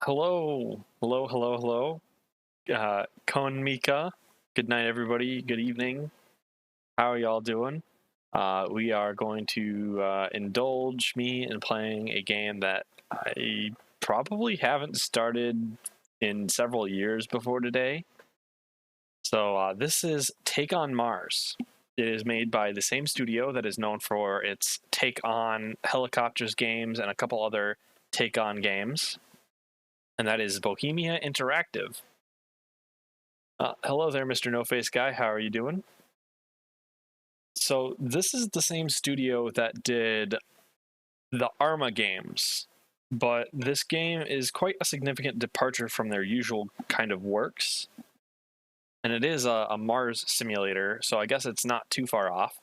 Hello, hello, hello, hello. Kon Mika. Good night, everybody. Good evening. How are y'all doing? We are going to indulge me in playing a game that I probably haven't started in several years before today. So this is Take on Mars. It is made by the same studio that is known for its Take on Helicopters games and a couple other Take on games, and that is Bohemia Interactive. Hello there, Mr. No Face Guy. How are you doing? So, this is the same studio that did the Arma games, but this game is quite a significant departure from their usual kind of works. And it is a Mars simulator, so I guess it's not too far off.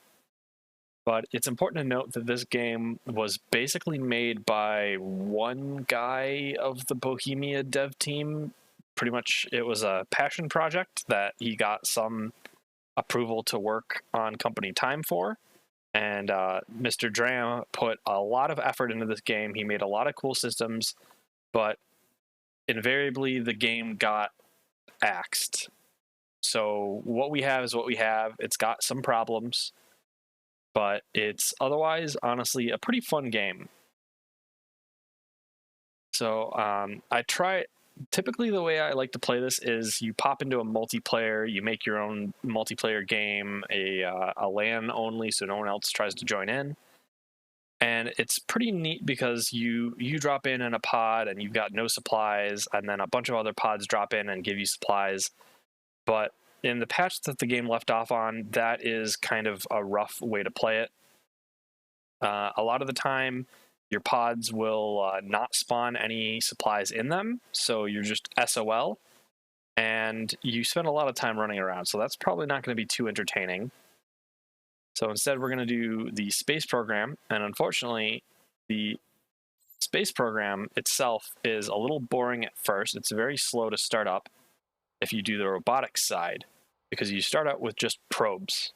But it's important to note that this game was basically made by one guy of the Bohemia dev team. Pretty much, it was a passion project that he got some approval to work on company time for. And Mr. Dram put a lot of effort into this game. He made a lot of cool systems, but invariably the game got axed. So what we have is what we have. It's got some problems, but it's otherwise, honestly, a pretty fun game. So typically the way I like to play this is you pop into a multiplayer, you make your own multiplayer game, a LAN only, so no one else tries to join in. And it's pretty neat because you drop in a pod and you've got no supplies, and then a bunch of other pods drop in and give you supplies. But in the patch that the game left off on, that is kind of a rough way to play it. A lot of the time, your pods will not spawn any supplies in them, so you're just SOL, and you spend a lot of time running around, so that's probably not going to be too entertaining. So instead, we're going to do the space program, and unfortunately, the space program itself is a little boring at first. It's very slow to start up if you do the robotics side, because you start out with just probes,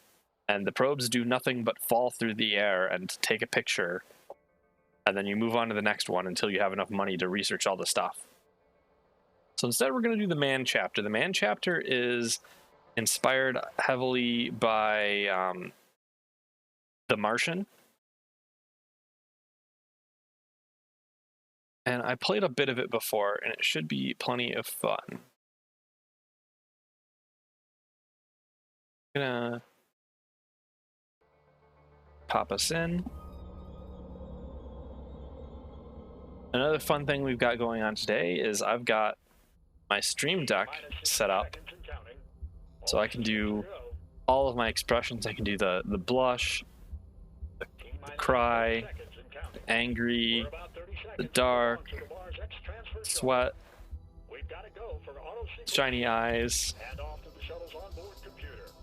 and the probes do nothing but fall through the air and take a picture, and then you move on to the next one until you have enough money to research all the stuff. So instead, we're going to do the man chapter. The man chapter is inspired heavily by The Martian. And I played a bit of it before, and it should be plenty of fun. I'm gonna pop us in. Another fun thing we've got going on today is I've got my Stream Deck set up so I can do all of my expressions. I can do the blush, the cry, the angry, the dark, sweat, shiny eyes.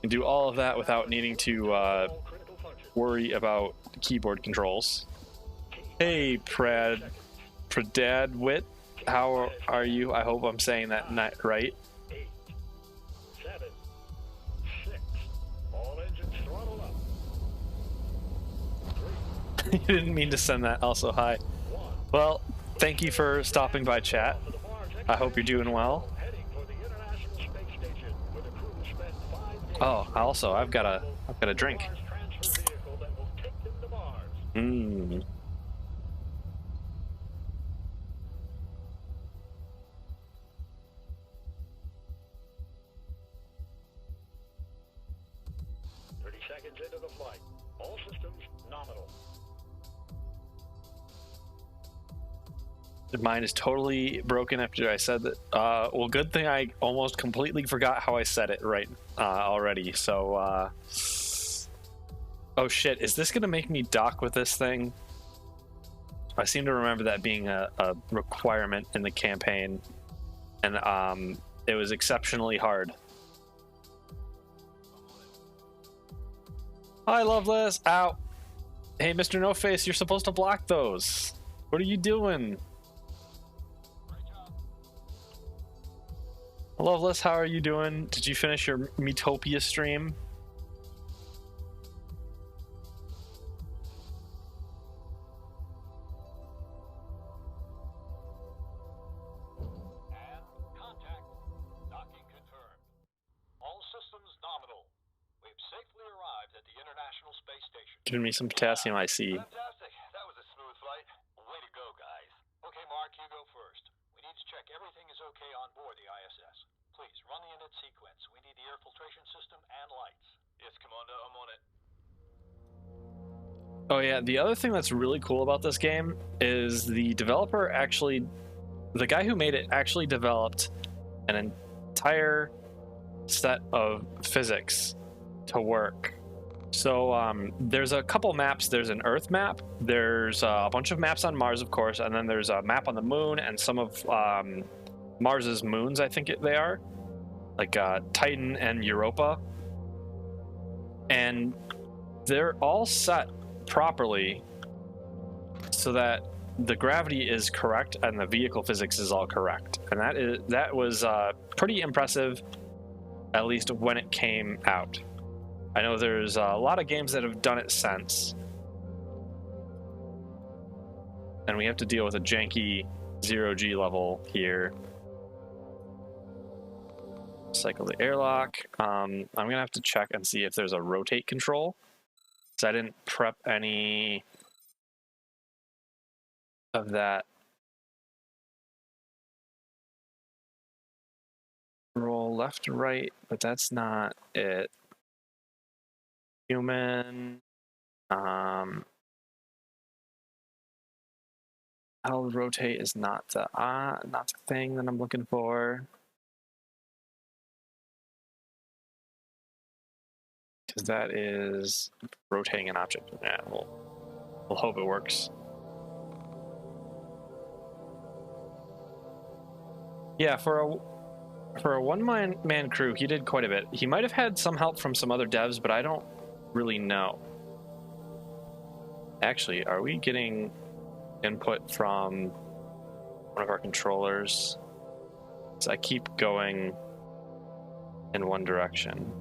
And do all of that without needing to worry about keyboard controls. Hey, Pradadwit, how are you? I hope I'm saying that right. You didn't mean to send that. Also, hi. Well, thank you for stopping by, chat. I hope you're doing well. Oh, also, I've got a drink. Mmm. Into the flight. All systems nominal. Mine is totally broken after I said that. Well, good thing I almost completely forgot how I said it right already. So, oh shit, is this gonna make me dock with this thing? I seem to remember that being a requirement in the campaign, and it was exceptionally hard. Hi, Loveless. Ow. Hey, Mr. No Face, you're supposed to block those. What are you doing? Loveless, how are you doing? Did you finish your Metopia stream? safely arrived at the International Space Station. Giving me some potassium IC. Fantastic. That was a smooth flight. Way to go, guys. Okay, Mark, you go first. We need to check everything is okay on board the ISS. Please, run the init sequence. We need the air filtration system and lights. Yes, Commander, I'm on it. Oh yeah, the other thing that's really cool about this game is the developer actually, the guy who made it actually developed an entire set of physics to work. So there's a couple maps. There's an Earth map. There's a bunch of maps on Mars, of course, and then there's a map on the moon and some of Mars's moons, I think they are, like Titan and Europa. And they're all set properly so that the gravity is correct and the vehicle physics is all correct, and that was pretty impressive, at least when it came out. I know there's a lot of games that have done it since, and we have to deal with a janky 0G level here. Cycle the airlock. I'm gonna have to check and see if there's a rotate control, because I didn't prep any of that. Roll left to right, but that's not it. Human. How rotate is not the thing that I'm looking for. Because that is rotating an object. Yeah, we'll hope it works. Yeah, for a one-man crew, he did quite a bit. He might have had some help from some other devs, but I don't really know. Actually, are we getting input from one of our controllers? So I keep going in one direction.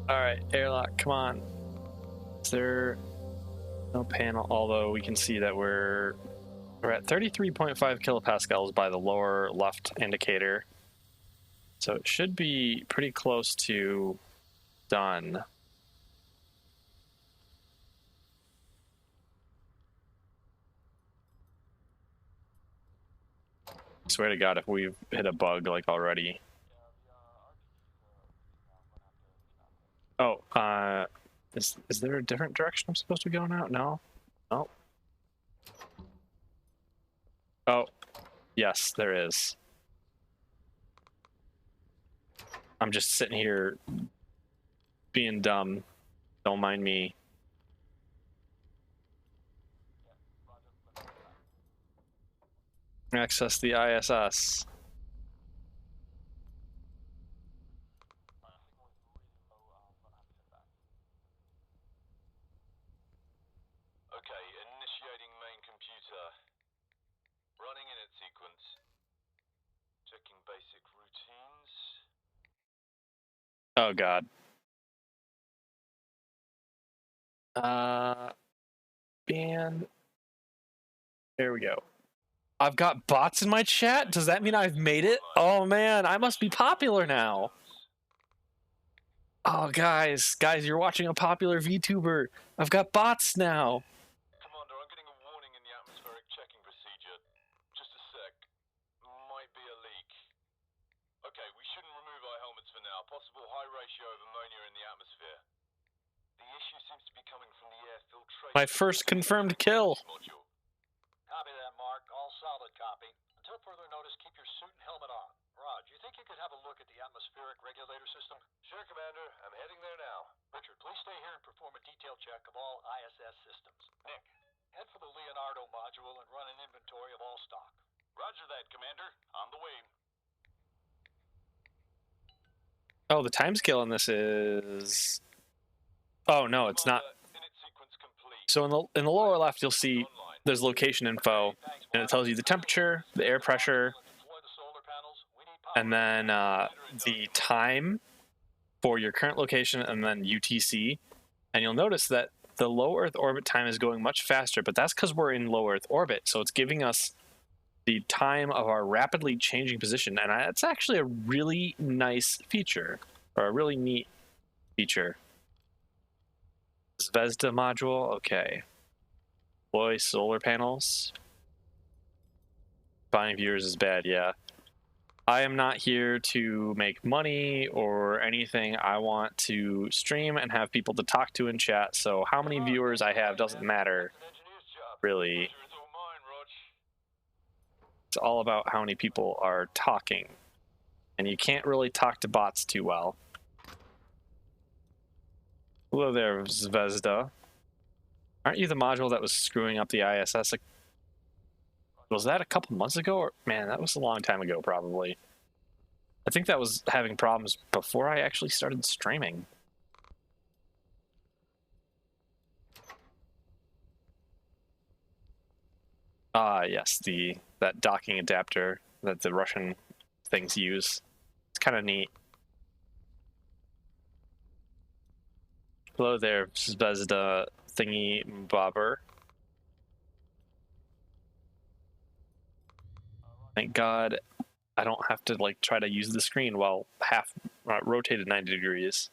All right, airlock, come on. Is there no panel? Although we can see that we're at 33.5 kilopascals by the lower left indicator. So it should be pretty close to done. I swear to God, if we've hit a bug like already. Oh, is there a different direction I'm supposed to be going out? No? No? Oh, yes, there is. I'm just sitting here being dumb. Don't mind me. Access the ISS. Okay, initiating main computer. Running init sequence. Checking basic routines. Oh God. And there we go. I've got bots in my chat? Does that mean I've made it? Oh man, I must be popular now. Oh guys, you're watching a popular VTuber. I've got bots now. Commander, I'm getting a warning in the atmospheric checking procedure. Just a sec. Might be a leak. Okay, we shouldn't remove our helmets for now. Possible high ratio of ammonia in the atmosphere. The issue seems to be coming from the air filtration. My first confirmed kill. Module. Copy that, Mark. All solid copy. Until further notice, keep your suit and helmet on. Rod, you think you could have a look at the atmospheric regulator system? Sure, Commander. I'm heading there now. Richard, please stay here and perform a detail check of all ISS systems. Nick, head for the Leonardo module and run an inventory of all stock. Roger that, Commander. On the way. Oh, the time scale on this is... Oh no, it's not. So in the lower left, you'll see there's location info, and it tells you the temperature, the air pressure, and then the time for your current location, and then UTC. And you'll notice that the low Earth orbit time is going much faster, but that's because we're in low Earth orbit. So it's giving us the time of our rapidly changing position. And it's actually a really nice feature, or a really neat feature. Zvezda module, okay. Deploy solar panels. Finding viewers is bad, yeah. I am not here to make money or anything. I want to stream and have people to talk to in chat. So how many viewers I have doesn't matter, really. It's all about how many people are talking. And you can't really talk to bots too well. Hello there, Zvezda. Aren't you the module that was screwing up the ISS? Was that a couple months ago? Or, man, that was a long time ago, probably. I think that was having problems before I actually started streaming. Ah, yes, that docking adapter that the Russian things use. It's kind of neat. Hello there, Zvezda thingy bobber. Thank God I don't have to like try to use the screen while half rotated 90 degrees.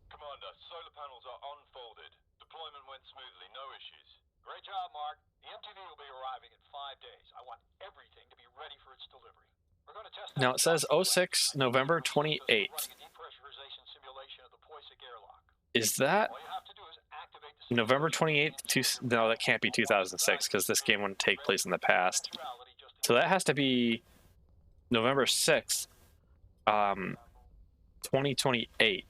Commander, solar panels are unfolded. Deployment went smoothly, no issues. Great job, Mark. The MTV will be arriving in 5 days. I want everything to be ready for its delivery. We're going to test now it says 06 November 28th. Is that November 28th? No, that can't be 2006 because this game wouldn't take place in the past. So that has to be November 6th, 2028.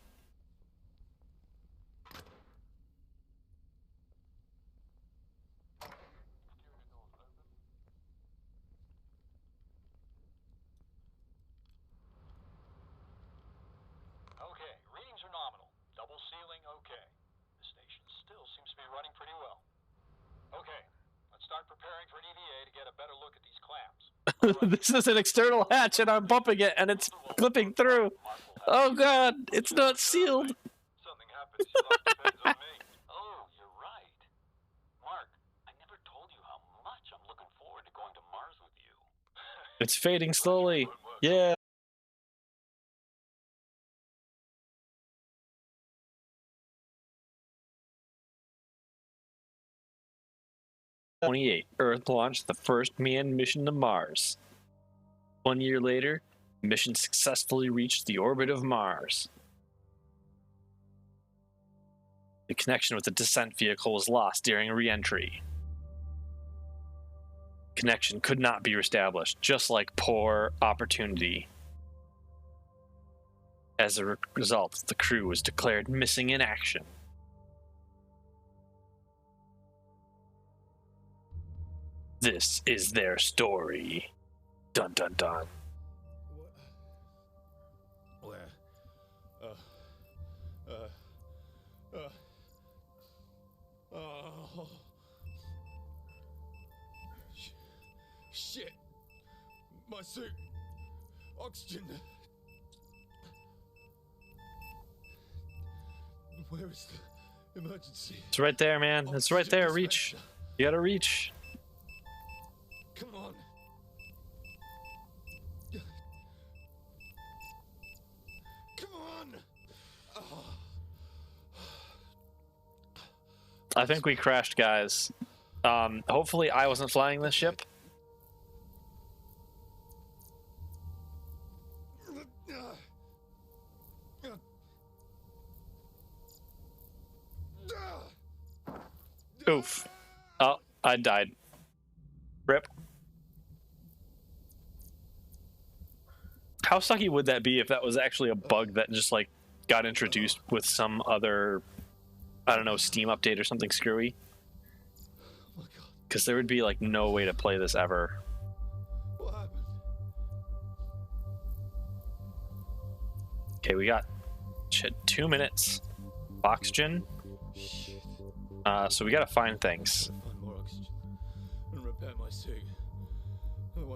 Okay, readings are nominal. Double sealing, okay. The station still seems to be running pretty well. Okay, let's start preparing for an EVA to get a better look at these clamps. This is an external hatch and I'm bumping it and it's clipping through. Oh God, it's not sealed. Something happens, depends on me. Oh, you're right. Mark, I never told you how much I'm looking forward to going to Mars with you. It's fading slowly. Yeah. Earth launched the first manned mission to Mars. 1 year later, the mission successfully reached the orbit of Mars. The connection with the descent vehicle was lost during re-entry. Connection could not be reestablished, just like poor Opportunity. As a result, the crew was declared missing in action. This is their story. Dun dun dun. Where? Oh. Shit. My suit. Oxygen. Where is the emergency? It's right there, man. It's right there. Reach. You gotta reach. Come on. Come on. Oh. I think we crashed, guys. Hopefully I wasn't flying this ship. Oof. Oh, I died. Rip. How sucky would that be if that was actually a bug that just like got introduced with some other, I don't know, Steam update or something screwy? Because there would be like no way to play this ever. What happened? Okay, we got 2 minutes. Oxygen. Shit. So we gotta find things. Find more oxygen.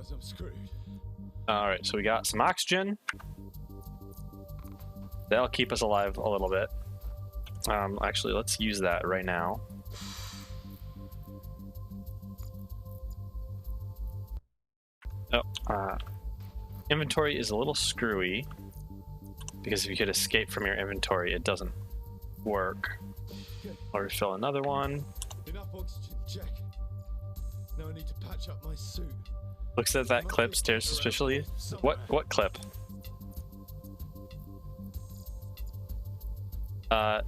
Otherwise, I'm screwed. All right, so we got some oxygen. That'll keep us alive a little bit. Actually, let's use that right now. Oh, inventory is a little screwy because if you could escape from your inventory, it doesn't work. I'll refill another one. Enough oxygen, check. Now I need to patch up my suit. Looks at that clip, stares suspiciously. What clip?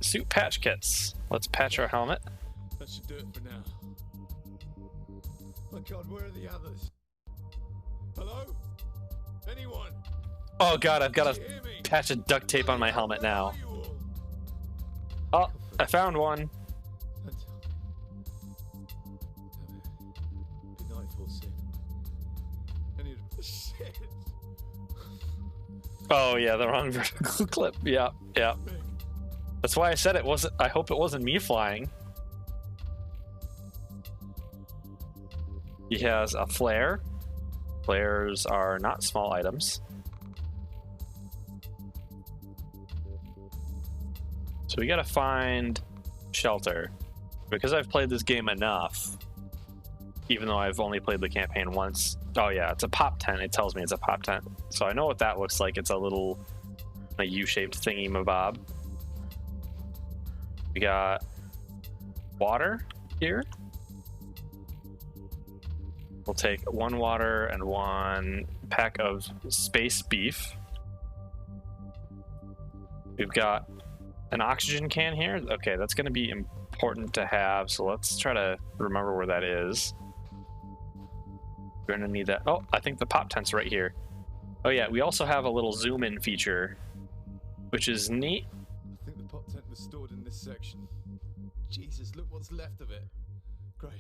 Suit patch kits. Let's patch our helmet. That should do it for now. My God, where are the others? Hello? Anyone? Oh God, I've got Can you hear me? a patch of duct tape on my helmet now. Where are you all? Oh, I found one. Be nightfall soon. I need shit. Oh yeah, the wrong vertical clip. Yeah. Rick, That's why I said it wasn't. I hope it wasn't me flying. He has a flare. Flares are not small items. So we gotta find shelter. Because I've played this game enough, even though I've only played the campaign once. Oh yeah, it's a pop tent. It tells me it's a pop tent. So I know what that looks like. It's a little U-shaped thingy mabob. We got water here. We'll take one water and one pack of space beef. We've got an oxygen can here. Okay, that's going to be important to have, so let's try to remember where that is. We're going to need that. Oh, I think the pop tent's right here. Oh yeah, we also have a little zoom in feature, which is neat. I think the pop tent was stored in this section. Jesus, look what's left of it. Great.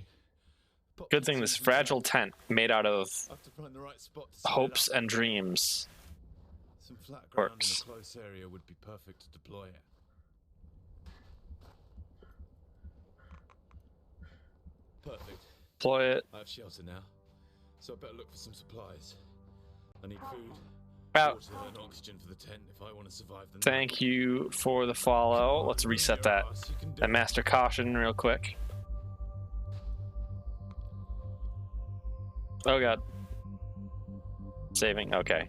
Pop Good thing tent's this in fragile tent made out of I have to find the right spot to set it hopes up. and dreams. Some flat ground works. in a close area would be perfect to deploy it. Perfect. Deploy it. I have shelter now, so I better look for some supplies. I need food, Out. water, and oxygen for the tent if I want to survive the night. Thank you for the follow. Let's reset that. And master caution real quick. Oh god. Saving, okay.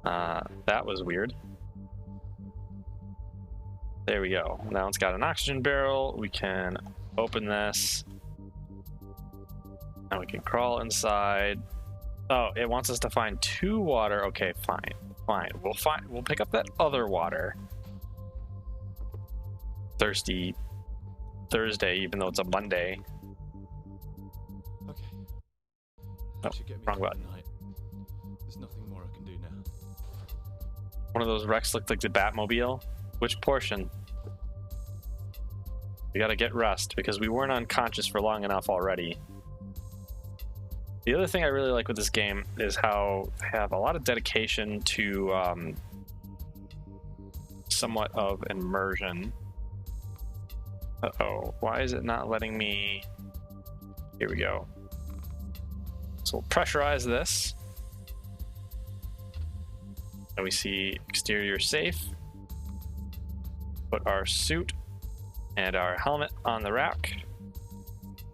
That was weird. There we go. Now it's got an oxygen barrel. We can open this. And we can crawl inside. Oh, it wants us to find 2 water. Okay, fine. We'll pick up that other water. Thirsty Thursday, even though it's a Monday. Okay. Oh, That should get me wrong through the button. night. There's nothing more I can do now. One of those wrecks looked like the Batmobile. Which portion? We gotta get rest because we weren't unconscious for long enough already. The other thing I really like with this game is how they have a lot of dedication to somewhat of immersion. Uh-oh, why is it not letting me? Here we go. So we'll pressurize this. And we see exterior safe. Put our suit and our helmet on the rack.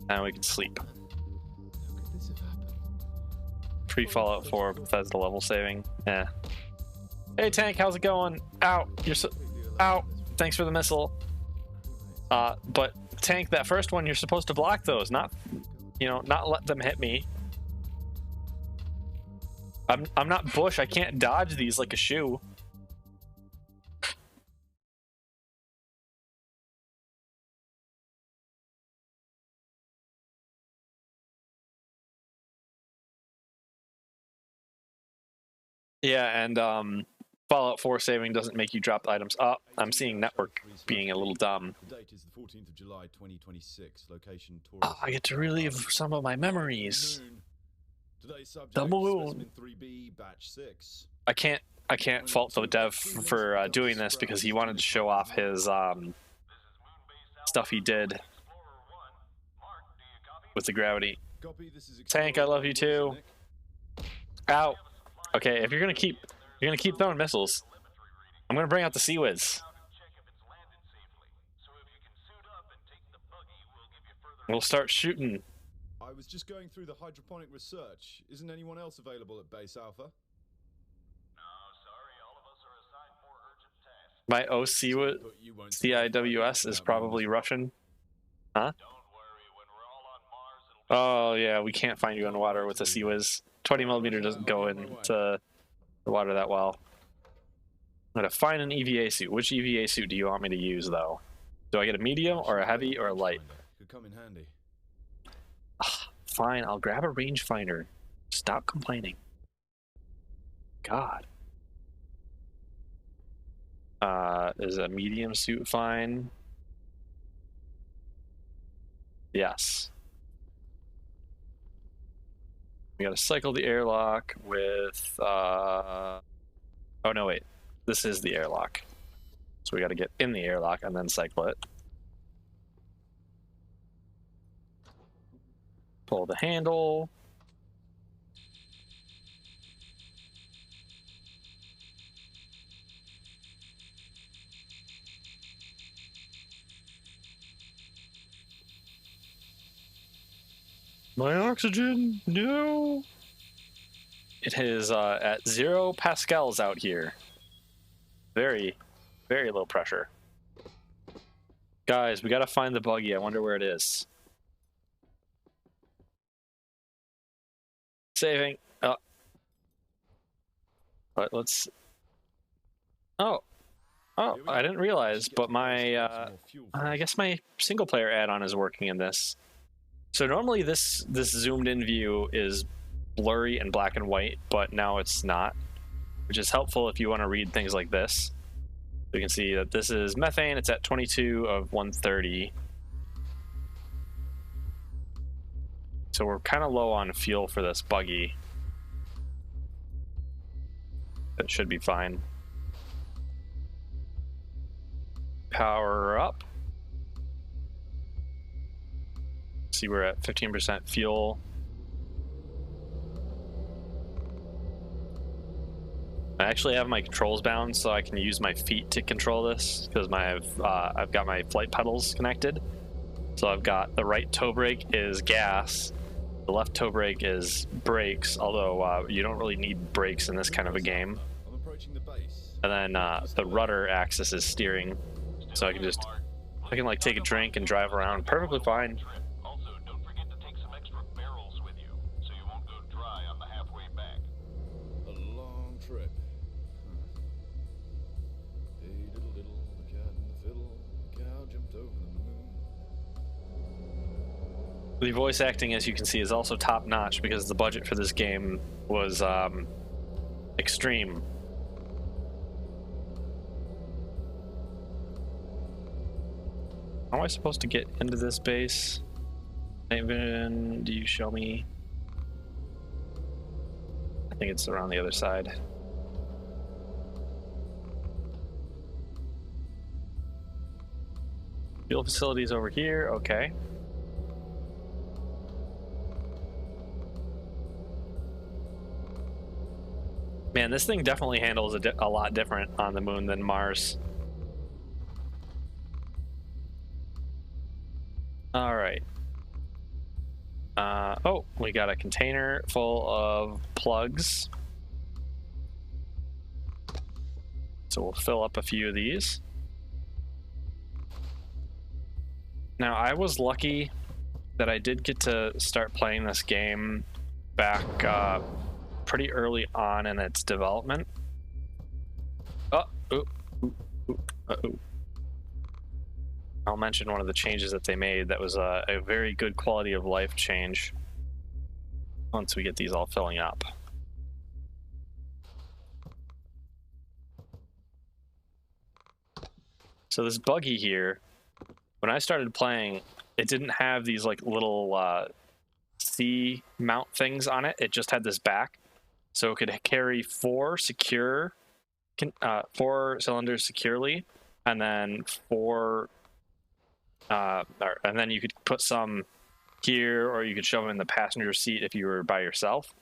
And we can sleep. How could this have happened? Pre-Fallout 4 Bethesda level saving. Eh. Hey Tank, how's it going? Ow! You're so... Ow! Thanks for the missile. But Tank, that first one, you're supposed to block those, not let them hit me. I'm not Bush. I can't dodge these like a shoe. Yeah, and Fallout 4 saving doesn't make you drop items. Oh, I'm seeing network being a little dumb. The date is the 14th of July, 2026. Location Oh, Taurus. I get to relive some of my memories. Moon. Today's subject, The moon. Specimen 3B, batch 6. I can't fault the dev for doing this because he wanted to show off his stuff he did with the gravity. Copy, this is Tank, I love you too. Nick. Ow. Okay, if you're gonna keep throwing missiles, I'm gonna bring out the Sea Whiz. We'll start shooting. I was just going through the hydroponic research. Isn't anyone else available at Base Alpha? My CIWS is probably Russian. Huh? Oh yeah, we can't find you in water with the Sea Whiz. 20mm doesn't go into the water that well. I'm gonna find an EVA suit. Which EVA suit do you want me to use though? Do I get a medium or a heavy or a light? Could come in handy. Fine, I'll grab a rangefinder. Stop complaining. God. Is a medium suit fine? Yes. We gotta cycle the airlock with, oh no, wait. This is the airlock. So we gotta get in the airlock and then cycle it. Pull the handle. My oxygen, no. It is at 0 pascals out here. Very, very low pressure. Guys, we gotta find the buggy. I wonder where it is. Saving. Oh. But let's. Oh. Oh, I didn't realize, but my I guess my single player add-on is working in this. So normally this zoomed in view is blurry and black and white, but now it's not, which is helpful if you want to read things like this. You can see that this is methane. It's at 22 of 130. So we're kind of low on fuel for this buggy. That should be fine. Power up. See, we're at 15% fuel. I actually have my controls bound, so I can use my feet to control this because I've got my flight pedals connected. So I've got the right toe brake is gas, the left toe brake is brakes. Although you don't really need brakes in this kind of a game. I'm approaching the base. And then the rudder axis is steering, so I can like take a drink and drive around perfectly fine. The voice acting, as you can see, is also top-notch because the budget for this game was extreme. How am I supposed to get into this base? Even do you show me? I think it's around the other side. Fuel facilities over here. Okay. Man, this thing definitely handles a lot different on the moon than Mars. All right. Oh, we got a container full of plugs. So we'll fill up a few of these. Now, I was lucky that I did get to start playing this game back pretty early on in its development. I'll mention one of the changes that they made that was a very good quality of life change once we get these all filling up. So this buggy here, when I started playing, it didn't have these like little C mount things on it. It just had this back. So it could carry four cylinders securely, and then and then you could put some here, or you could shove them in the passenger seat if you were by yourself.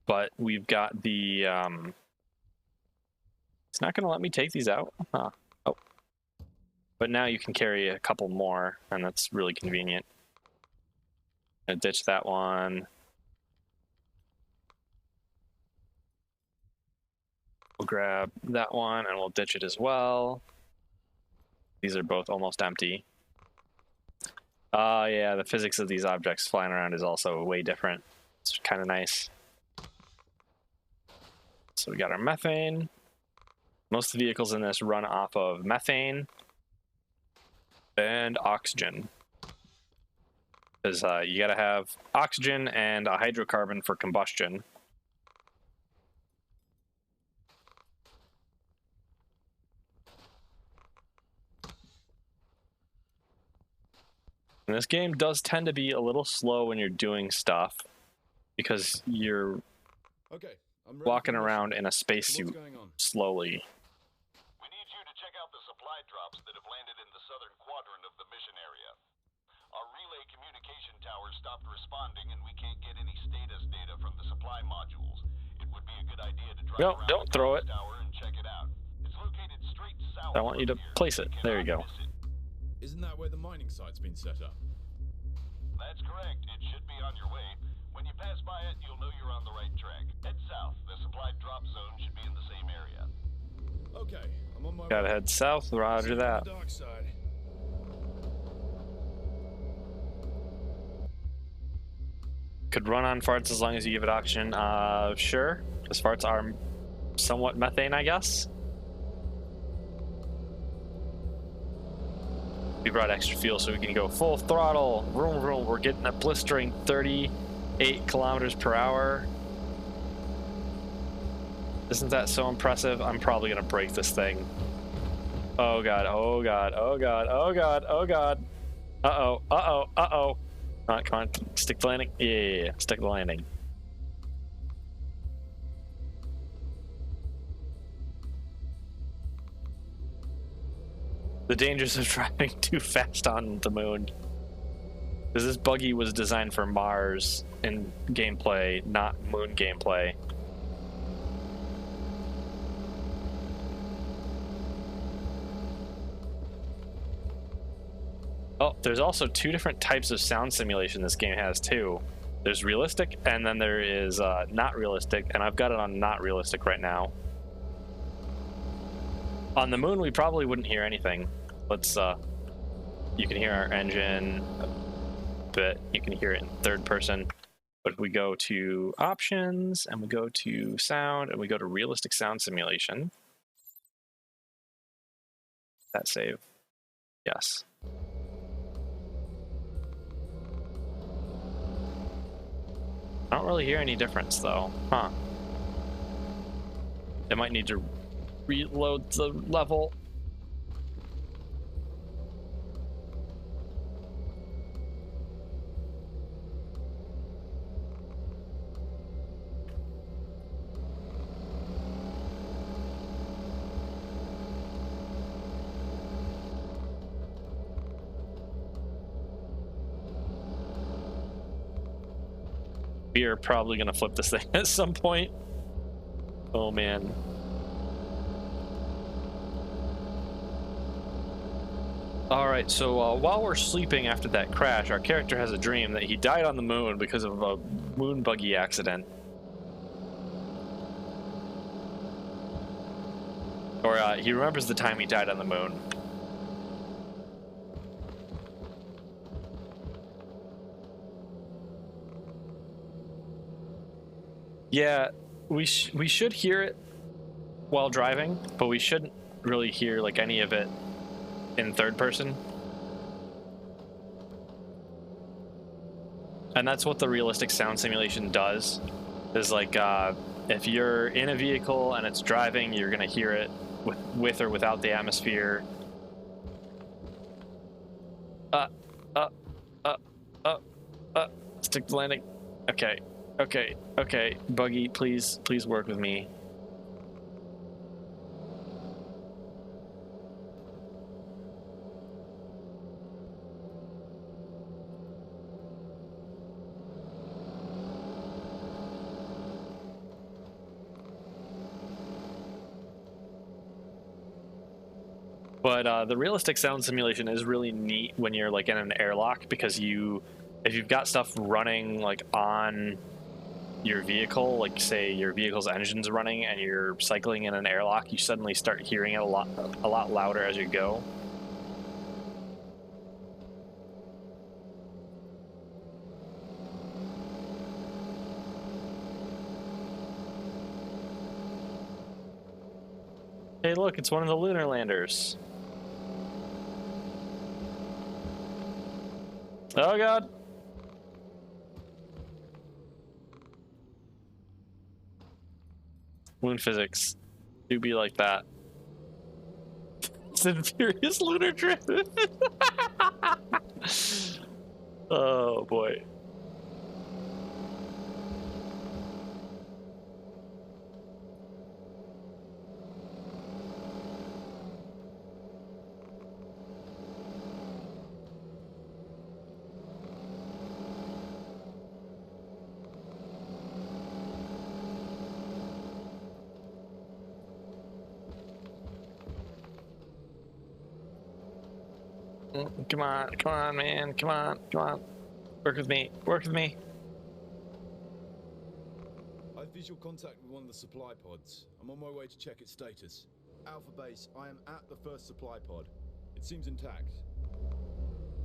but we've got the. It's not going to let me take these out. Huh. Oh. But now you can carry a couple more, and that's really convenient. Gonna ditch that one. We'll grab that one, and we'll ditch it as well. These are both almost empty. Yeah, the physics of these objects flying around is also way different. It's kind of nice. So we got our methane. Most of the vehicles in this run off of methane and oxygen. Because you gotta have oxygen and a hydrocarbon for combustion. And this game does tend to be a little slow when you're doing stuff because you're walking around in a spacesuit slowly. We need you to check out the supply drops that have landed in the southern quadrant of the mission area. Our relay communication tower stopped responding and we can't get any status data from the supply modules. It would be a good idea to drive around don't throw it. the tower and check it out. It's located straight south. I want you to place it. There you go. Isn't that where the mining site's been set up? That's correct. It should be on your way. When you pass by it, you'll know you're on the right track. Head south. The supply drop zone should be in the same area. Okay, I'm on my Gotta head south. Roger that. dark side. Could run on farts as long as you give it oxygen. Sure. Because farts are somewhat methane, I guess. We brought extra fuel so we can go full throttle. Vroom, vroom. We're getting a blistering 38 kilometers per hour. Isn't that so impressive? I'm probably going to break this thing. Oh, God. Oh, God. Oh, God. Oh, God. Oh, God. Uh-oh. Uh-oh. Uh-oh. Come on. Stick the landing. Yeah. Stick the landing. The dangers of driving too fast on the moon. Because this buggy was designed for Mars in gameplay, not moon gameplay. Oh, there's also two different types of sound simulation this game has too. There's realistic, and then there is not realistic, and I've got it on not realistic right now. On the moon, we probably wouldn't hear anything. Let's, you can hear our engine a bit. You can hear it in third person. But if we go to options, and we go to sound, and we go to realistic sound simulation. That save. Yes. I don't really hear any difference, though. Huh. They might need to reload the level. We are probably going to flip this thing at some point. Oh, man. Alright, so while we're sleeping after that crash, our character has a dream that he died on the moon because of a moon buggy accident. Or he remembers the time he died on the moon. Yeah, we should hear it while driving, but we shouldn't really hear like any of it in third person. And that's what the realistic sound simulation does. Is like if you're in a vehicle and it's driving, you're gonna hear it with or without the atmosphere. Stick the landing. Okay. Okay, buggy, please work with me. But the realistic sound simulation is really neat when you're like in an airlock, because if you've got stuff running like on your vehicle, like say your vehicle's engine's running and you're cycling in an airlock, you suddenly start hearing it a lot louder as you go. Hey, look, it's one of the lunar landers. Oh, God. Moon physics do be like that. It's a furious lunar trip. Oh, boy. Come on, man, come on. Work with me. I have visual contact with one of the supply pods. I'm on my way to check its status. Alpha Base, I am at the first supply pod. It seems intact.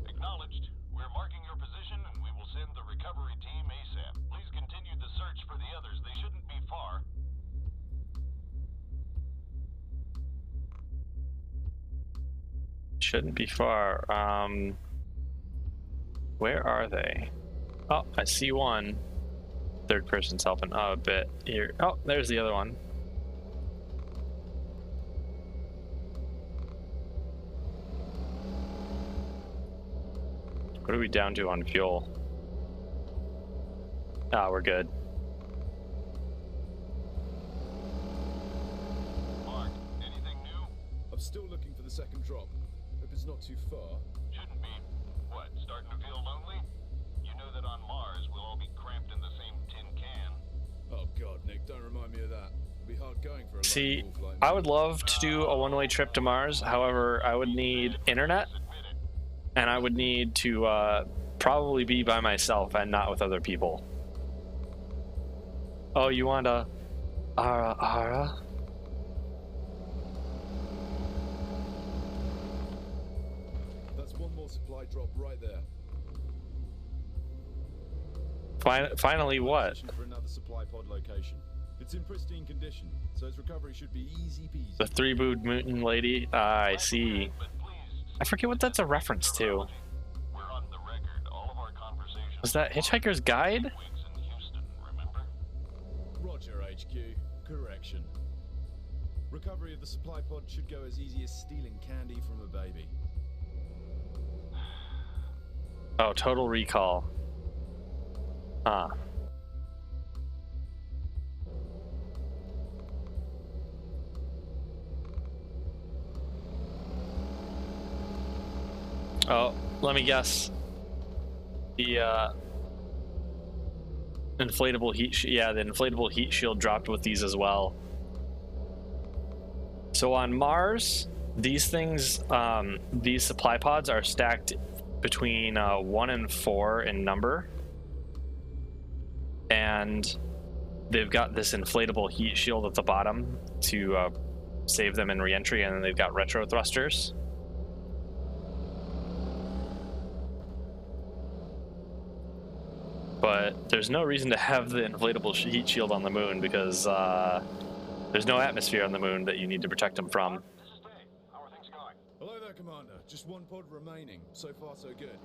Acknowledged. We're marking your position and we will send the recovery team ASAP. Please continue the search for the others. They shouldn't be far. Shouldn't be far. Where are they? Oh, I see one. Third person's helping a bit here. Oh, there's the other one. What are we down to on fuel? Ah, we're good. Mark, anything new? I'm still looking for the second drop. Hope it's not too far. Shouldn't be. What, starting to feel lonely? You know that on Mars we'll all be cramped in the same tin can. Oh God, Nick, don't remind me of that. It'll be hard going for a See, lone wolf like I me. would love to do a one-way trip to Mars. However, I would need internet, Admit it. and I would need to probably be by myself and not with other people. Oh, you want a Ara? That's one more supply drop right there. Finally, what? Position for another supply pod location. It's in pristine condition, so its recovery should be easy peasy. The three-booed mutant lady? I see. But please, I forget what that's a reference to. we're on the record. All of our conversations. Was that Hitchhiker's Guide? Weeks in Houston, remember? Roger, HQ. Correction. Recovery of the supply pod should go as easy as stealing candy from a baby. Oh, Total Recall. Huh. Oh, let me guess. The inflatable heat yeah, the inflatable heat shield dropped with these as well. So on Mars, these things, these supply pods are stacked between 1 and 4 in number, and they've got this inflatable heat shield at the bottom to save them in re-entry, and then they've got retro thrusters. But there's no reason to have the inflatable heat shield on the moon, because there's no atmosphere on the moon that you need to protect them from. This is Dave. How are things going? Hello there, Commander. Just one pod remaining. So far, so good.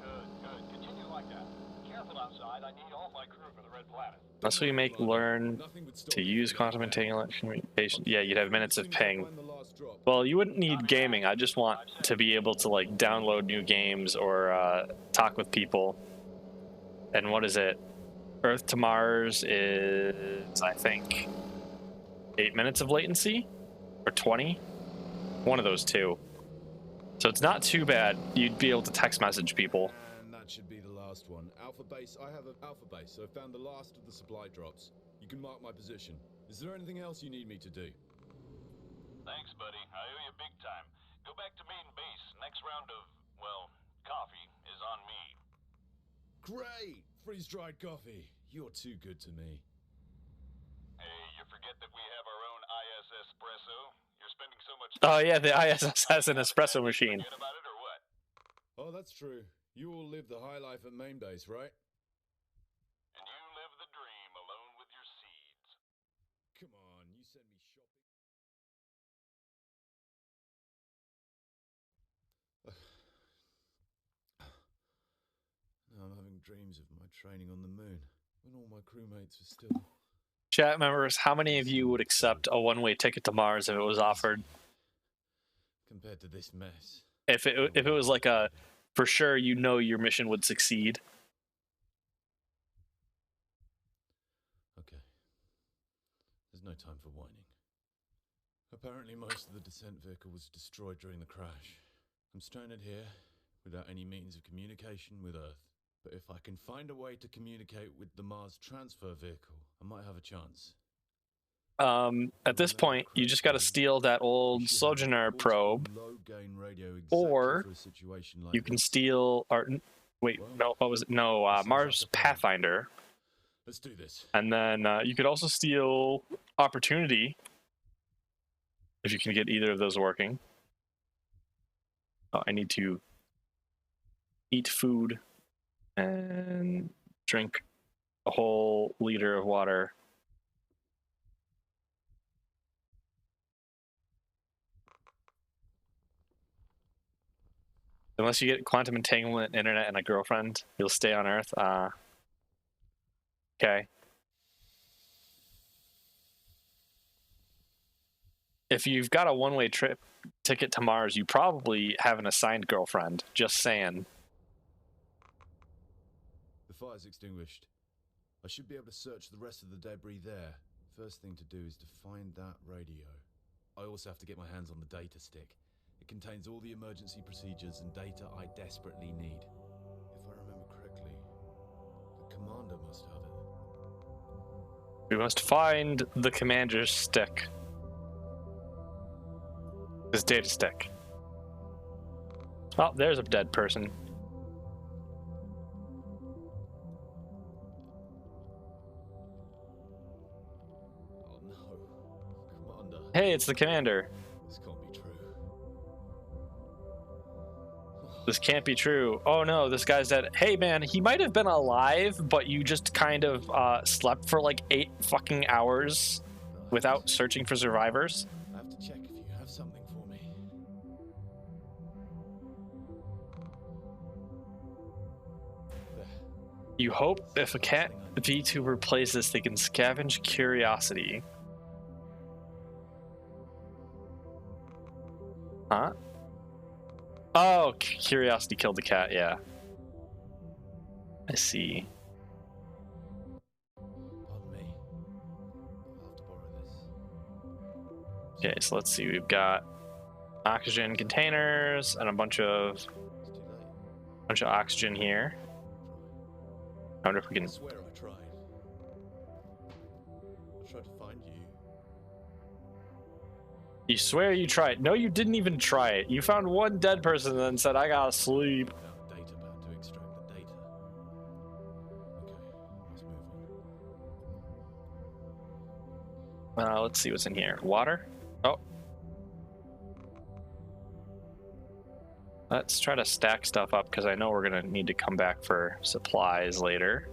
Good. Continue like that. Careful outside. I need all my crew for the Red Planet. Unless we make learn Nothing would stop to me use from quantum getting there. entanglement communication. Yeah, you'd have minutes of As soon as I ping. find the last drop. Well, you wouldn't need gaming. I just want to be able to like download new games or talk with people. And what is it? Earth to Mars is, I think, 8 minutes of latency? Or 20? One of those two. So it's not too bad. You'd be able to text message people. And that should be the last one. Alpha Base, I have an Alpha Base, so I found the last of the supply drops. You can mark my position. Is there anything else you need me to do? Thanks, buddy. I owe you big time. Go back to main base. Next round of, well, coffee is on me. Great! Freeze-dried coffee. You're too good to me. Hey, you forget that we have our own IS espresso? You're spending so much Oh time... yeah, the ISS has an espresso machine. Forget about it or what? Oh, that's true. You all live the high life at main base, right? And you live the dream alone with your seeds. Come on, you send me shopping. Now I'm having dreams of my training on the moon, when all my crewmates are still... Chat members, how many of you would accept a one-way ticket to Mars if it was offered? Compared to this mess. If it was like a, for sure, you know your mission would succeed. Okay. There's no time for whining. Apparently most of the descent vehicle was destroyed during the crash. I'm stranded here, without any means of communication with Earth. But if I can find a way to communicate with the Mars transfer vehicle, I might have a chance. At this point, you just got to steal that old Sojourner probe, or you can steal. Or wait, no, what was it? No, Mars Pathfinder. Let's do this. And then you could also steal Opportunity, if you can get either of those working. Oh, I need to eat food and drink a whole liter of water. Unless you get quantum entanglement, internet, and a girlfriend, you'll stay on Earth. Okay. If you've got a one-way trip ticket to Mars, you probably have an assigned girlfriend. Just saying. The fire's extinguished. I should be able to search the rest of the debris there. First thing to do is to find that radio. I also have to get my hands on the data stick. It contains all the emergency procedures and data I desperately need. If I remember correctly, the commander must have it. We must find the commander's stick. His data stick. Oh, there's a dead person. Oh no, Commander. Hey, it's the commander. This can't be true. This can't be true. Oh no, this guy's dead. Hey man, he might have been alive, but you just kind of slept for like 8 fucking hours without searching for survivors. I have to check if you have something for me. There. You hope if a cat V2 replaces, they can scavenge curiosity. Huh? Oh, curiosity killed the cat, yeah. I see. Pardon me. I'll have to borrow this. Okay, so let's see. We've got oxygen containers and a bunch of It's too late. oxygen here. I wonder if we I can. swear I tried. I tried to find you. You swear you tried? No, you didn't even try it. You found one dead person and then said, "I gotta sleep." Without data pad to extract the data. Okay, let's move on. Let's see what's in here. Water. Oh. Let's try to stack stuff up because I know we're gonna need to come back for supplies later.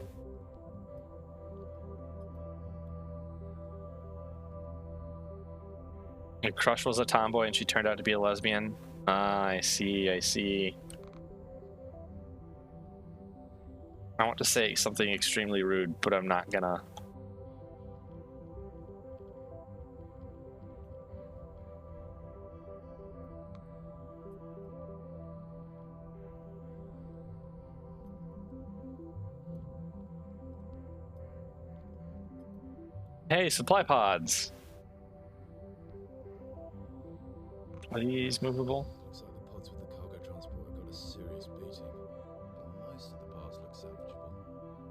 And Crush was a tomboy and she turned out to be a lesbian. Ah, I see, I see. I want to say something extremely rude, but I'm not gonna. Hey, supply pods. Are these movable? Looks like the pods with the cargo transporter got a serious beating. But most of the parts look salvageable.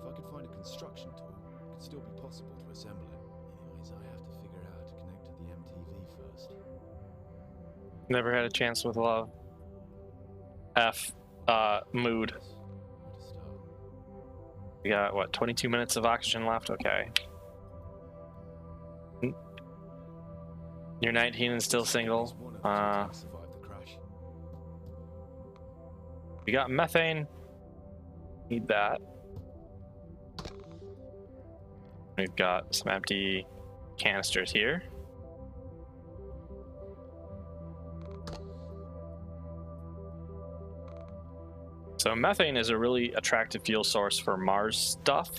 If I could find a construction tool, it could still be possible to assemble it. Anyways, I have to figure out how to connect to the MTV first. Never had a chance with love. F. Mood. Where to start? We got what? 22 minutes of oxygen left. Okay. You're 19 and still single. One of the two tanks survived the crash. We got methane. Need that. We've got some empty canisters here. So methane is a really attractive fuel source for Mars stuff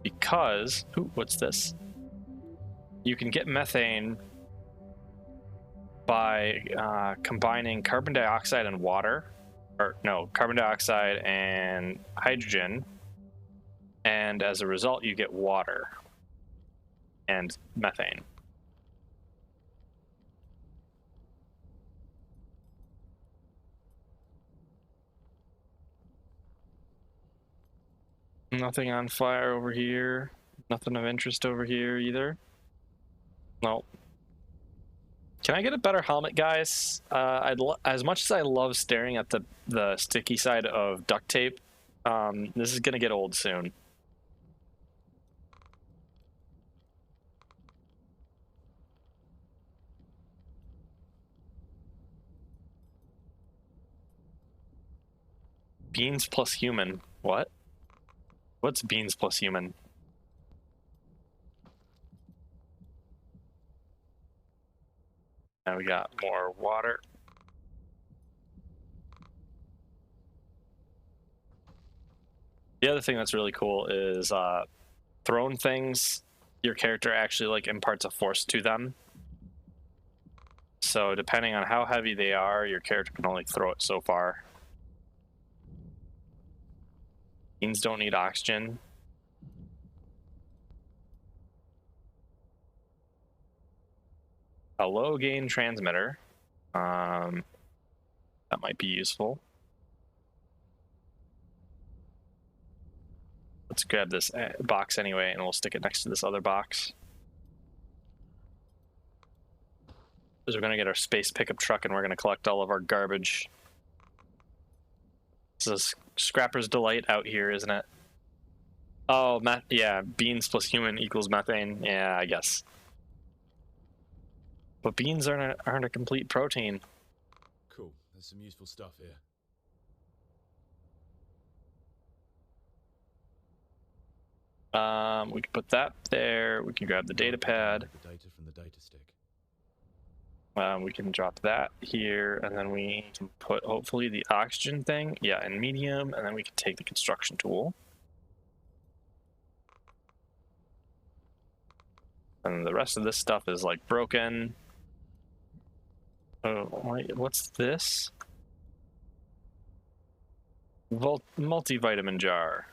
because, ooh, what's this? You can get methane by combining carbon dioxide and water, or no, carbon dioxide and hydrogen, and as a result you get water and methane. Nothing on fire over here. Nothing of interest over here either. Nope. Can I get a better helmet, guys? As much as I love staring at the sticky side of duct tape, this is gonna get old soon. Beans plus human. What? What's beans plus human? Now we got more water. The other thing that's really cool is thrown things, your character actually like imparts a force to them. So depending on how heavy they are, your character can only throw it so far. Beans don't need oxygen. A low gain transmitter. That might be useful. Let's grab this box anyway, and we'll stick it next to this other box. Because we're going to get our space pickup truck, and we're going to collect all of our garbage. This is Scrapper's Delight out here, isn't it? Oh, yeah, beans plus human equals methane. Yeah, I guess. But beans aren't a complete protein. Cool. There's some useful stuff here. We can put that there. We can grab the data pad. The data from the data stick. We can drop that here, and then we can put hopefully the oxygen thing, yeah, in medium, and then we can take the construction tool. And the rest of this stuff is like broken. Oh, wait, what's this? Multivitamin jar.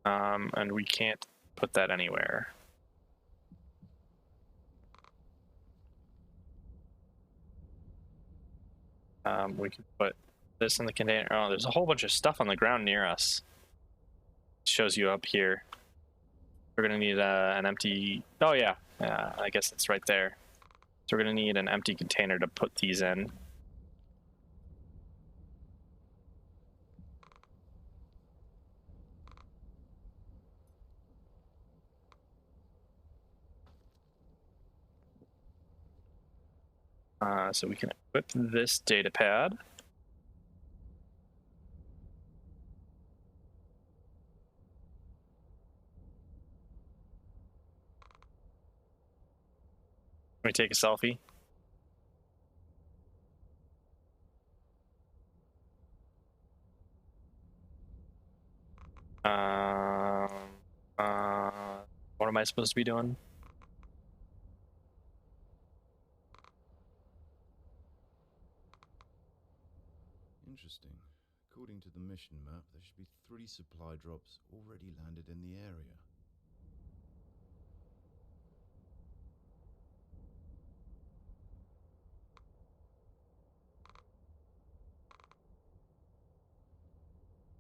And we can't put that anywhere. We can put this in the container. Oh, there's a whole bunch of stuff on the ground near us. It shows you up here. We're gonna need an empty. Oh yeah, I guess it's right there. So we're gonna need an empty container to put these in. So we can equip this data pad. Let me take a selfie. What am I supposed to be doing? Interesting. According to the mission map, there should be 3 supply drops already landed in the area.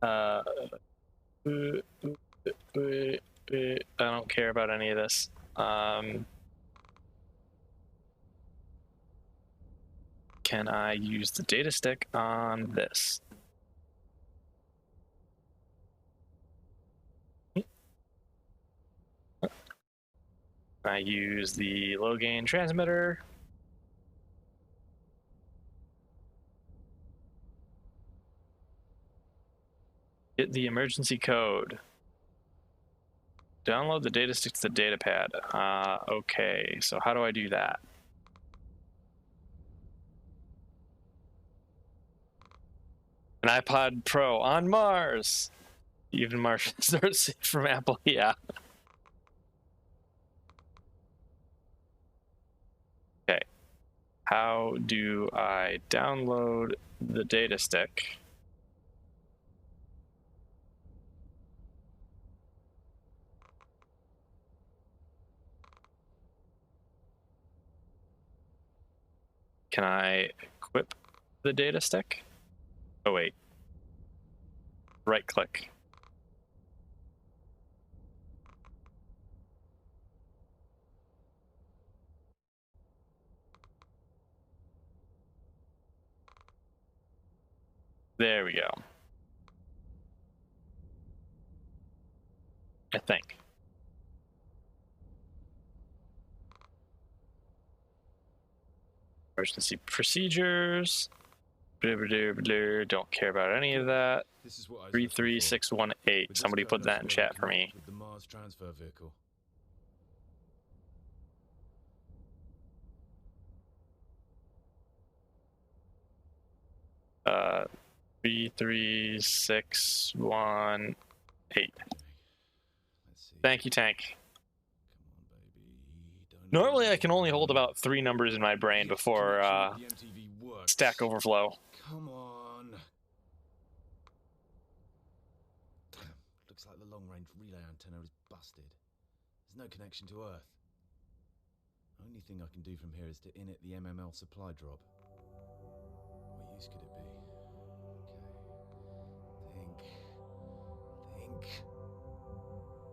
I don't care about any of this. can I use the data stick on this? I use the low gain transmitter. Get the emergency code. Download the data stick to the data pad. Okay, so how do I do that? An iPod Pro on Mars. Even Mars starts from Apple, yeah. Okay, how do I download the data stick? Can I equip the data stick? Oh wait, right click. There we go. I think. Emergency procedures. Don't care about any of that. This is what I was looking for. 33618. With this Somebody code, put I that in should be able chat to for me. connect with the Mars transfer vehicle. Uh, 33618. Let's see. Thank you, Tank. Come on, baby. Don't Normally, worry. I can only hold about 3 numbers in my brain Yes, before connection with the MTV works. Stack Overflow. Come on. Damn, looks like the long-range relay antenna is busted. There's no connection to Earth. Only thing I can do from here is to init the MML supply drop. What use could it be? Okay. Think.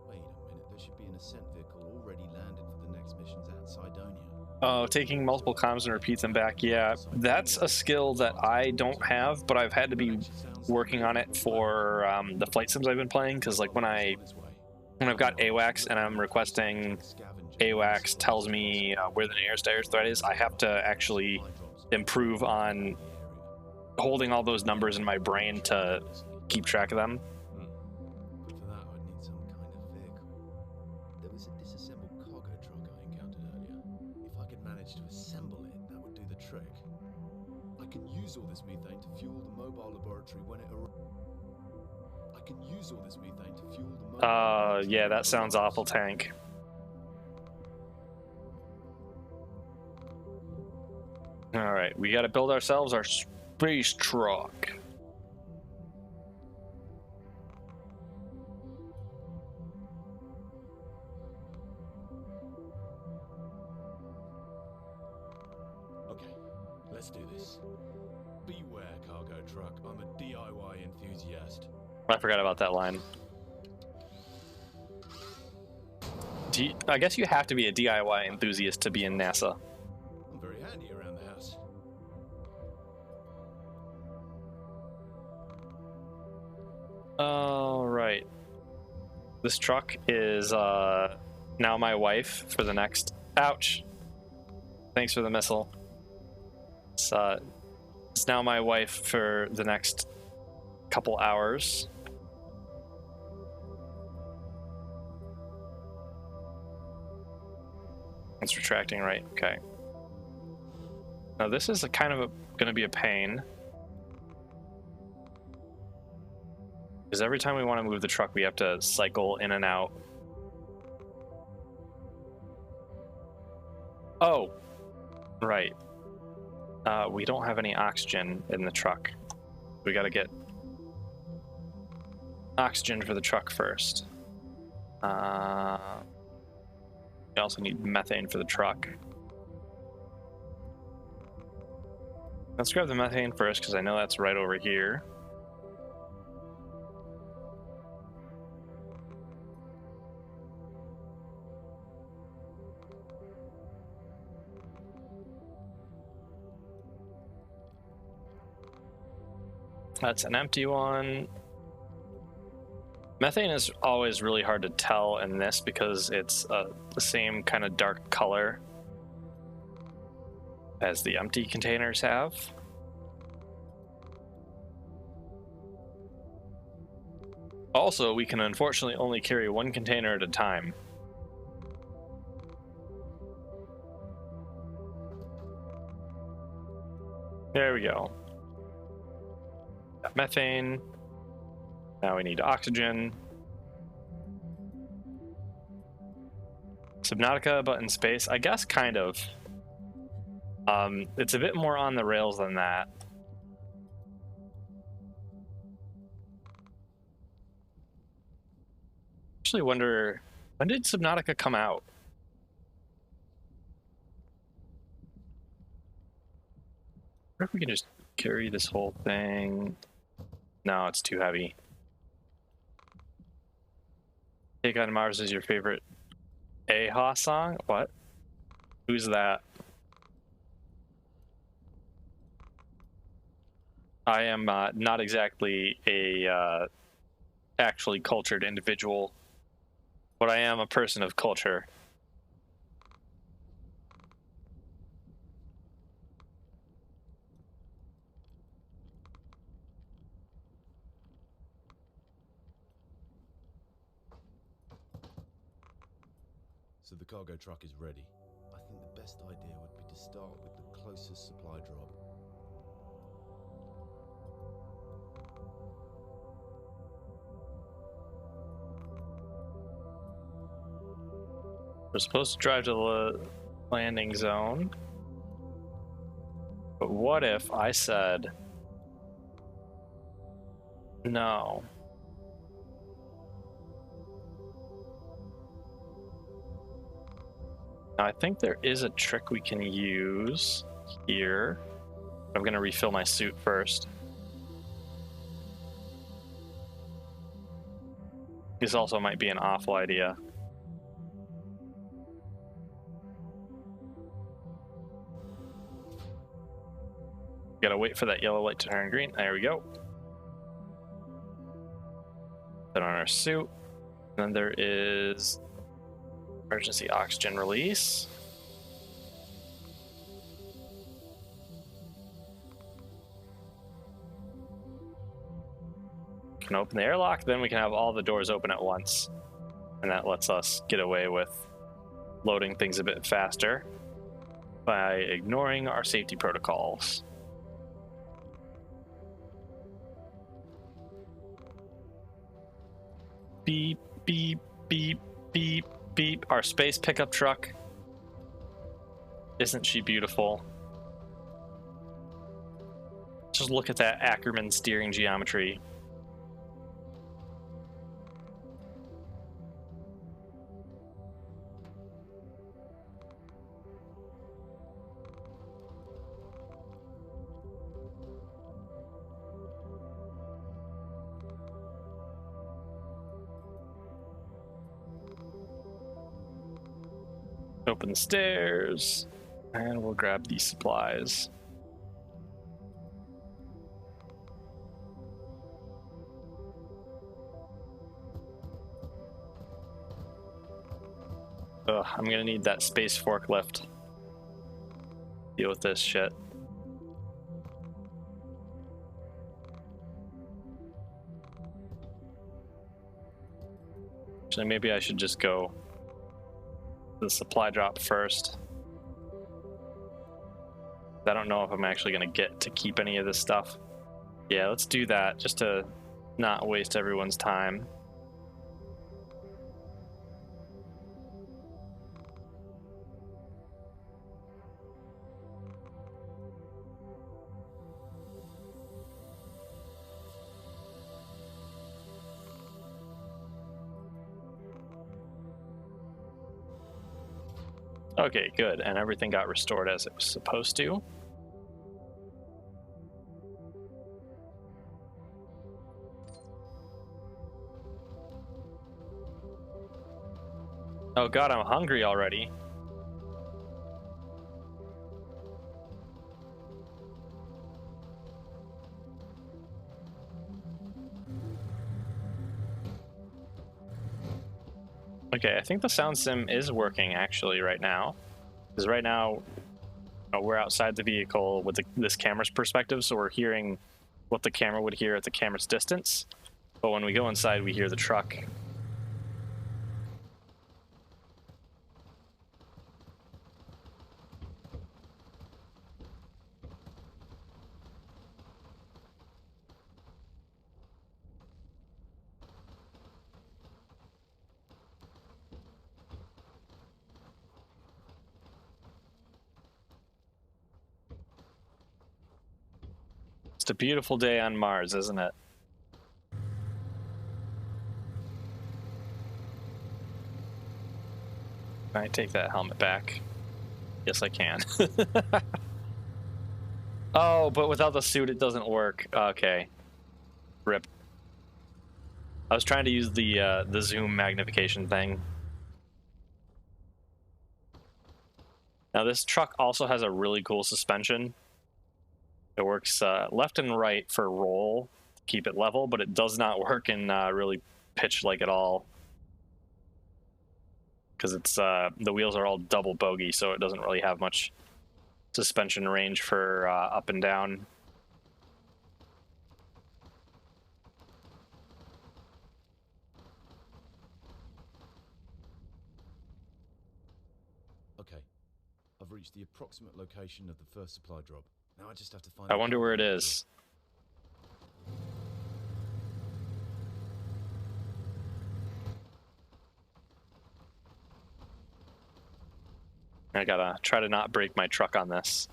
Wait a minute, there should be an ascent vehicle already landed for the next missions at Cydonia. Oh, taking multiple comms and repeat them back. Yeah, that's a skill that I don't have, but I've had to be working on it for the flight sims I've been playing, because like when I've got AWACS and I'm requesting AWACS tells me where the nearest air threat is, I have to actually improve on holding all those numbers in my brain to keep track of them. But for that, I'd need some kind of vehicle. There was a disassembled cargo truck I encountered earlier. If I could manage to assemble it, that would do the trick. I can use all this methane to fuel the mobile laboratory when it arrives. Yeah, that sounds awful, Tank. All right, we got to build ourselves our space truck. Okay, let's do this. Beware, cargo truck. I'm a DIY enthusiast. I forgot about that line. I guess you have to be a DIY enthusiast to be in NASA. I'm very handy around the house. All right. This truck is now my wife for the next... Ouch. Thanks for the missile. It's now my wife for the next couple hours. It's retracting, right? Okay. Now this is going to be a pain. Because every time we want to move the truck, we have to cycle in and out. Oh, right. We don't have any oxygen in the truck. We got to get oxygen for the truck first. We also need methane for the truck. Let's grab the methane first, because I know that's right over here. That's an empty one. Methane is always really hard to tell in this because it's the same kind of dark color as the empty containers have. Also, we can unfortunately only carry one container at a time. There we go. Got methane. Now we need oxygen. Subnautica, but in space? I guess kind of. It's a bit more on the rails than that. Actually wonder, when did Subnautica come out? I wonder if we can just carry this whole thing. No, it's too heavy. Take on Mars is your favorite Aha song? What? Who's that? I am not exactly a actually cultured individual, but I am a person of culture. So the cargo truck is ready. I think the best idea would be to start with the closest supply drop. We're supposed to drive to the landing zone. But what if I said no? Now, I think there is a trick we can use here. I'm going to refill my suit first. This also might be an awful idea. Gotta wait for that yellow light to turn green. There we go. Put on our suit. And then there is emergency oxygen release. Can open the airlock, then we can have all the doors open at once. And that lets us get away with loading things a bit faster by ignoring our safety protocols. Beep, beep, beep, beep, beep. Our space pickup truck. Isn't she beautiful? Just look at that Ackerman steering geometry. Open the stairs, and we'll grab these supplies. Ugh, I'm gonna need that space forklift. Deal with this shit. Actually, maybe I should just go the supply drop first. I don't know if I'm actually going to get to keep any of this stuff. Yeah, let's do that just to not waste everyone's time. Okay, good. And everything got restored as it was supposed to. Oh god, I'm hungry already. Okay, I think the sound sim is working actually right now. Because right now, we're outside the vehicle with this camera's perspective, so we're hearing what the camera would hear at the camera's distance. But when we go inside, we hear the truck. It's a beautiful day on Mars, isn't it? Can I take that helmet back? Yes, I can. Oh, but without the suit, it doesn't work. Okay. Rip. I was trying to use the zoom magnification thing. Now, this truck also has a really cool suspension. It works left and right for roll to keep it level, but it does not work in really pitch like at all. Because it's the wheels are all double bogey, so it doesn't really have much suspension range for up and down. Okay, I've reached the approximate location of the first supply drop. Now I just have to find. I wonder where it is. I gotta try to not break my truck on this.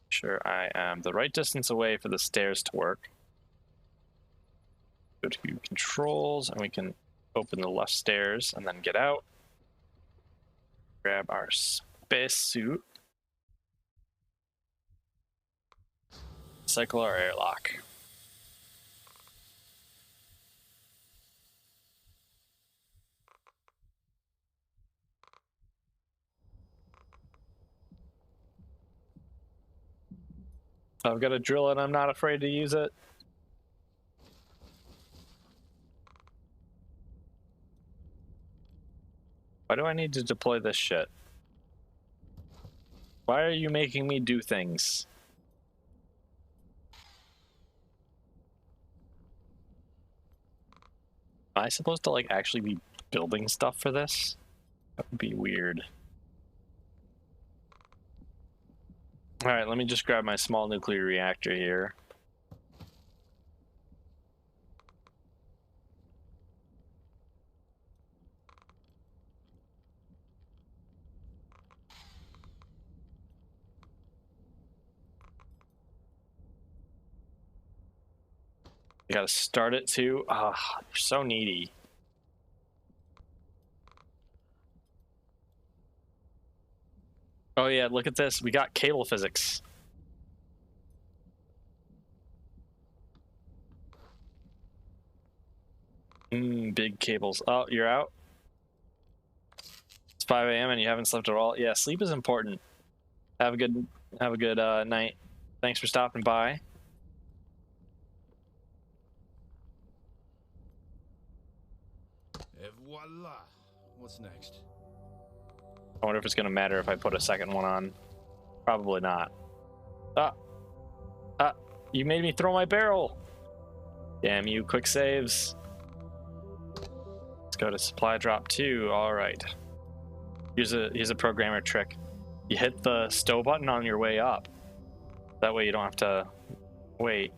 Sure, I am the right distance away for the stairs to work. Go to controls, and we can open the left stairs and then get out. Grab our space suit. Cycle our airlock. I've got a drill and I'm not afraid to use it. Why do I need to deploy this shit? Why are you making me do things? Am I supposed to like actually be building stuff for this? That would be weird. All right, let me just grab my small nuclear reactor here. You gotta start it too. Ah, oh, you're so needy. Oh yeah, look at this. We got cable physics. Big cables. Oh, you're out? It's 5 a.m. and you haven't slept at all? Yeah, sleep is important. Have a good night. Thanks for stopping by. Et voila! What's next? I wonder if it's gonna matter if I put a second one on. Probably not. You made me throw my barrel. Damn you, quick saves. Let's go to supply drop 2. All right. Here's a programmer trick. You hit the stow button on your way up. That way you don't have to wait.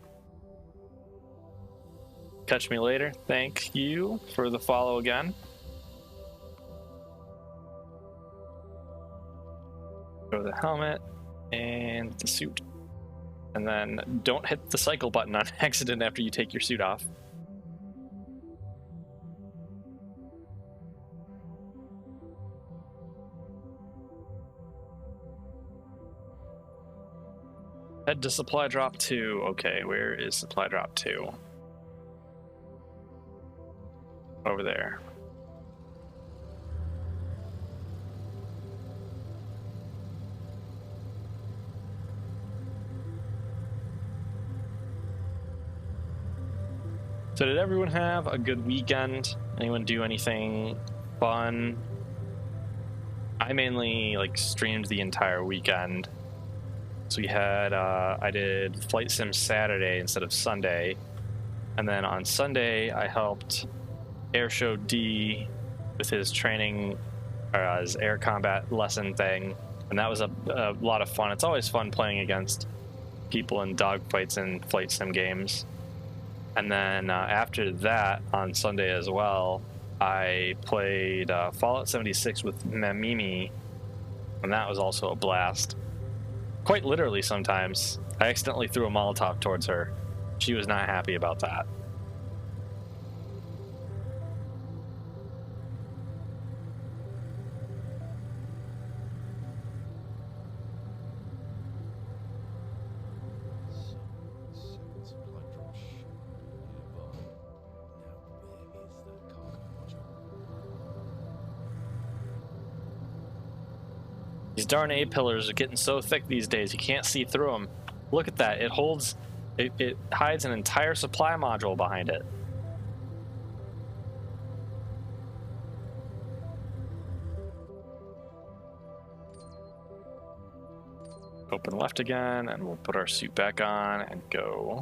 Catch me later. Thank you for the follow again. Go to the helmet and the suit. And then don't hit the cycle button on accident after you take your suit off. Head to supply drop 2. Okay, where is supply drop 2? Over there. So did everyone have a good weekend? Anyone do anything fun? I mainly like streamed the entire weekend. So we had I did Flight Sim Saturday instead of Sunday, and then on Sunday I helped Airshow D with his training or his air combat lesson thing, and that was a lot of fun. It's always fun playing against people in dogfights and Flight Sim games. And then after that, on Sunday as well, I played Fallout 76 with Mamimi, and that was also a blast. Quite literally sometimes. I accidentally threw a Molotov towards her. She was not happy about that. Second supply drop should be nearby. Now, where is that cargo module? These darn A-pillars are getting so thick these days, you can't see through them. Look at that. It hides an entire supply module behind it. Open left again, and we'll put our suit back on and go.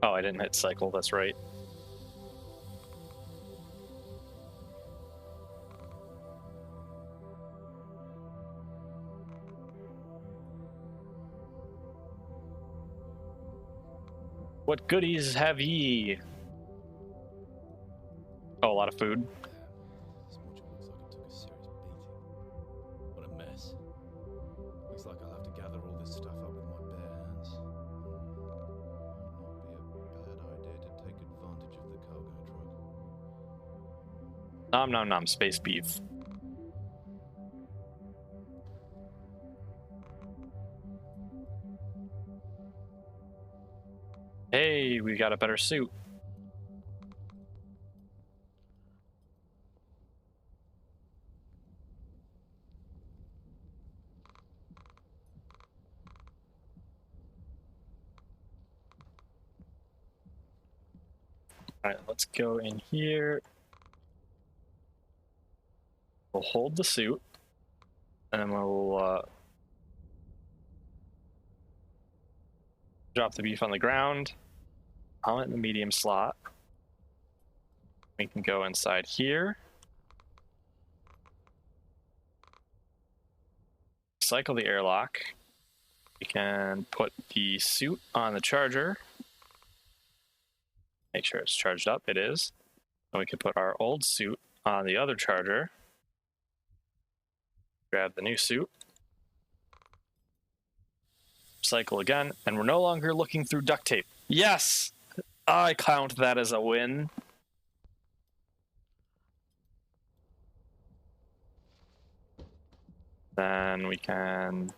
Oh, I didn't hit cycle, that's right. What goodies have ye? Oh, a lot of food. This module looks like it took a serious beating. What a mess. Looks like I'll have to gather all this stuff up with my bare hands. Might not be a bad idea to take advantage of the cargo truck. Nom nom nom, space beef. Hey, we got a better suit. All right, let's go in here. We'll hold the suit, and then we'll drop the beef on the ground. I'll in the medium slot. We can go inside here. Cycle the airlock. We can put the suit on the charger. Make sure it's charged up. It is. And we can put our old suit on the other charger. Grab the new suit. Cycle again, and we're no longer looking through duct tape. Yes! I count that as a win. Then we can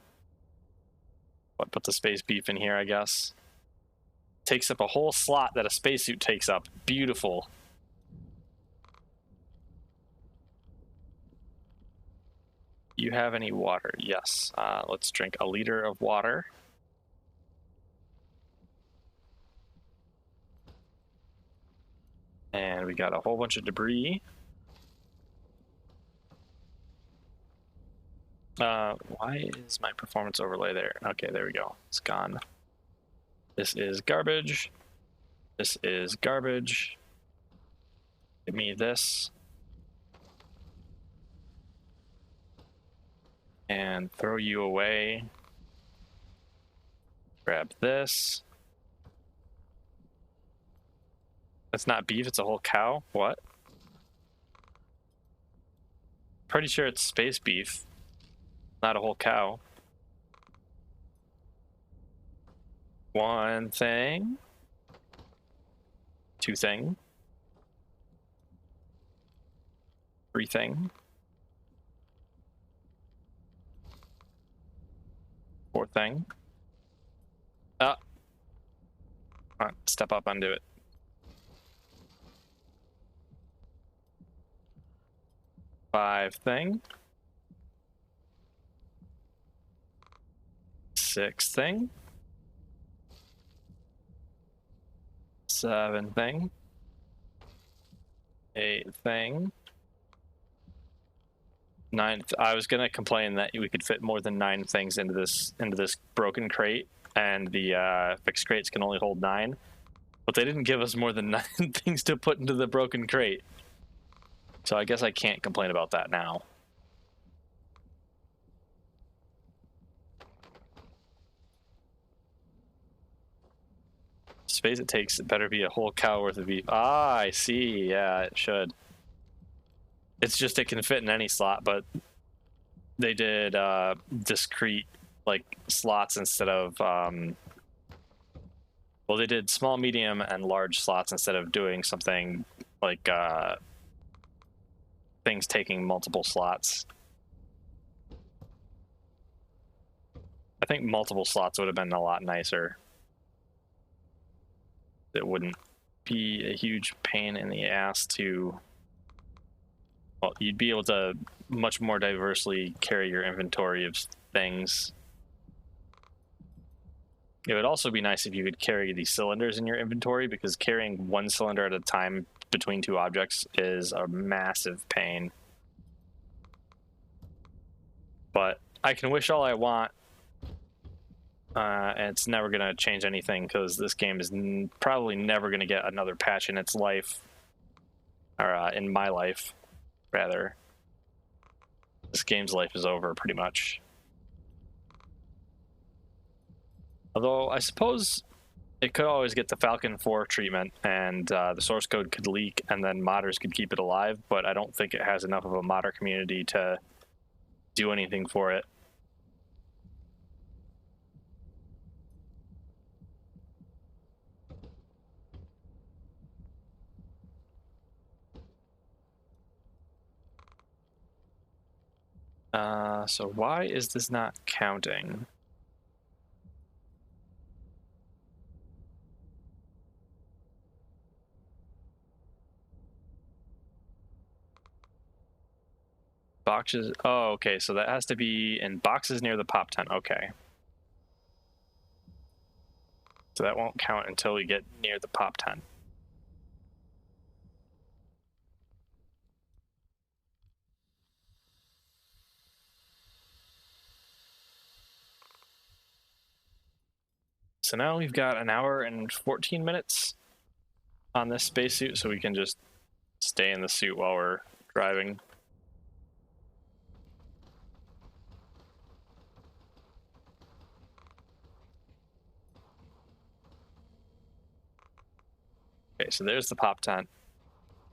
put the space beef in here, I guess. Takes up a whole slot that a spacesuit takes up. Beautiful. Do you have any water? Yes. Let's drink a liter of water. And we got a whole bunch of debris. Why is my performance overlay there? Okay, there we go. It's gone. This is garbage. This is garbage. Give me this. And throw you away. Grab this. That's not beef, it's a whole cow. What? Pretty sure it's space beef, not a whole cow. One thing. Two thing. Three thing. Four thing. Ah. Come on, step up, undo it. Five thing. 6 thing. 7 thing. 8 thing. 9. I was gonna complain that we could fit more than 9 things into this broken crate, and the fixed crates can only hold 9. But they didn't give us more than 9 things to put into the broken crate. So I guess I can't complain about that now. Space it takes, it better be a whole cow worth of beef. Ah, I see. Yeah, it should. It's just it can fit in any slot, but they did discrete like slots instead of well, they did small, medium, and large slots instead of doing something like things taking multiple slots. I think multiple slots would have been a lot nicer. It wouldn't be a huge pain in the ass to, well, you'd be able to much more diversely carry your inventory of things. It would also be nice if you could carry these cylinders in your inventory, because carrying 1 cylinder at a time between 2 objects is a massive pain. But I can wish all I want, and it's never going to change anything, because this game is probably never going to get another patch in its life, or in my life, rather. This game's life is over, pretty much. Although, I suppose it could always get the Falcon 4 treatment, and the source code could leak, and then modders could keep it alive, but I don't think it has enough of a modder community to do anything for it. So why is this not counting? Boxes. Oh, okay. So that has to be in boxes near the pop tent. Okay. So that won't count until we get near the pop tent. So now we've got an hour and 14 minutes on this spacesuit, so we can just stay in the suit while we're driving. Okay, so there's the pop tent.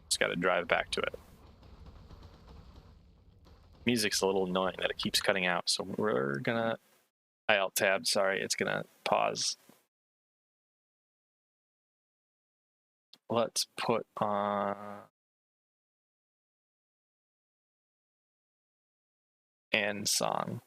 Just got to drive back to it. Music's a little annoying that it keeps cutting out, so we're gonna... I alt-tabbed, sorry, it's gonna pause. Let's put on... and song.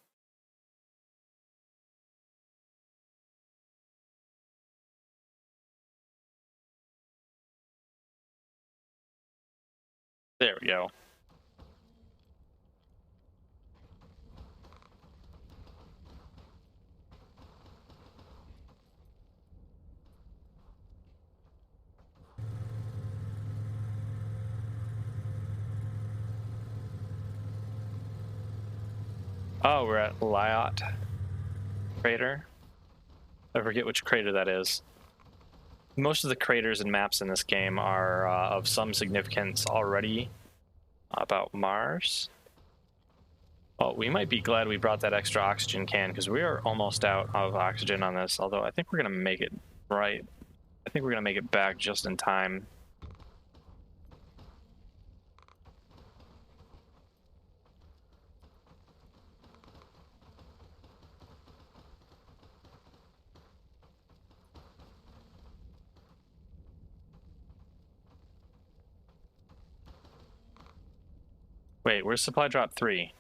There we go. Oh, we're at Lyot crater. I forget which crater that is. Most of the craters and maps in this game are of some significance already about Mars. Well, we might be glad we brought that extra oxygen can, because we are almost out of oxygen on this, although I think we're going to make it right. I think we're going to make it back just in time. Wait, where's supply drop 3?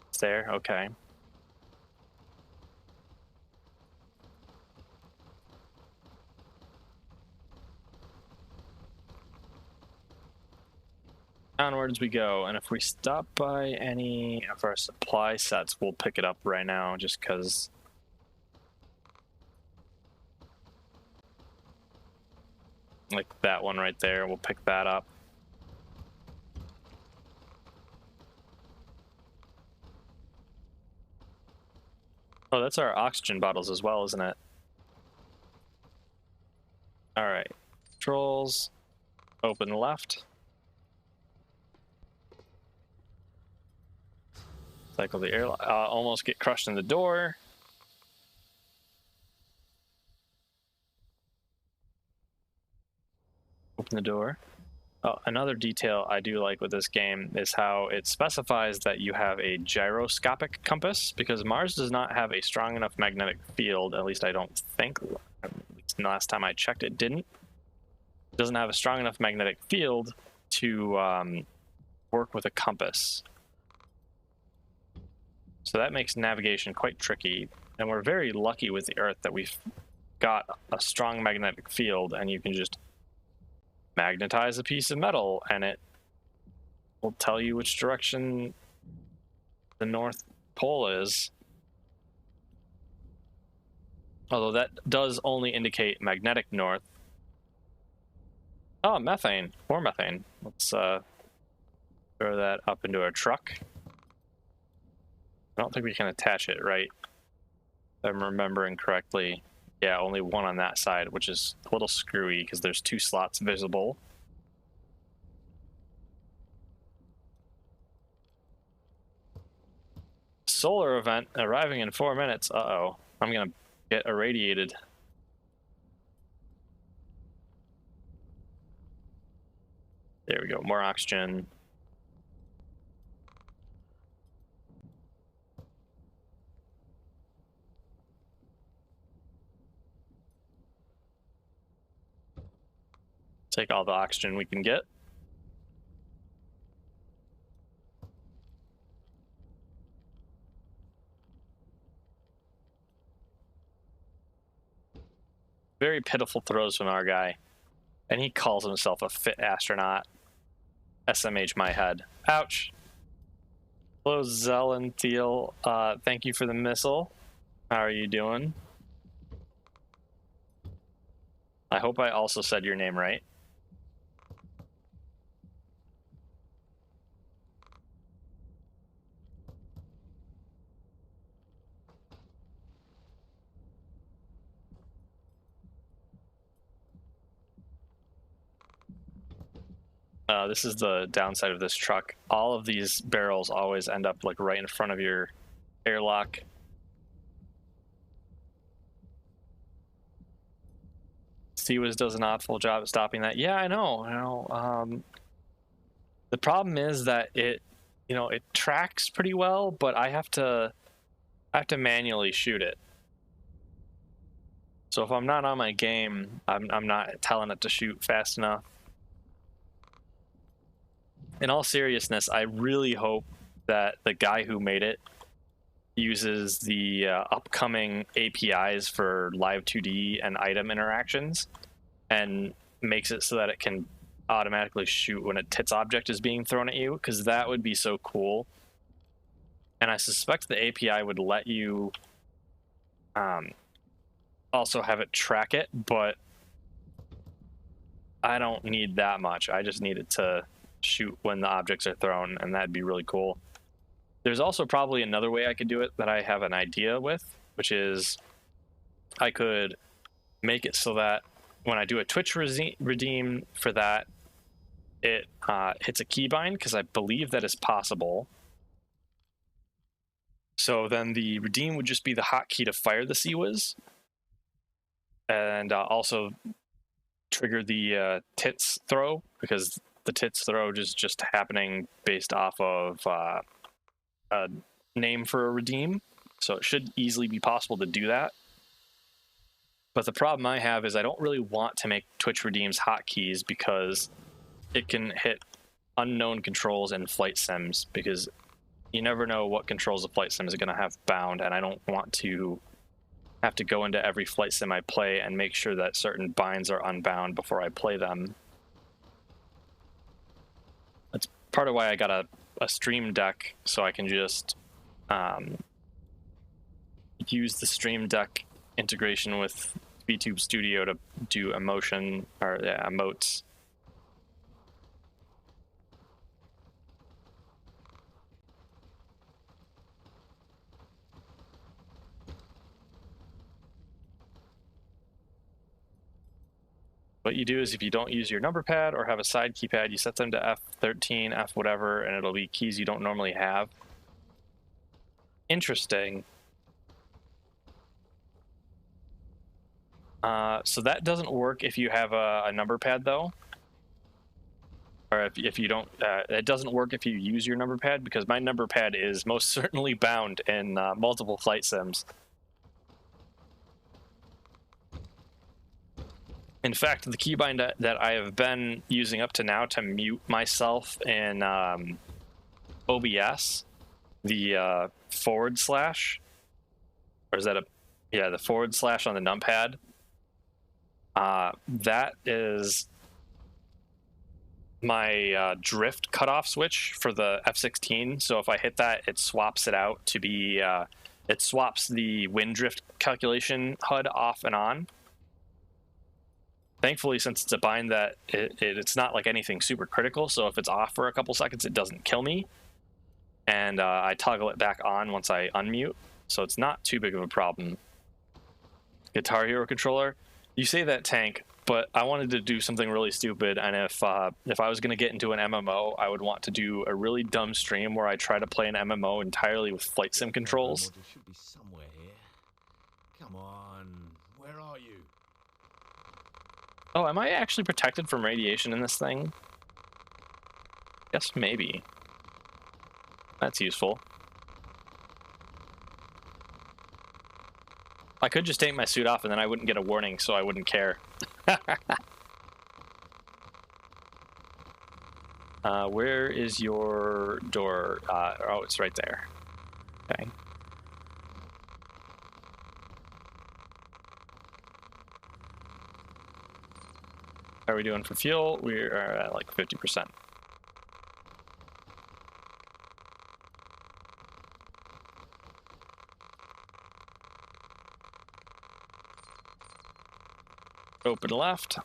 It's there? Okay. Downwards we go, and if we stop by any of our supply sets, we'll pick it up right now, just because. Like that one right there, we'll pick that up. Oh, that's our oxygen bottles as well, isn't it? All right, controls, open left. Cycle the air, almost get crushed in the door. Open the door. Oh, another detail I do like with this game is how it specifies that you have a gyroscopic compass, because Mars does not have a strong enough magnetic field, at least I don't think. At least the last time I checked it didn't. It doesn't have a strong enough magnetic field to work with a compass. So that makes navigation quite tricky, and we're very lucky with the Earth that we've got a strong magnetic field, and you can just magnetize a piece of metal and it will tell you which direction the North Pole is. Although that does only indicate magnetic north. Oh, methane. More methane. Let's throw that up into a truck. I don't think we can attach it, right? If I'm remembering correctly. Yeah, only one on that side, which is a little screwy because there's 2 slots visible. Solar event arriving in 4 minutes. Uh-oh. I'm gonna get irradiated. There we go. More oxygen. Take all the oxygen we can get. Very pitiful throws from our guy. And he calls himself a fit astronaut. SMH my head. Ouch. Hello, Zelentiel. Thank you for the missile. How are you doing? I hope I also said your name right. This is the downside of this truck. All of these barrels always end up like right in front of your airlock. CWIS does an awful job at stopping that. Yeah, I know. The problem is that it tracks pretty well, but I have to manually shoot it. So if I'm not on my game, I'm not telling it to shoot fast enough. In all seriousness, I really hope that the guy who made it uses the upcoming APIs for Live 2D and item interactions and makes it so that it can automatically shoot when a TITS object is being thrown at you, because that would be so cool. And I suspect the API would let you also have it track it, but I don't need that much. I just need it to shoot when the objects are thrown, and that'd be really cool. There's also probably another way I could do it that I have an idea with, which is I could make it so that when I do a Twitch redeem for that, it hits a keybind, because I believe that is possible. So then the redeem would just be the hotkey to fire the CWIS, and also trigger the TITS throw, because the TITS throw is just happening based off of a name for a redeem. So it should easily be possible to do that. But the problem I have is I don't really want to make Twitch redeems hotkeys, because it can hit unknown controls in flight sims, because you never know what controls a flight sim is going to have bound, and I don't want to have to go into every flight sim I play and make sure that certain binds are unbound before I play them. part of why I got a Stream Deck, so I can just use the Stream Deck integration with VTube Studio to do emotion or emotes. What you do is if you don't use your number pad or have a side keypad, you set them to F13, F whatever, and it'll be keys you don't normally have. Interesting. So that doesn't work if you have a number pad, though. Or if you don't, it doesn't work if you use your number pad, because my number pad is most certainly bound in multiple flight sims. In fact, the keybind that I have been using up to now to mute myself in OBS, the /, or is that the / on the numpad, that is my drift cutoff switch for the F-16. So if I hit that, it swaps it out to be, it swaps the wind drift calculation HUD off and on. Thankfully, since it's a bind that it's not like anything super critical, so if it's off for a couple seconds, it doesn't kill me. And I toggle it back on once I unmute, so it's not too big of a problem. Guitar Hero controller. You say that, Tank, but I wanted to do something really stupid, and if I was going to get into an MMO, I would want to do a really dumb stream where I try to play an MMO entirely with flight sim controls. Should be somewhere here. Come on, where are you? Oh, am I actually protected from radiation in this thing? Yes, maybe. That's useful. I could just take my suit off and then I wouldn't get a warning, so I wouldn't care. Where is your door? Oh, it's right there. Okay. How are we doing for fuel? We're at like 50%. Open left.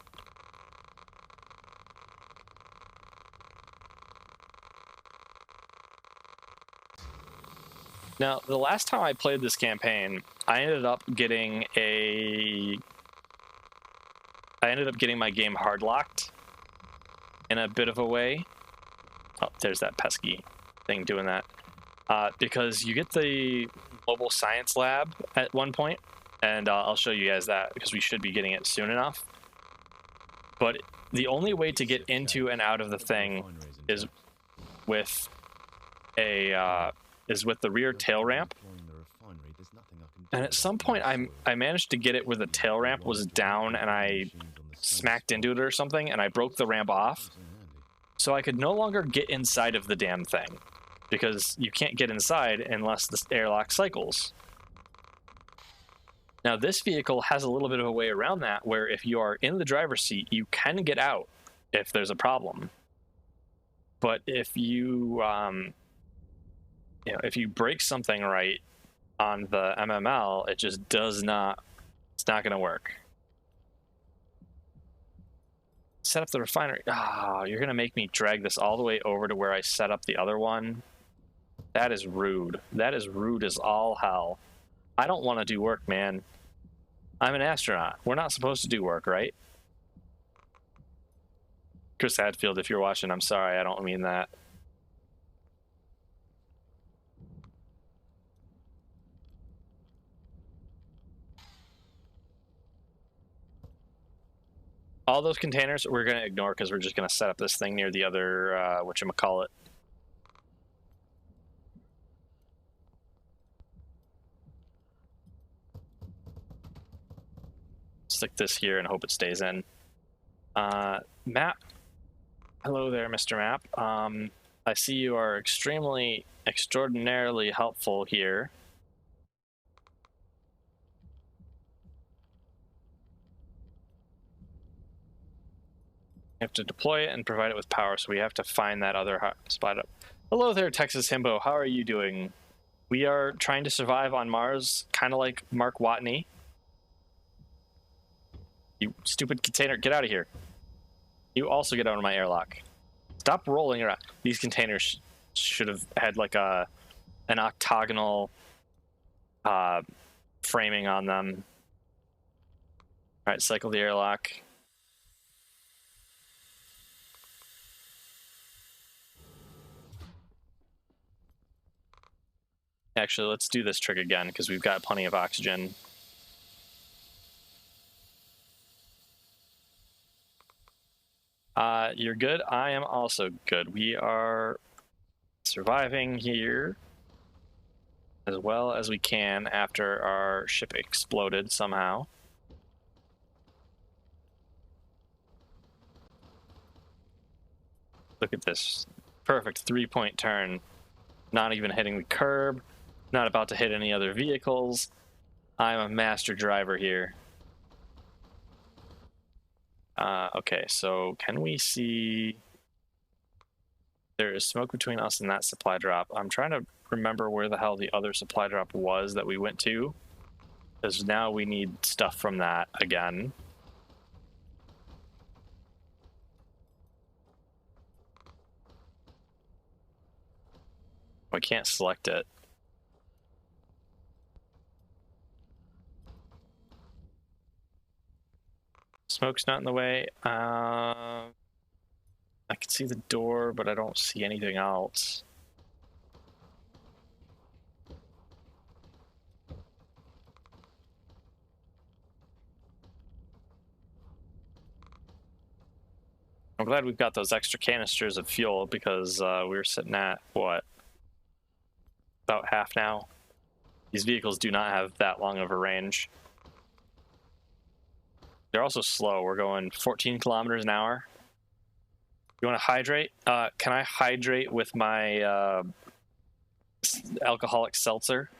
Now, the last time I played this campaign, I ended up getting my game hard locked in a bit of a way. Oh, there's that pesky thing doing that. Because you get the mobile science lab at one point, and I'll show you guys that because we should be getting it soon enough. But the only way to get into and out of the thing is with the rear tail ramp. And at some point, I managed to get it where the tail ramp was down, and I smacked into it or something, and I broke the ramp off. So I could no longer get inside of the damn thing, because you can't get inside unless the airlock cycles. Now, this vehicle has a little bit of a way around that, where if you are in the driver's seat, you can get out if there's a problem. But if you, if you break something right on the MML, it just does not, it's not going to work. Set up the refinery. Oh, you're going to make me drag this all the way over to where I set up the other one. That is rude. That is rude as all hell. I don't want to do work, man. I'm an astronaut. We're not supposed to do work, right? Chris Hadfield, if you're watching, I'm sorry. I don't mean that. All those containers we're going to ignore because we're just going to set up this thing near the other, whatchamacallit. Stick this here and hope it stays in. Map. Hello there, Mr. Map. I see you are extraordinarily helpful here. have to deploy it and provide it with power, so we have to find that other spot up. Hello there, Texas Himbo. How are you doing? We are trying to survive on Mars, kind of like Mark Watney. You stupid container, get out of here. You also get out of my airlock. Stop rolling around. These containers should have had like an octagonal framing on them. All right, cycle the airlock. Actually, let's do this trick again because we've got plenty of oxygen. You're good. I am also good. We are surviving here as well as we can after our ship exploded somehow. Look at this. Perfect 3-point turn. Not even hitting the curb. Not about to hit any other vehicles. I'm a master driver here. Okay, so can we see... There is smoke between us and that supply drop. I'm trying to remember where the hell the other supply drop was that we went to, because now we need stuff from that again. I can't select it. Smoke's not in the way. I can see the door, but I don't see anything else. I'm glad we've got those extra canisters of fuel because we were sitting at, what, about half now? These vehicles do not have that long of a range. They're also slow. We're going 14 kilometers an hour. You want to hydrate? Can I hydrate with my alcoholic seltzer?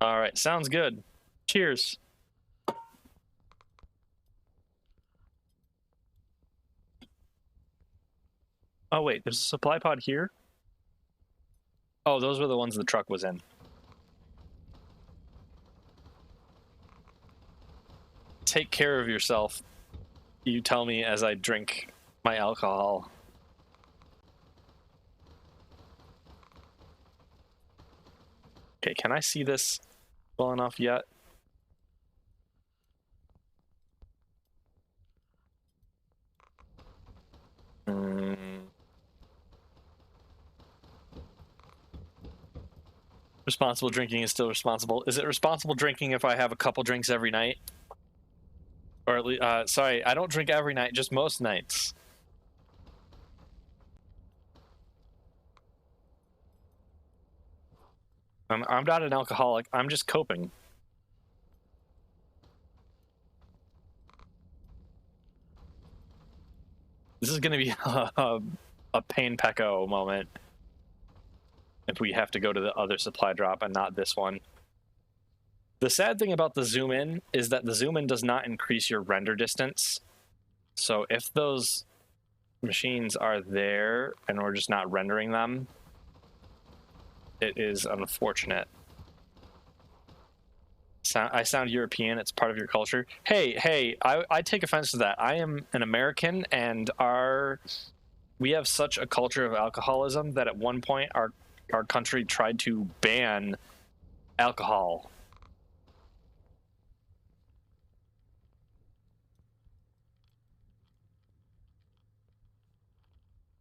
All right, sounds good. Cheers. Oh, wait, there's a supply pod here? Oh, those were the ones the truck was in. Take care of yourself. You tell me as I drink my alcohol. Okay, can I see this well enough yet? Responsible drinking is still responsible. Is it responsible drinking if I have a couple drinks every night? Or at least, sorry, I don't drink every night, just most nights. I'm not an alcoholic, I'm just coping. This is gonna be a pain pecco moment if we have to go to the other supply drop and not this one. The sad thing about the zoom in is that the zoom in does not increase your render distance. So if those machines are there and we're just not rendering them, it is unfortunate. I sound European, it's part of your culture. Hey, I take offense to that. I am an American, and we have such a culture of alcoholism that at one point our country tried to ban alcohol.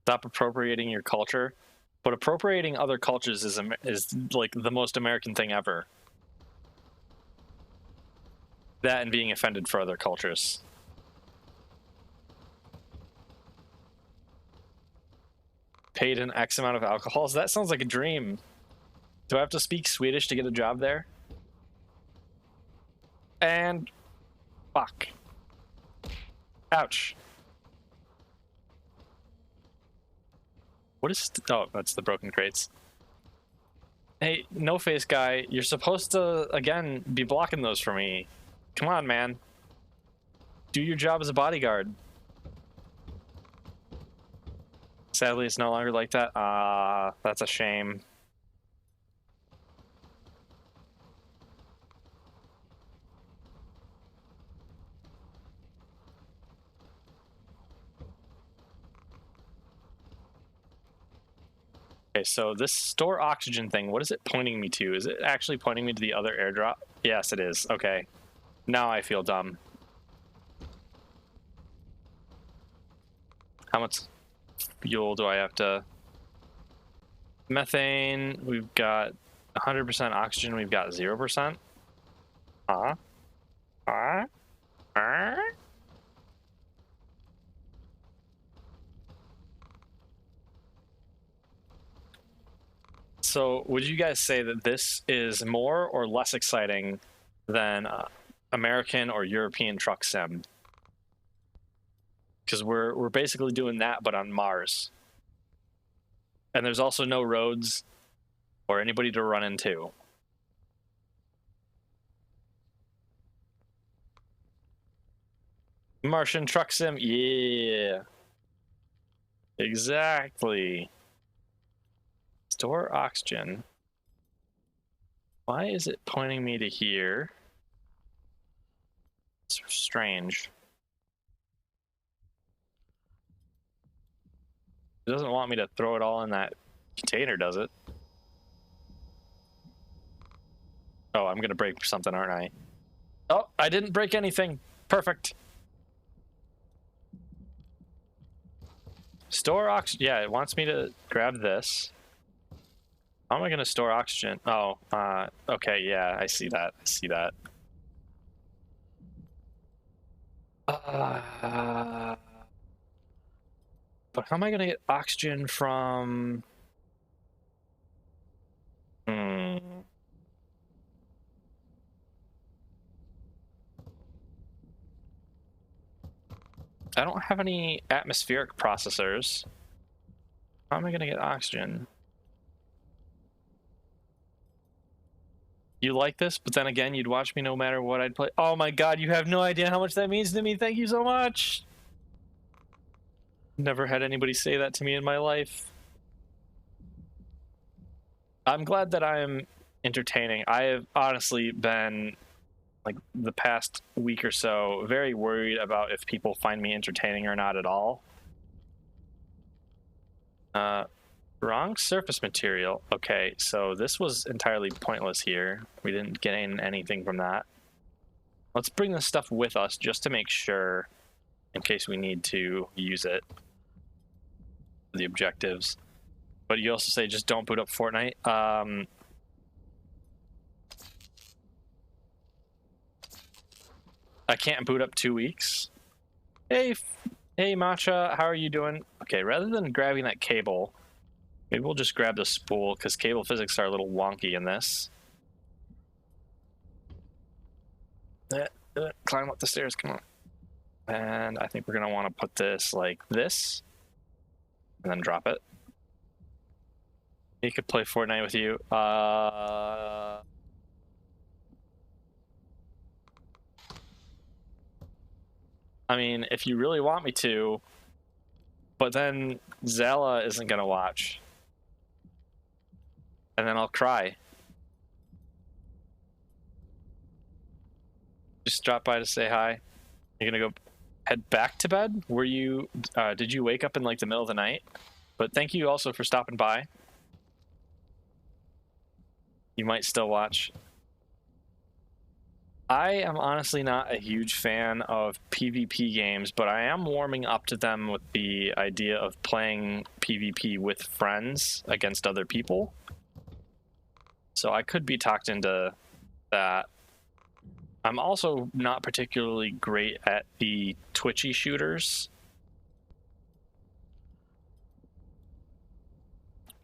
Stop appropriating your culture. But appropriating other cultures is like the most American thing ever. That and being offended for other cultures. Paid an X amount of alcohols? That sounds like a dream. Do I have to speak Swedish to get a job there? And... fuck. Ouch. What is... Oh, that's the broken crates. Hey, no face guy, you're supposed to, again, be blocking those for me. Come on, man. Do your job as a bodyguard. Sadly, it's no longer like that. That's a shame. Okay, so this store oxygen thing, what is it pointing me to? Is it actually pointing me to the other airdrop? Yes, it is. Okay. Now I feel dumb. How much fuel do I have to... Methane, we've got 100% oxygen, we've got 0%. So, would you guys say that this is more or less exciting than American or European Truck Sim? Because we're basically doing that, but on Mars. And there's also no roads or anybody to run into. Martian Truck Sim, yeah. Exactly. Store oxygen. Why is it pointing me to here? It's strange. It doesn't want me to throw it all in that container, does it? Oh, I'm gonna break something, aren't I? Oh, I didn't break anything. Perfect. Store oxygen. Yeah, it wants me to grab this. How am I gonna store oxygen? Oh, okay, yeah, I see that. I see that. But how am I gonna get oxygen from... I don't have any atmospheric processors. How am I gonna get oxygen? You like this, but then again, you'd watch me no matter what I'd play. Oh my god, you have no idea how much that means to me. Thank you so much. Never had anybody say that to me in my life. I'm glad that I'm entertaining. I have honestly been, like, the past week or so, very worried about if people find me entertaining or not at all. Wrong surface material. Okay, so this was entirely pointless here. We didn't gain anything from that. Let's bring this stuff with us just to make sure, in case we need to use it. The objectives. But you also say just don't boot up Fortnite. I can't boot up 2 weeks. Hey, Matcha, how are you doing? Okay, rather than grabbing that cable, maybe we'll just grab the spool, because cable physics are a little wonky in this. Climb up the stairs, come on. And I think we're going to want to put this like this, and then drop it. He could play Fortnite with you. I mean, if you really want me to, but then Zala isn't gonna watch. And then I'll cry. Just drop by to say hi. You're gonna go head back to bed? Were you, did you wake up in like the middle of the night? But thank you also for stopping by. You might still watch. I am honestly not a huge fan of PvP games, but I am warming up to them with the idea of playing PvP with friends against other people. So I could be talked into that. I'm also not particularly great at the twitchy shooters.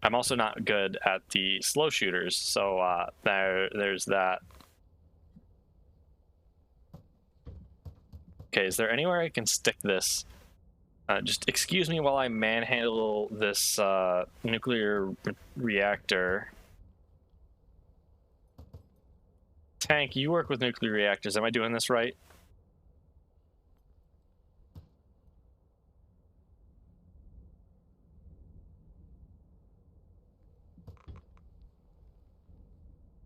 I'm also not good at the slow shooters, so there's that. Okay, is there anywhere I can stick this? Just excuse me while I manhandle this nuclear reactor. Tank, you work with nuclear reactors. Am I doing this right?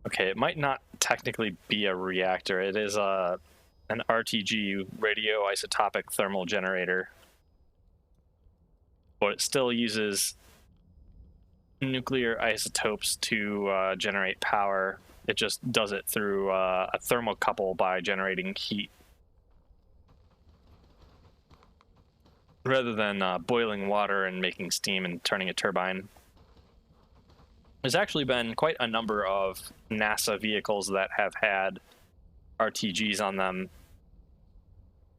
Okay, it might not technically be a reactor. It is an RTG, radioisotopic thermal generator. But it still uses nuclear isotopes to generate power. It just does it through a thermocouple by generating heat. Rather than boiling water and making steam and turning a turbine. There's actually been quite a number of NASA vehicles that have had RTGs on them.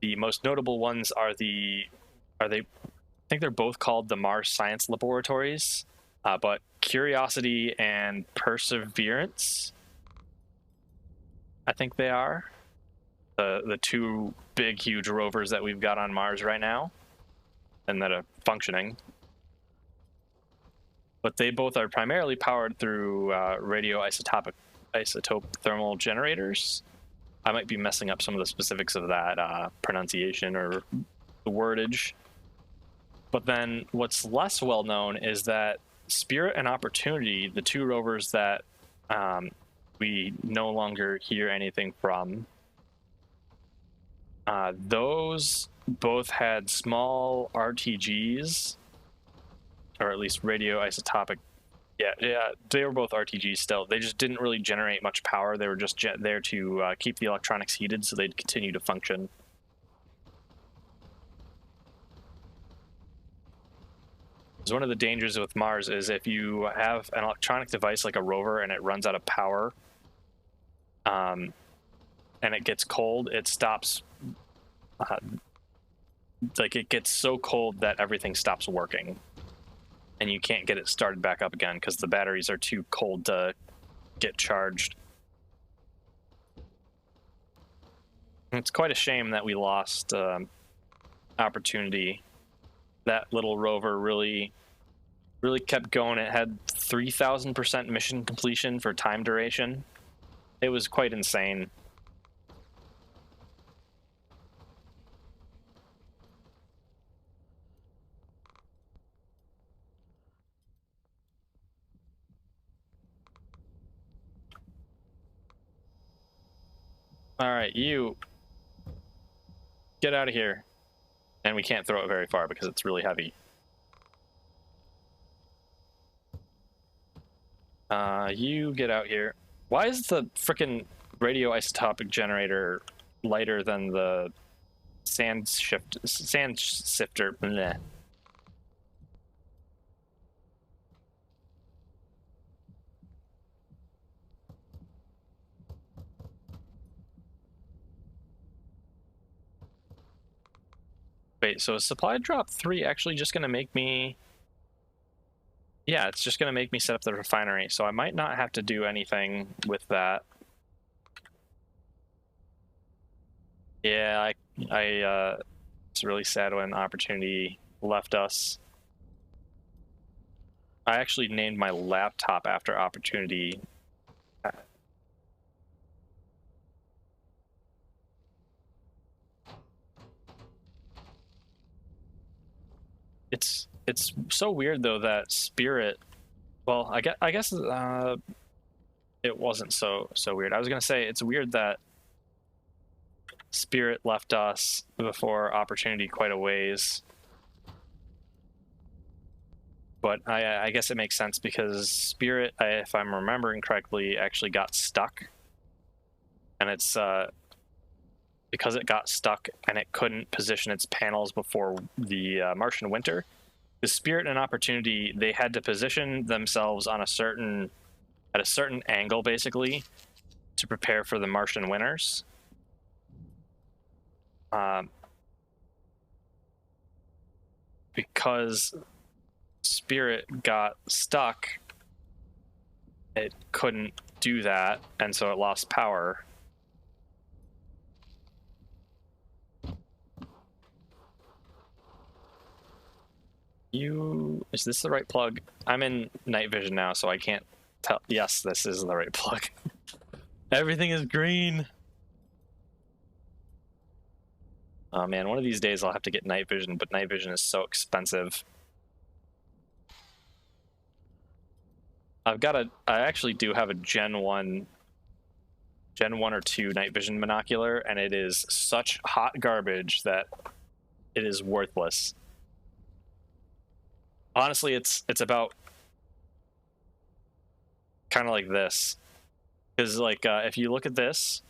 The most notable ones are I think they're both called the Mars Science Laboratories, but Curiosity and Perseverance, I think they are the two big, huge rovers that we've got on Mars right now and that are functioning. But they both are primarily powered through radioisotope thermal generators. I might be messing up some of the specifics of that pronunciation or the wordage. But then what's less well known is that Spirit and Opportunity, the two rovers that we no longer hear anything from, those both had small RTGs, or at least radioisotopic. Yeah, they were both RTGs still. They just didn't really generate much power. They were just there to keep the electronics heated so they'd continue to function. So one of the dangers with Mars is if you have an electronic device like a rover and it runs out of power, and it gets cold, it stops. Like it gets so cold that everything stops working, and you can't get it started back up again because the batteries are too cold to get charged. It's quite a shame that we lost Opportunity. That little rover really kept going. It had 3,000% mission completion for time duration. It was quite insane. All right, you get out of here. And we can't throw it very far because it's really heavy. You get out here. Why is the frickin' radioisotopic generator lighter than the sand sifter? Bleh. Wait, so is supply drop 3 actually just gonna make me... Yeah, it's just gonna make me set up the refinery, so I might not have to do anything with that. Yeah, it's really sad when Opportunity left us. I actually named my laptop after Opportunity. It's so weird though that Spirit. Well, I guess it wasn't so weird. I was gonna say it's weird that Spirit left us before Opportunity quite a ways. But I guess it makes sense because Spirit, if I'm remembering correctly, actually got stuck. And it's because it got stuck and it couldn't position its panels before the Martian winter. The Spirit and Opportunity, they had to position themselves on at a certain angle, basically, to prepare for the Martian winters. Because Spirit got stuck, it couldn't do that, and so it lost power. Is this the right plug? I'm in night vision now, so I can't tell. Yes, this is the right plug. Everything is green. Oh man, one of these days I'll have to get night vision, but night vision is so expensive. I actually do have a Gen 1 or 2 night vision monocular, and it is such hot garbage that it is worthless. Honestly, it's about kind of like this. Because like if you look at this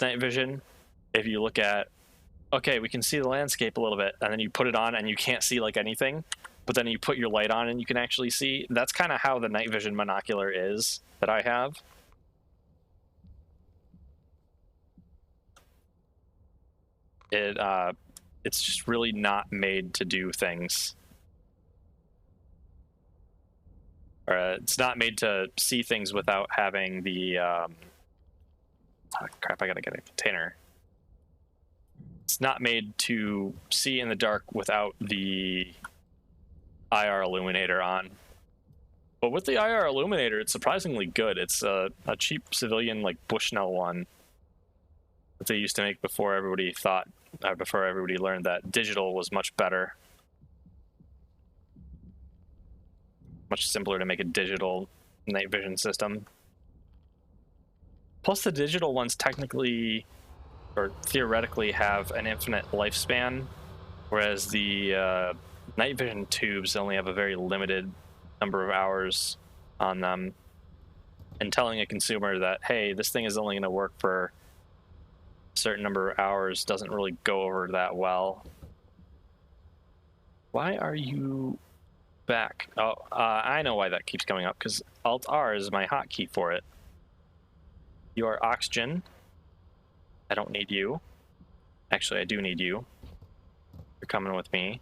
night vision, if you look at, okay, we can see the landscape a little bit, and then you put it on and you can't see like anything, but then you put your light on and you can actually see. That's kind of how the night vision monocular is that I have. It's just really not made to do things. Or it's not made to see things without having the oh, crap, I gotta get a container. It's not made to see in the dark without the IR illuminator on. But with the IR illuminator, it's surprisingly good. It's a cheap civilian like Bushnell one that they used to make before everybody learned that digital was much better. Much simpler to make a digital night vision system. Plus the digital ones technically or theoretically have an infinite lifespan, whereas the night vision tubes only have a very limited number of hours on them. And telling a consumer that, hey, this thing is only going to work for a certain number of hours doesn't really go over that well. Why are you back? Oh, I know why that keeps coming up, because Alt-R is my hotkey for it. You are oxygen. I don't need you. Actually, I do need you. You're coming with me.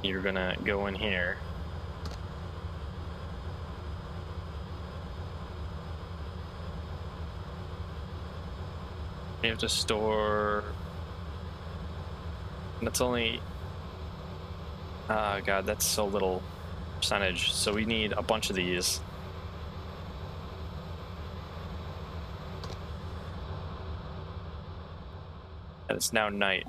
You're gonna go in here. You have to store... That's only... Oh god, that's so little percentage. So we need a bunch of these. And it's now night.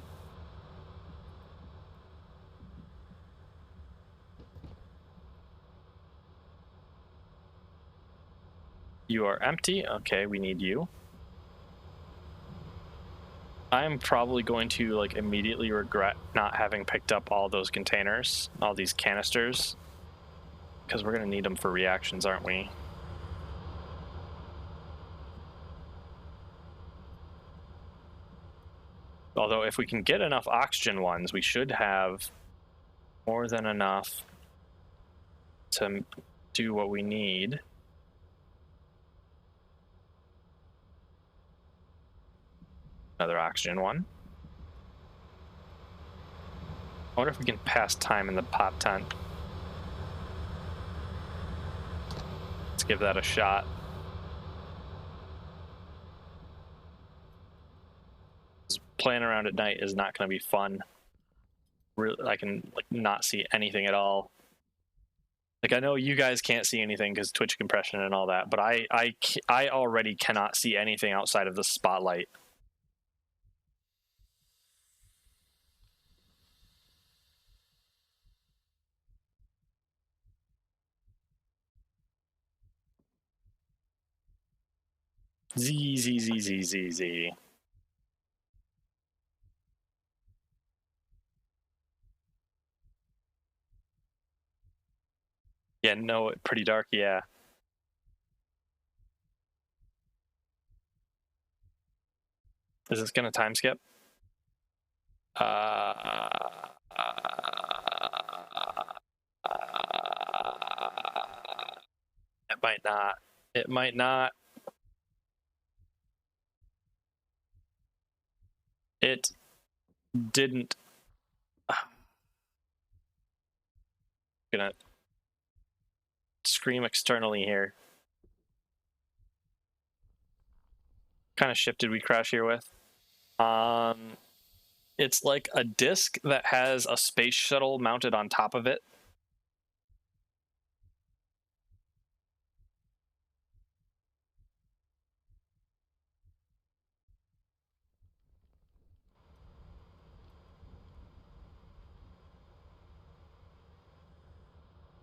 You are empty. Okay, we need you. I'm probably going to like immediately regret not having picked up all those containers, all these canisters, because we're going to need them for reactions, aren't we? Although if we can get enough oxygen ones, we should have more than enough to do what we need. Another oxygen one. I wonder if we can pass time in the pop tent. Let's give that a shot. Playing around at night is not going to be fun. I can like not see anything at all. Like I know you guys can't see anything because Twitch compression and all that, but I already cannot see anything outside of the spotlight. Z. Yeah, no, pretty dark, yeah. Is this gonna time skip? It might not. It might not. It didn't. Gonna scream externally here. kind of ship did we crash here with? It's like a disc that has a space shuttle mounted on top of it.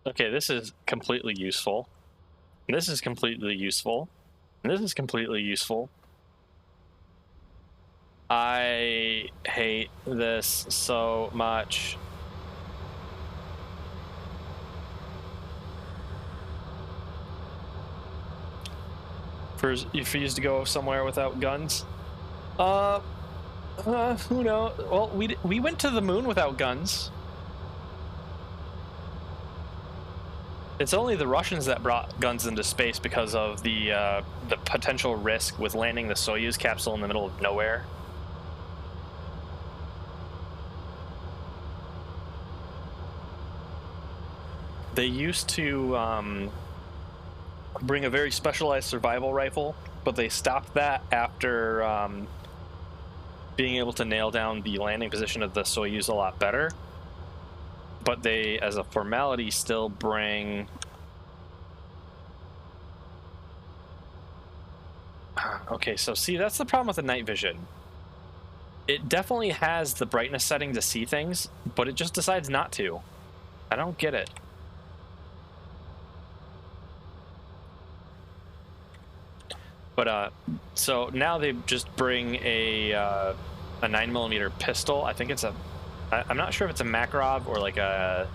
Okay, this is completely useful. This is completely useful. And this is completely useful. I hate this so much. Refuse to go somewhere without guns? Who knows? Well, we went to the moon without guns. It's only the Russians that brought guns into space because of the potential risk with landing the Soyuz capsule in the middle of nowhere. They used to bring a very specialized survival rifle, but they stopped that after being able to nail down the landing position of the Soyuz a lot better. But they, as a formality, still bring... Okay, so see, that's the problem with the night vision. It definitely has the brightness setting to see things, but it just decides not to. I don't get it. But, so now they just bring a 9mm pistol. I think it's a... I'm not sure if it's a Makarov or like a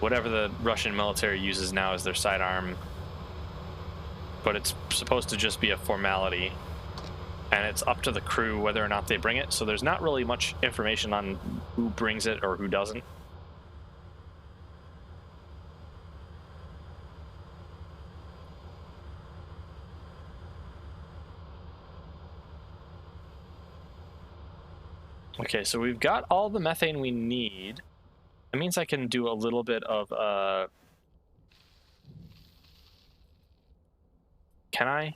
whatever the Russian military uses now as their sidearm, but it's supposed to just be a formality, and it's up to the crew whether or not they bring it. So there's not really much information on who brings it or who doesn't. Okay, so we've got all the methane we need. That means I can do a little bit of can I?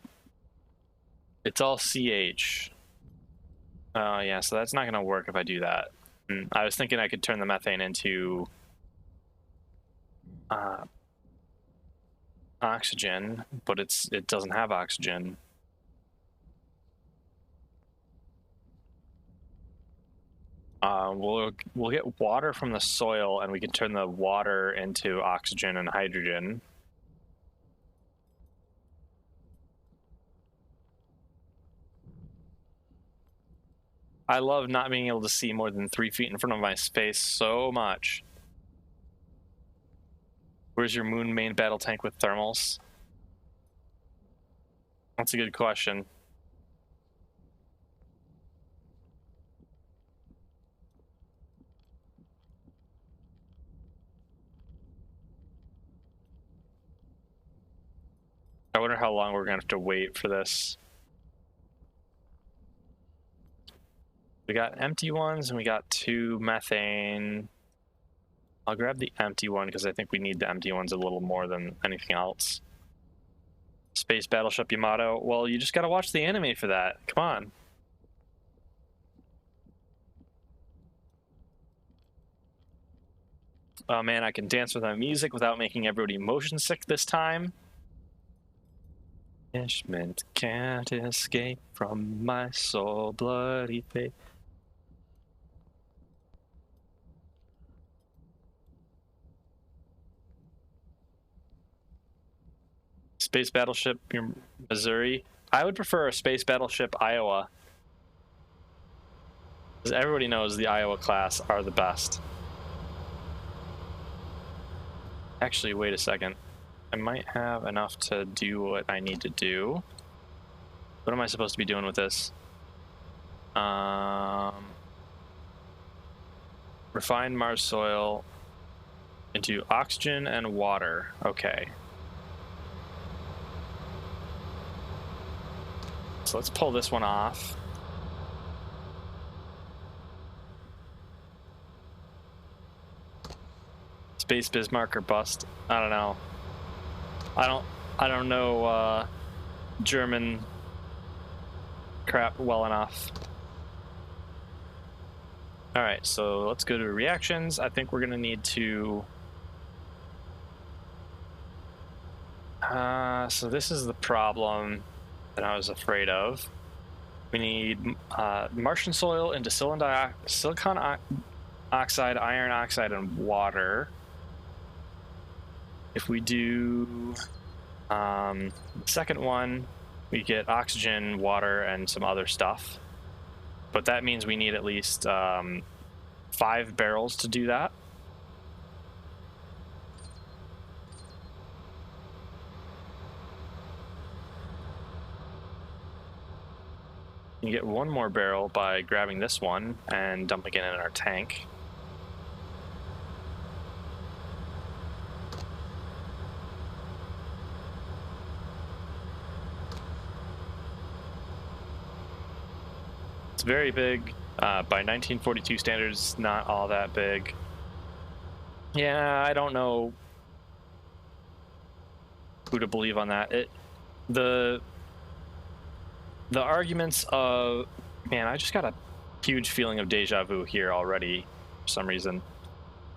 It's all CH. Yeah, so that's not gonna work if I do that. I was thinking I could turn the methane into oxygen, but it doesn't have oxygen. We'll get water from the soil, and we can turn the water into oxygen and hydrogen. I love not being able to see more than 3 feet in front of my face so much. Where's your moon main battle tank with thermals? That's a good question. I wonder how long we're gonna have to wait for this. We got empty ones and we got 2 methane. I'll grab the empty one because I think we need the empty ones a little more than anything else. Space Battleship Yamato. Well, you just gotta watch the anime for that. Come on. Oh man, I can dance with my music without making everybody motion sick this time. Punishment can't escape from my soul, bloody fate. Space Battleship Missouri. I would prefer a Space Battleship Iowa. Because everybody knows the Iowa class are the best. Actually, wait a second. I might have enough to do what I need to do. What am I supposed to be doing with this? Refine Mars soil into oxygen and water. Okay. So let's pull this one off. Space Bismarck or bust. I don't know. I don't know German crap well enough. All right, so let's go to reactions. I think we're gonna need to. So this is the problem that I was afraid of. We need Martian soil into silicon oxide, iron oxide, and water. If we do the second one, we get oxygen, water, and some other stuff. But that means we need at least 5 barrels to do that. You get 1 more barrel by grabbing this one and dumping it in our tank. It's very big. By 1942 standards, not all that big. Yeah, I don't know who to believe on that. The arguments of, man, I just got a huge feeling of deja vu here already for some reason.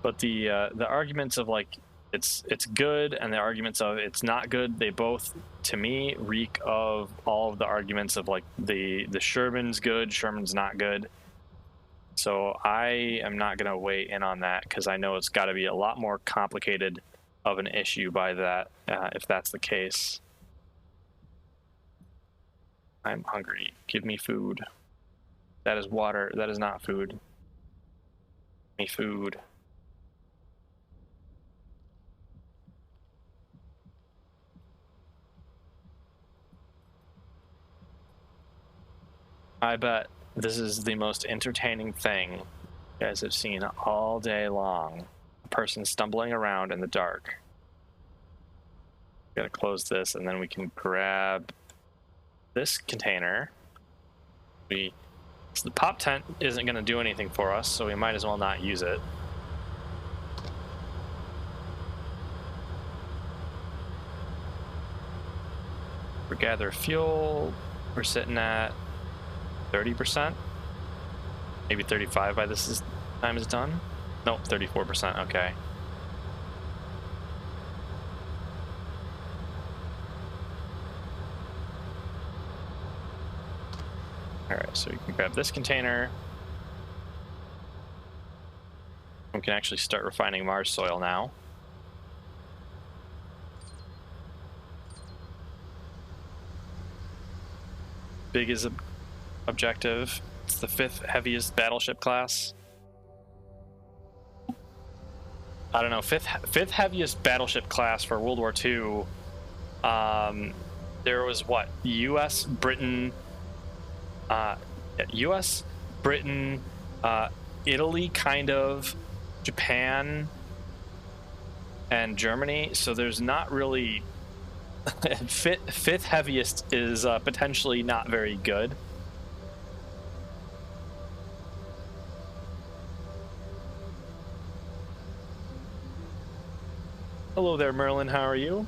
But the arguments of like it's good and the arguments of it's not good, they both to me reek of all of the arguments of like the Sherman's good, Sherman's not good. So I am not going to weigh in on that because I know it's got to be a lot more complicated of an issue by that if that's the case. I'm hungry. Give me food. That is water. That is not food. Give me food. I bet this is the most entertaining thing you guys have seen all day long. A person stumbling around in the dark. Gotta close this and then we can grab this container. So the pop tent isn't going to do anything for us, so we might as well not use it. For gather fuel, we're sitting at 30%, maybe 35 by this time is done. Nope, 34%. Okay. All right, so we can grab this container. We can actually start refining Mars soil now. Big is an objective. It's the 5th heaviest battleship class. I don't know, fifth heaviest battleship class for World War II. There was what? U.S., Britain, Italy, kind of, Japan, and Germany. So there's not really. Fifth heaviest is potentially not very good. Hello there, Merlin. How are you?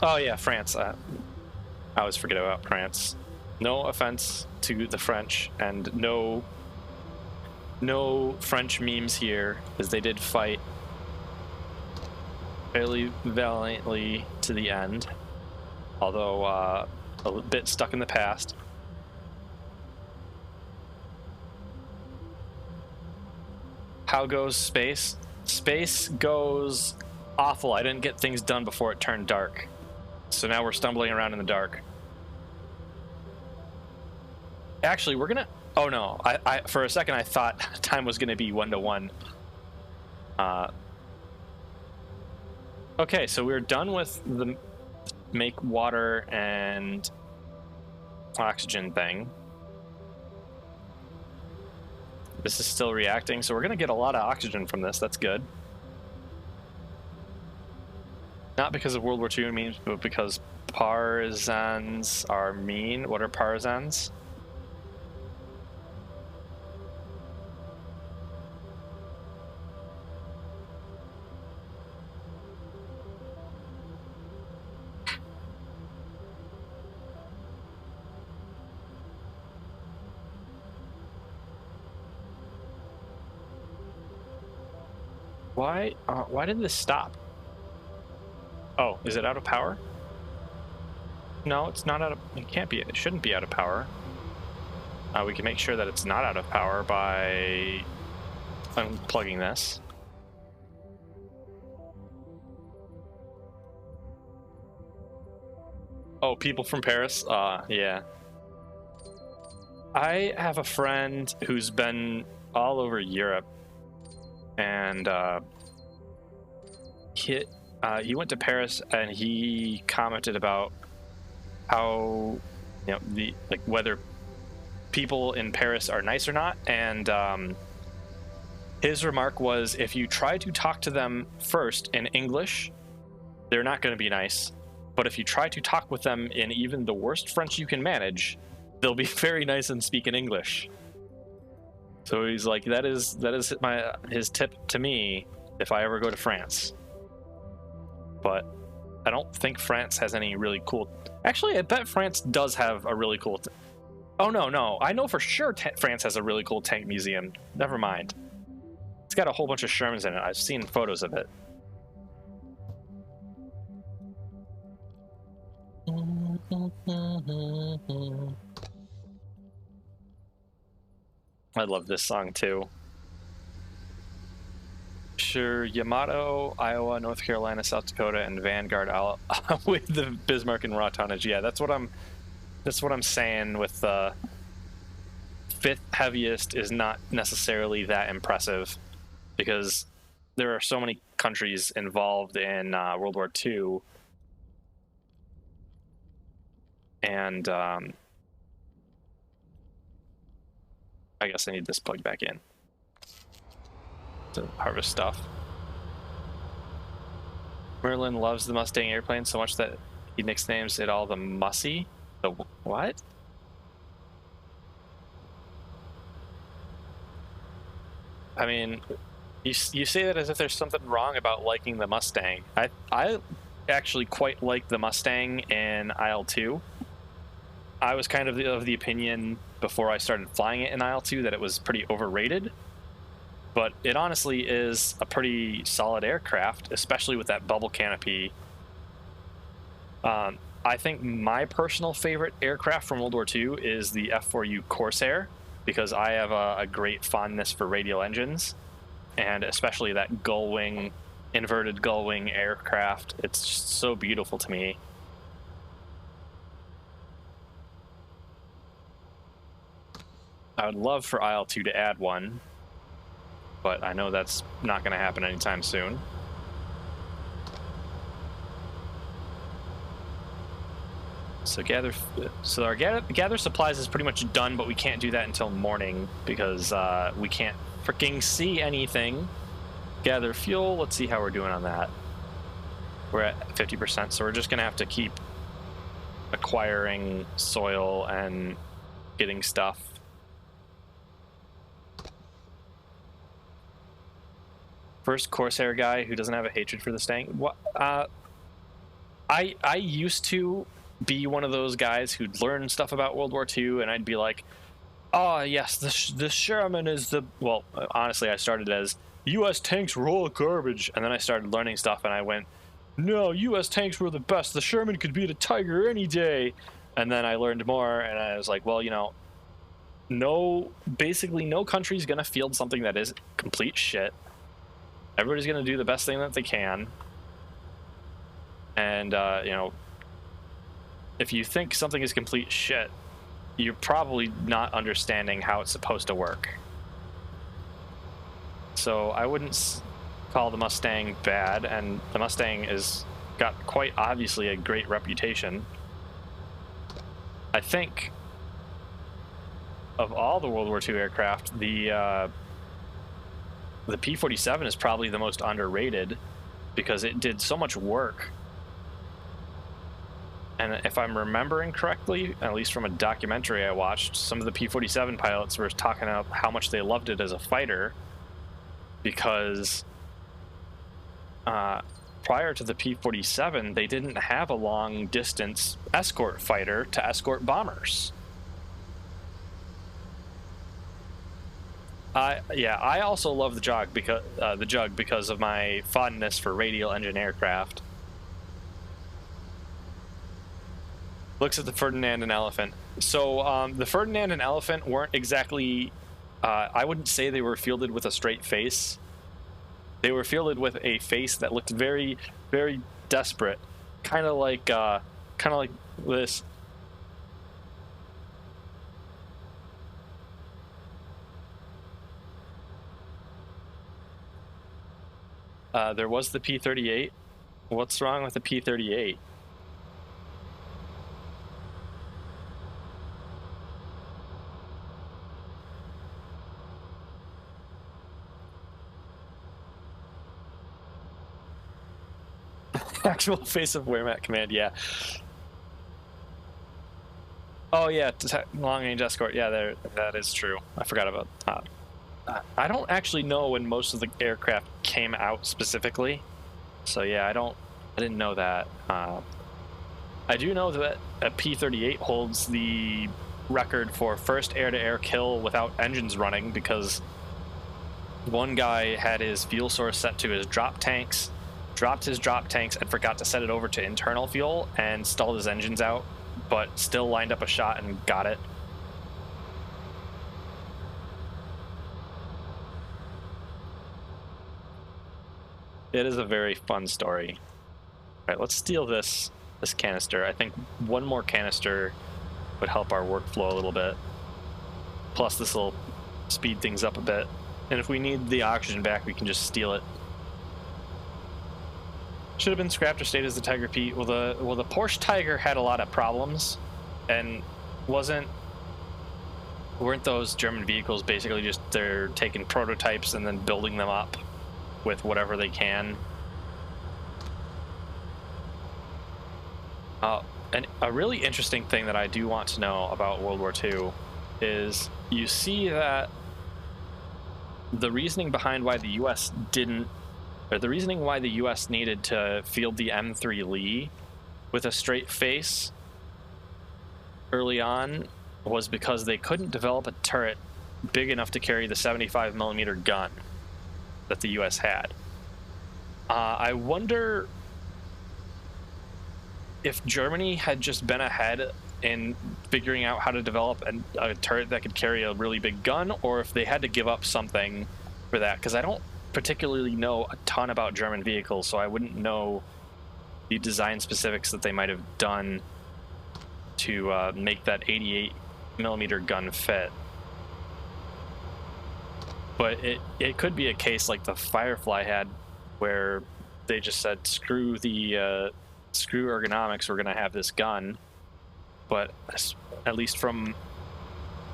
Oh yeah, France. I always forget about France. No offense to the French, and no French memes here, as they did fight fairly valiantly to the end, although a bit stuck in the past. How goes space? Space goes awful. I didn't get things done before it turned dark. So now we're stumbling around in the dark. Actually, we're gonna... Oh no, I for a second I thought time was gonna be 1-to-1. Okay, so we're done with the make water and oxygen thing. This is still reacting, so we're gonna get a lot of oxygen from this. That's good. Not because of World War II memes, but because partisans are mean. What are partisans? Why did this stop? Oh, is it out of power? No, it's not out of... It can't be. It shouldn't be out of power. We can make sure that it's not out of power by unplugging this. Oh, people from Paris? Yeah. I have a friend who's been all over Europe, and he went to Paris, and he commented about how, whether people in Paris are nice or not, and his remark was, if you try to talk to them first in English, they're not going to be nice. But if you try to talk with them in even the worst French you can manage, they'll be very nice and speak in English. So he's like, that is his tip to me if I ever go to France. But I don't think France has any really cool... Actually, I bet France does have a really cool... Oh, no. I know for sure France has a really cool tank museum. Never mind. It's got a whole bunch of Shermans in it. I've seen photos of it. I love this song too. Sure, Yamato, Iowa, North Carolina, South Dakota, and Vanguard with the Bismarck and raw tonnage. Yeah, that's what I'm saying. With the fifth heaviest is not necessarily that impressive, because there are so many countries involved in World War II. And I guess I need this plugged back in to harvest stuff. Merlin loves the Mustang airplane so much that he nicknames it all the Mussy. The what? I mean, you say that as if there's something wrong about liking the Mustang. I actually quite like the Mustang in IL-2. I was kind of the opinion before I started flying it in IL-2 that it was pretty overrated, but it honestly is a pretty solid aircraft, especially with that bubble canopy. I think my personal favorite aircraft from World War II is the F4U Corsair, because I have a great fondness for radial engines, and especially that gull-wing, inverted gull-wing aircraft. It's just so beautiful to me. I would love for IL-2 to add one, but I know that's not going to happen anytime soon. So our gather supplies is pretty much done, but we can't do that until morning because we can't freaking see anything. Gather fuel, let's see how we're doing on that. We're at 50%, so we're just going to have to keep acquiring soil and getting stuff. First Corsair guy who doesn't have a hatred for this tank. What? I used to be one of those guys who'd learn stuff about World War II, and I'd be like, oh yes, the Sherman is the... Well, honestly, I started as, U.S. tanks were all garbage, and then I started learning stuff, and I went, no, U.S. tanks were the best. The Sherman could beat a Tiger any day. And then I learned more, and I was like, well, you know, basically no country's going to field something that is complete shit. Everybody's going to do the best thing that they can. And, you know, if you think something is complete shit, you're probably not understanding how it's supposed to work. So I wouldn't call the Mustang bad, and the Mustang has got quite obviously a great reputation. I think of all the World War II aircraft, the P-47 is probably the most underrated because it did so much work. And if I'm remembering correctly, at least from a documentary I watched, some of the P-47 pilots were talking about how much they loved it as a fighter because prior to the P-47, they didn't have a long-distance escort fighter to escort bombers. I also love the Jug because of my fondness for radial engine aircraft. Looks at the Ferdinand and Elephant. So the Ferdinand and Elephant weren't exactly. I wouldn't say they were fielded with a straight face. They were fielded with a face that looked very, very desperate, kind of like this. There was the P-38. What's wrong with the P-38? Actual face of Wehrmacht Command, yeah. Oh yeah, long range escort. Yeah, that is true. I forgot about that. I don't actually know when most of the aircraft came out specifically, so yeah, I didn't know that. I do know that a P-38 holds the record for first air-to-air kill without engines running, because one guy had his fuel source set to his drop tanks, dropped his drop tanks and forgot to set it over to internal fuel and stalled his engines out, but still lined up a shot and got it. It is a very fun story. All right, let's steal this canister. I think one more canister would help our workflow a little bit. Plus, this will speed things up a bit. And if we need the oxygen back, we can just steal it. Should have been scrapped or stayed as the Tiger Pete. Well, the Porsche Tiger had a lot of problems, and weren't those German vehicles basically just they're taking prototypes and then building them up with whatever they can? And a really interesting thing that I do want to know about World War II is you see that the reasoning behind why the U.S. needed to field the M3 Lee with a straight face early on was because they couldn't develop a turret big enough to carry the 75mm gun that the U.S. had. I wonder if Germany had just been ahead in figuring out how to develop a turret that could carry a really big gun, or if they had to give up something for that, because I don't particularly know a ton about German vehicles, so I wouldn't know the design specifics that they might have done to make that 88mm gun fit. But it could be a case like the Firefly had, where they just said, screw ergonomics, we're going to have this gun. But at least from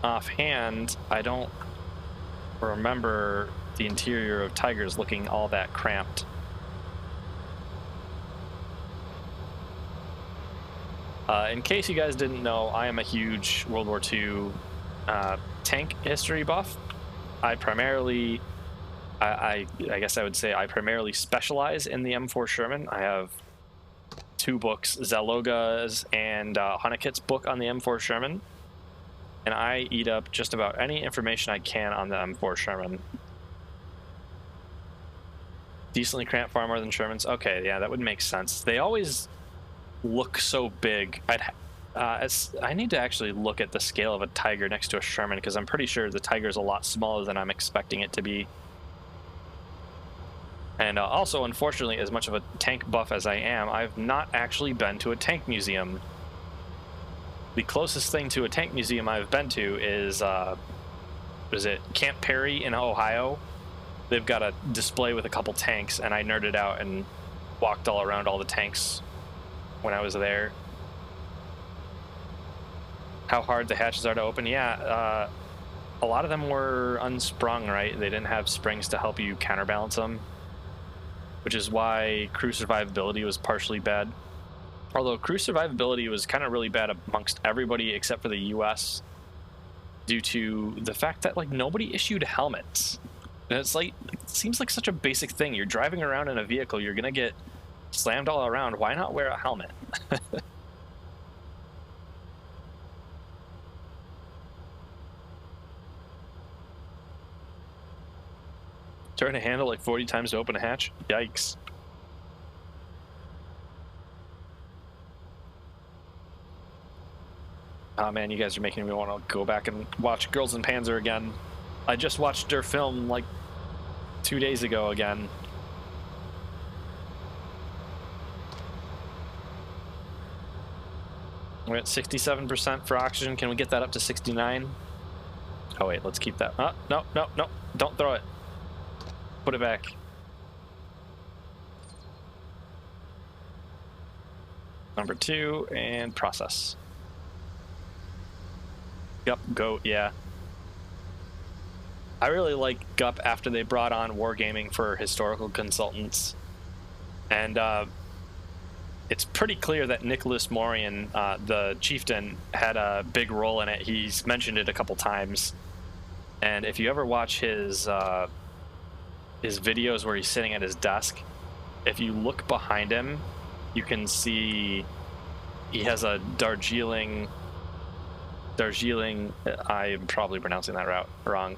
offhand, I don't remember the interior of Tigers looking all that cramped. In case you guys didn't know, I am a huge World War II tank history buff. I guess I would say I primarily specialize in the M4 Sherman. I have 2 books, Zaloga's and Honekit's book on the M4 Sherman, and I eat up just about any information I can on the M4 Sherman. Decently cramped, far more than Shermans. Okay, yeah, that would make sense. They always look so big. I need to actually look at the scale of a Tiger next to a Sherman, because I'm pretty sure the Tiger's a lot smaller than I'm expecting it to be. And also, unfortunately, as much of a tank buff as I am, I've not actually been to a tank museum. The closest thing to a tank museum I've been to is Camp Perry in Ohio. They've got a display with a couple tanks, and I nerded out and walked all around all the tanks when I was there. How hard the hatches are to open? Yeah, a lot of them were unsprung, right? They didn't have springs to help you counterbalance them, which is why crew survivability was partially bad. Although crew survivability was kind of really bad amongst everybody except for the US, due to the fact that like nobody issued helmets. And it's like, it seems like such a basic thing. You're driving around in a vehicle, you're gonna get slammed all around. Why not wear a helmet? Turn a handle like 40 times to open a hatch? Yikes. Oh man, you guys are making me want to go back and watch Girls in Panzer again. I just watched their film like 2 days ago again. We're at 67% for oxygen. Can we get that up to 69? Oh wait, let's keep that. No, no, no. Don't throw it. Put it back. Number 2, and process. Gup, goat, yeah. I really like Gup after they brought on Wargaming for historical consultants. And it's pretty clear that Nicholas Morian, the chieftain, had a big role in it. He's mentioned it a couple times. And if you ever watch his videos where he's sitting at his desk, if you look behind him, you can see he has a Darjeeling, I'm probably pronouncing that wrong.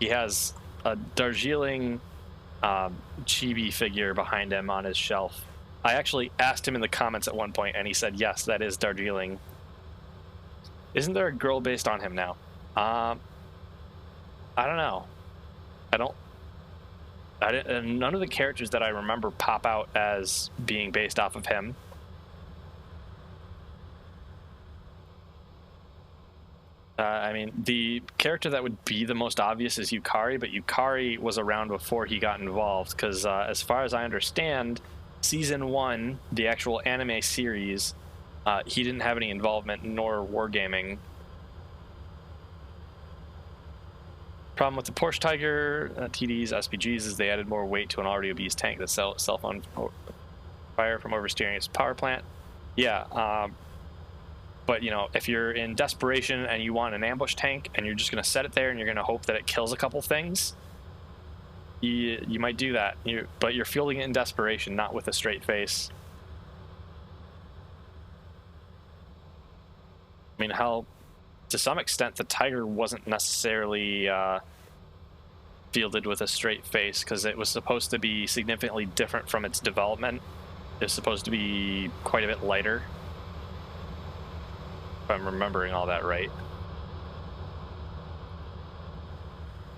He has a Darjeeling chibi figure behind him on his shelf. I actually asked him in the comments at one point, and he said, yes, that is Darjeeling. Isn't there a girl based on him now? I don't know. None of the characters that I remember pop out as being based off of him. I mean, the character that would be the most obvious is Yukari, but Yukari was around before he got involved, because as far as I understand, Season 1, the actual anime series, he didn't have any involvement, nor Wargaming. Problem with the Porsche Tiger, TDs, SPGs, is they added more weight to an already obese tank that self on fire from oversteering its power plant. Yeah, but, you know, if you're in desperation and you want an ambush tank and you're just going to set it there and you're going to hope that it kills a couple things, you might do that. But you're fielding it in desperation, not with a straight face. I mean, hell, to some extent, the Tiger wasn't necessarily fielded with a straight face because it was supposed to be significantly different from its development. It was supposed to be quite a bit lighter. If I'm remembering all that right.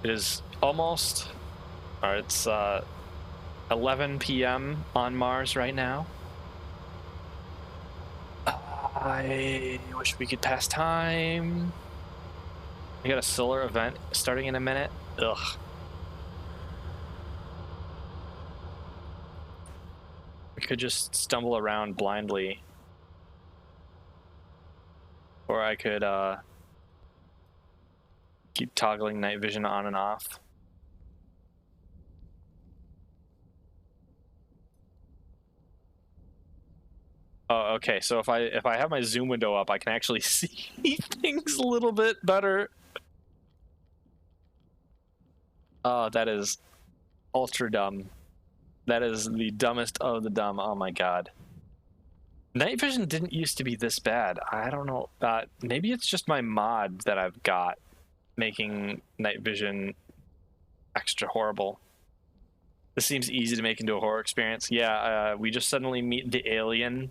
It is almost, or it's 11 p.m. on Mars right now. I wish we could pass time. We got a solar event starting in a minute. Ugh. We could just stumble around blindly. Or I could keep toggling night vision on and off. Oh, okay. So if I have my zoom window up, I can actually see things a little bit better. Oh, that is ultra dumb. That is the dumbest of the dumb. Oh my god. Night vision didn't used to be this bad. I don't know. Maybe it's just my mod that I've got making night vision extra horrible. This seems easy to make into a horror experience. Yeah, we just suddenly meet the alien.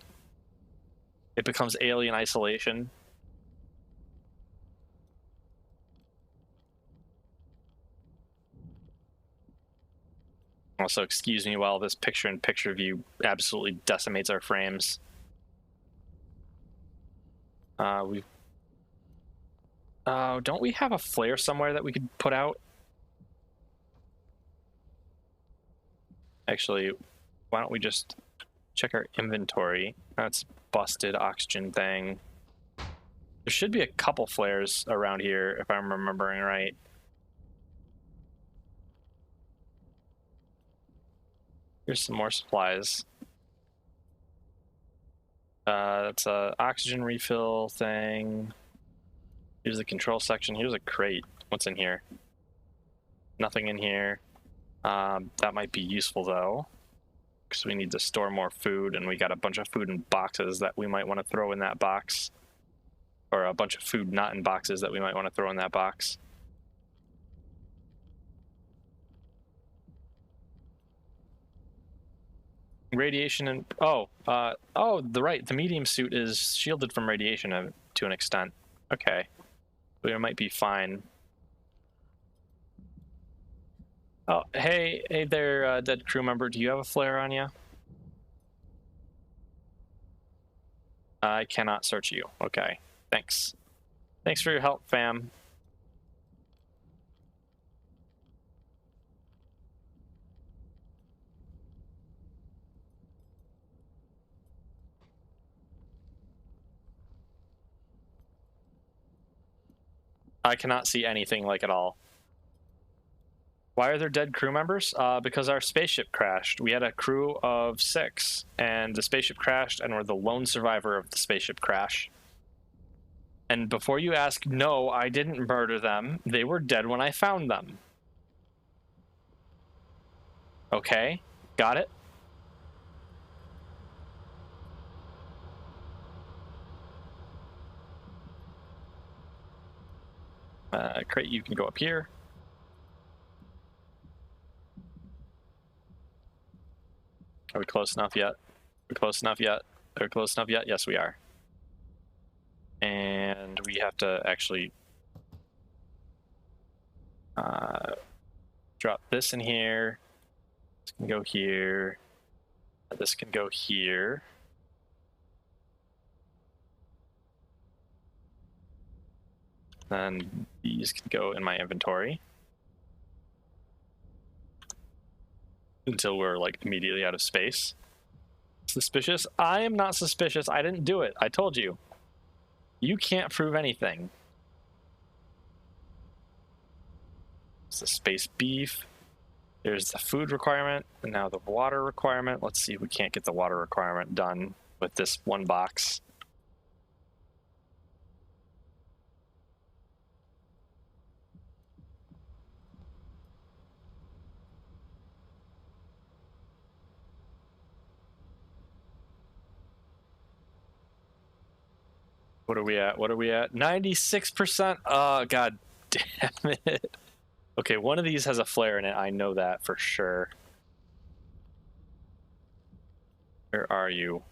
It becomes alien isolation. Also, excuse me while this picture-in-picture view absolutely decimates our frames. Don't we have a flare somewhere that we could put out? Actually, why don't we just check our inventory? That's busted oxygen thing. There should be a couple flares around here, if I'm remembering right. Here's some more supplies. That's a oxygen refill thing. Here's the control section. Here's a crate. What's in here? Nothing in here. That might be useful though, because we need to store more food, and we got a bunch of food in boxes that we might want to throw in that box. Or a bunch of food not in boxes that we might want to throw in that box. Radiation and oh, the medium suit is shielded from radiation to an extent. Okay, we might be fine. Oh, hey there, dead crew member. Do you have a flare on you? I cannot search you. Okay, thanks. Thanks for your help, fam. I cannot see anything like at all. Why are there dead crew members? Because our spaceship crashed. We had a crew of 6, and the spaceship crashed, and we're the lone survivor of the spaceship crash. And before you ask, no, I didn't murder them. They were dead when I found them. Okay, got it? Crate, you can go up here. Are we close enough yet? We're close enough yet? Are we close enough yet? Yes, we are. And we have to actually drop this in here. This can go here. This can go here. And these can go in my inventory. Until we're like immediately out of space. Suspicious? I am not suspicious. I didn't do it. I told you. You can't prove anything. It's the space beef. There's the food requirement, and now the water requirement. Let's see if we can't get the water requirement done with this one box. What are we at? What are we at? 96%? Oh, god damn it. Okay, one of these has a flare in it. I know that for sure. Where are you?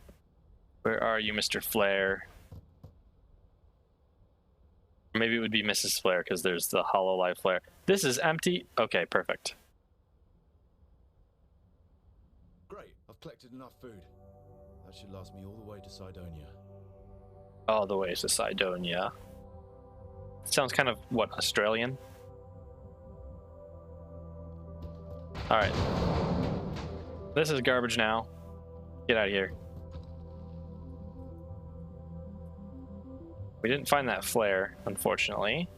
Where are you, Mr. Flare? Maybe it would be Mrs. Flare because there's the HoloLive flare. This is empty. Okay, perfect. Great, I've collected enough food. That should last me all the way to Cydonia. All the way to Cydonia. Sounds kind of, what, Australian? Alright. This is garbage now. Get out of here. We didn't find that flare, unfortunately.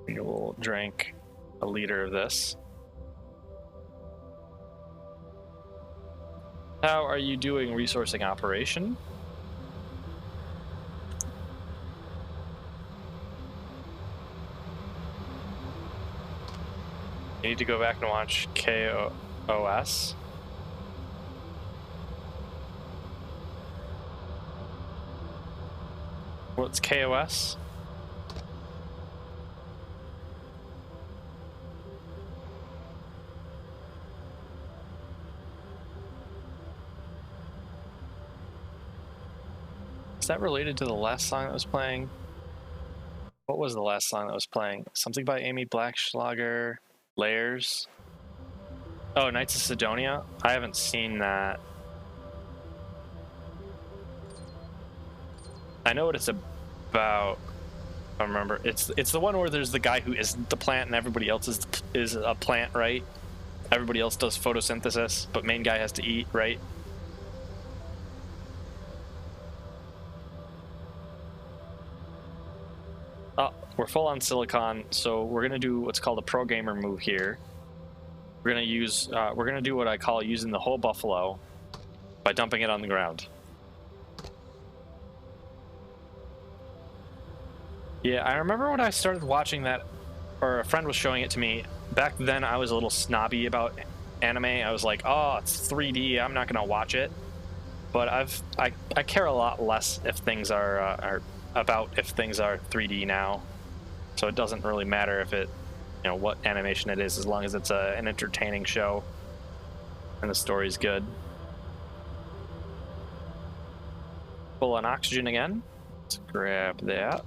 We will drink a liter of this. How are you doing, resourcing operation? You need to go back and watch KOS. What's KOS? Is that related to the last song that was playing? What was the last song that was playing? Something by Amy Blackschlager? Layers? Oh, Knights of Cydonia? I haven't seen that. I know what it's about. I remember. It's the one where there's the guy who isn't the plant and everybody else is a plant, right? Everybody else does photosynthesis, but main guy has to eat, right? Oh, we're full on silicon, so we're gonna do what's called a pro gamer move here. We're gonna do what I call using the whole buffalo by dumping it on the ground. Yeah, I remember when I started watching that, or a friend was showing it to me. Back then, I was a little snobby about anime. I was like, "Oh, it's 3D. I'm not gonna watch it." But I care a lot less if things are 3D now, so it doesn't really matter if it you know, what animation it is, as long as it's an entertaining show and the story's good. Full on oxygen again. Let's grab that.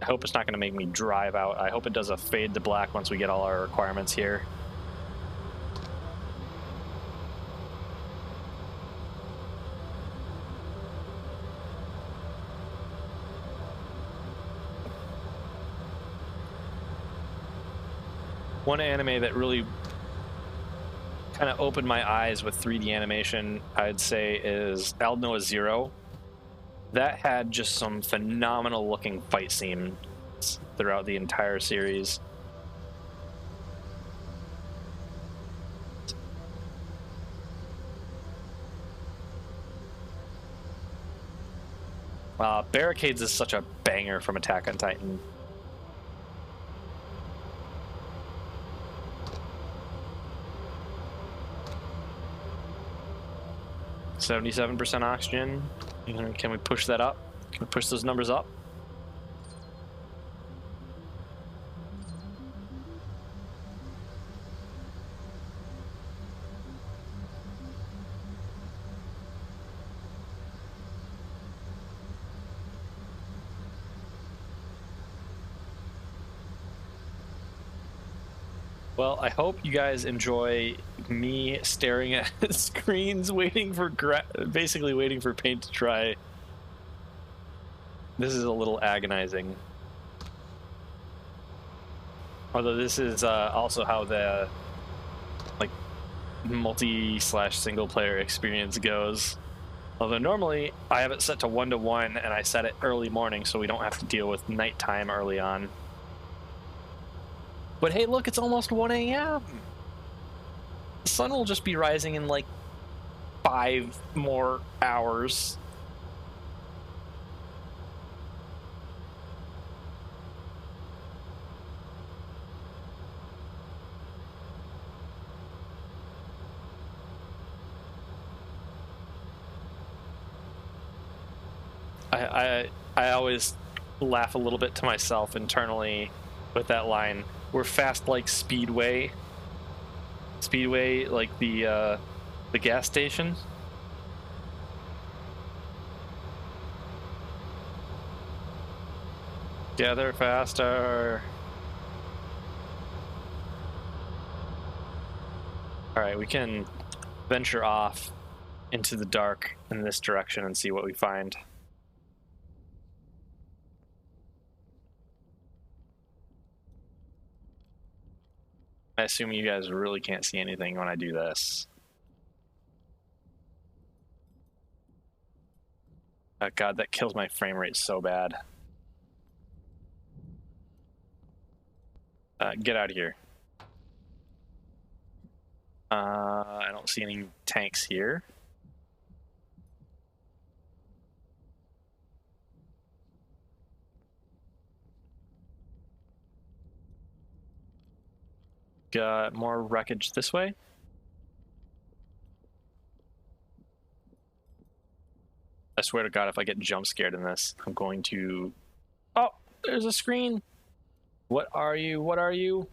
I hope it's not going to make me drive out. I hope it does a fade to black once we get all our requirements here. One anime that really kind of opened my eyes with 3D animation, I'd say, is Aldnoah Zero. That had just some phenomenal looking fight scenes throughout the entire series. Barricades is such a banger from Attack on Titan. .77% oxygen. Can we push that up? Can we push those numbers up? Well, I hope you guys enjoy me staring at screens, waiting for basically waiting for paint to dry. This is a little agonizing. Although this is also how the like multi/single player experience goes. Although normally I have it set to 1-to-1 and I set it early morning so we don't have to deal with nighttime early on. But hey, look, it's almost 1 a.m. The sun will just be rising in like 5 more hours. I always laugh a little bit to myself internally with that line. We're fast like Speedway. Speedway, like the gas station. Gather faster. All right, we can venture off into the dark in this direction and see what we find. I assume you guys really can't see anything when I do this. Oh God, that kills my frame rate so bad. Get out of here. I don't see any tanks here. Got more wreckage this way. I swear to God, if I get jump scared in this, I'm going to... Oh, there's a screen. What are you? What are you?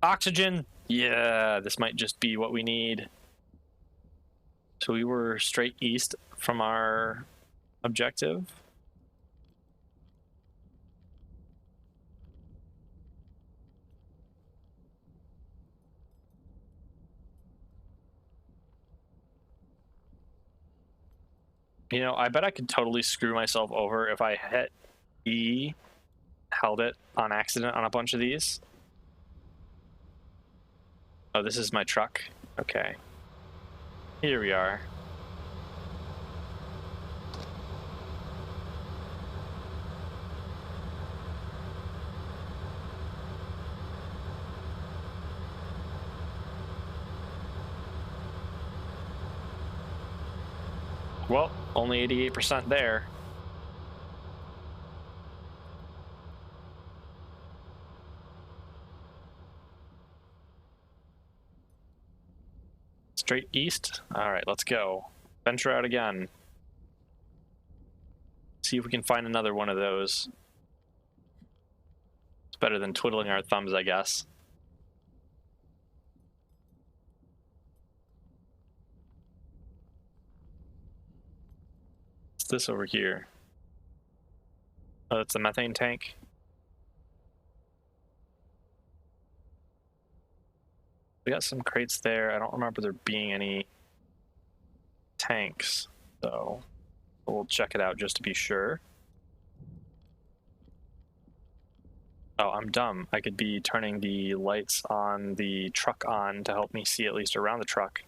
Oxygen. Yeah, this might just be what we need. So we were straight east from our objective. You know, I bet I could totally screw myself over if I hit E, held it on accident on a bunch of these. Oh, this is my truck. Okay. Here we are. Well, only 88% there. Straight east. All right, let's go. Venture out again. See if we can find another one of those. It's better than twiddling our thumbs, I guess. What's this over here? Oh, that's the methane tank. We got some crates there. I don't remember there being any tanks, though. We'll check it out just to be sure. Oh, I'm dumb. I could be turning the lights on the truck on to help me see at least around the truck.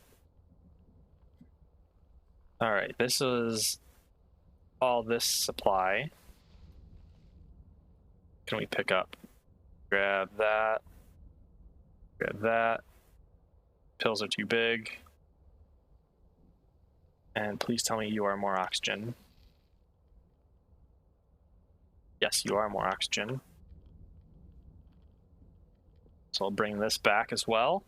All right, this is all this supply. Can we pick up? Grab that. Grab that. Pills are too big. And please tell me you are more oxygen. Yes, you are more oxygen. So I'll bring this back as well.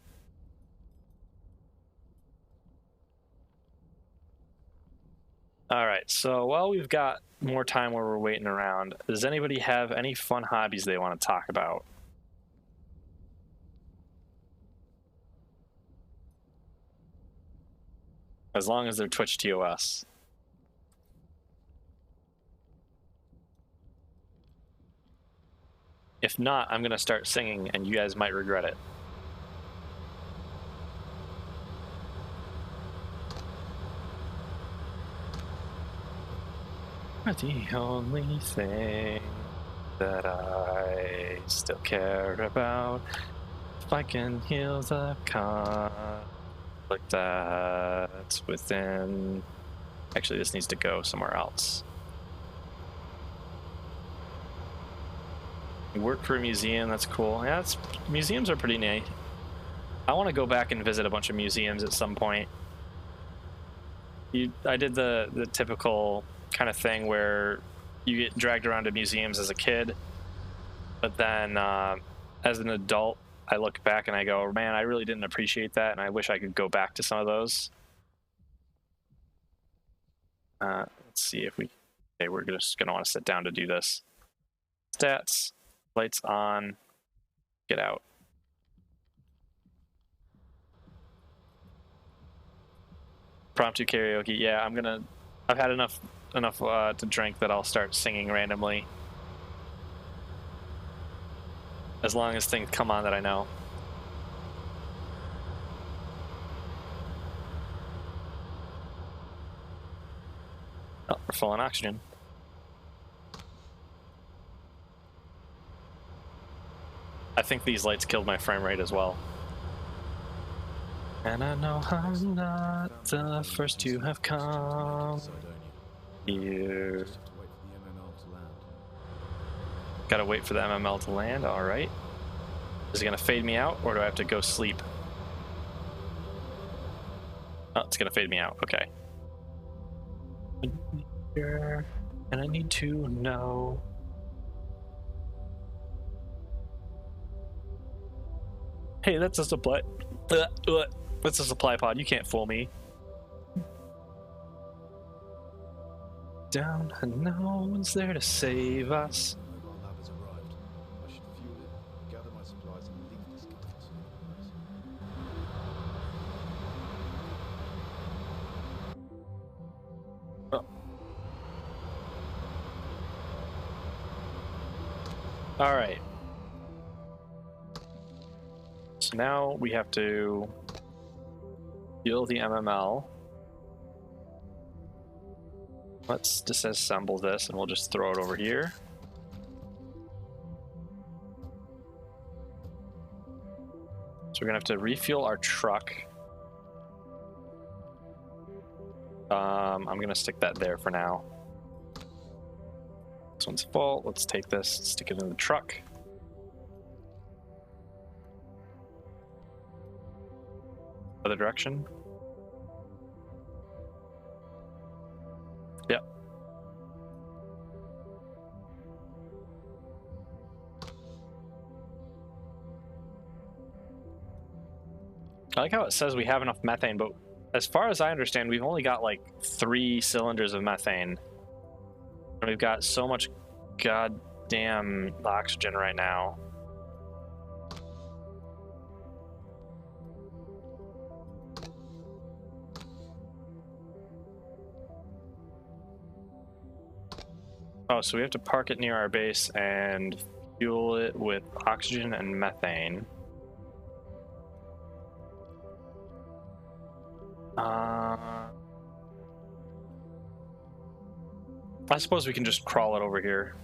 All right, so while we've got more time where we're waiting around, does anybody have any fun hobbies they want to talk about? As long as they're Twitch TOS. If not, I'm going to start singing and you guys might regret it. The only thing that I still care about, if I can heal the conflict that's within. Actually, this needs to go somewhere else. You work for a museum, that's cool. Yeah, museums are pretty neat. I want to go back and visit a bunch of museums at some point. I did the typical kind of thing where you get dragged around to museums as a kid, but then as an adult, I look back and I go, man, I really didn't appreciate that, and I wish I could go back to some of those. Let's see if we. Okay, we're just gonna want to sit down to do this. Stats, lights on, get out. Promptu karaoke. Yeah, I've had enough to drink that I'll start singing randomly. As long as things come on that I know. Oh, we're full on oxygen. I think these lights killed my frame rate as well. And I know I'm not the first to have come here. Gotta wait for the MML to land, alright. Is it gonna fade me out, or do I have to go sleep? Oh, it's gonna fade me out, okay. And I need to know. Hey, that's a supply. That's a supply pod. You can't fool me. Down, and no one's there to save us. Mobile lab has arrived. I should fuel it, gather my supplies, and leave this guy as soon as Oh. All right. So now we have to fuel the MML. Let's disassemble this and we'll just throw it over here. So we're gonna have to refuel our truck. I'm gonna stick that there for now. This one's full. Let's take this, stick it in the truck. Other direction. Yep. I like how it says we have enough methane, but as far as I understand, we've only got like 3 cylinders of methane. And we've got so much goddamn oxygen right now. Oh, so we have to park it near our base and fuel it with oxygen and methane. I suppose we can just crawl it over here.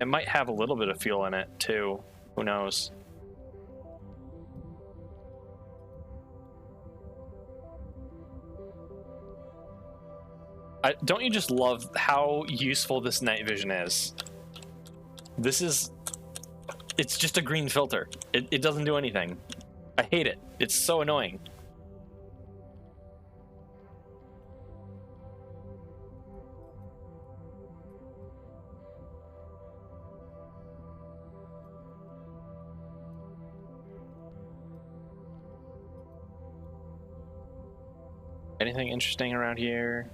It might have a little bit of fuel in it, too. Who knows? Don't you just love how useful this night vision is? It's just a green filter. It doesn't do anything. I hate it. It's so annoying. Anything interesting around here?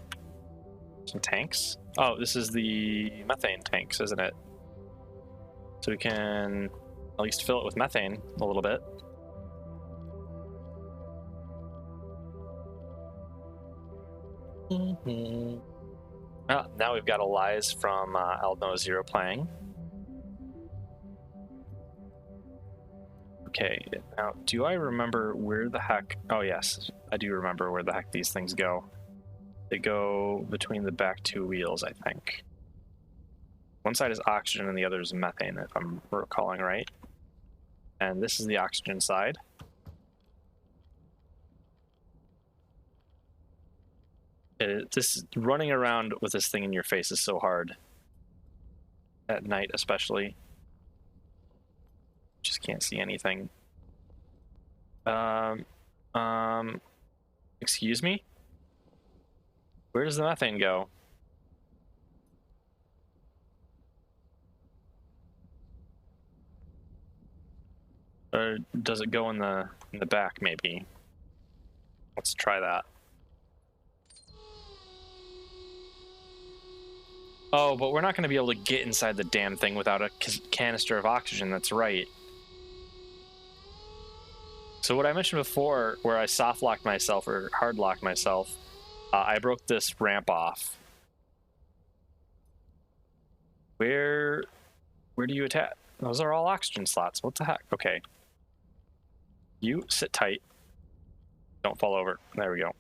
Some tanks? Oh, this is the methane tanks, isn't it? So we can at least fill it with methane a little bit. Well, now we've got Elias from Aldnoah Zero playing. Okay, now do I remember where the heck... Oh yes, I do remember where the heck these things go. They go between the back two wheels, I think. One side is oxygen and the other is methane, if I'm recalling right. And this is the oxygen side. This running around with this thing in your face is so hard. At night, especially. Just can't see anything. Excuse me? Where does the methane go? Or does it go in the back, maybe? Let's try that. Oh, but we're not going to be able to get inside the damn thing without a canister of oxygen, that's right. So what I mentioned before, where I soft-locked myself, or hard-locked myself, I broke this ramp off. Where do you attach? Those are all oxygen slots. What the heck? Okay. You sit tight. Don't fall over. There we go.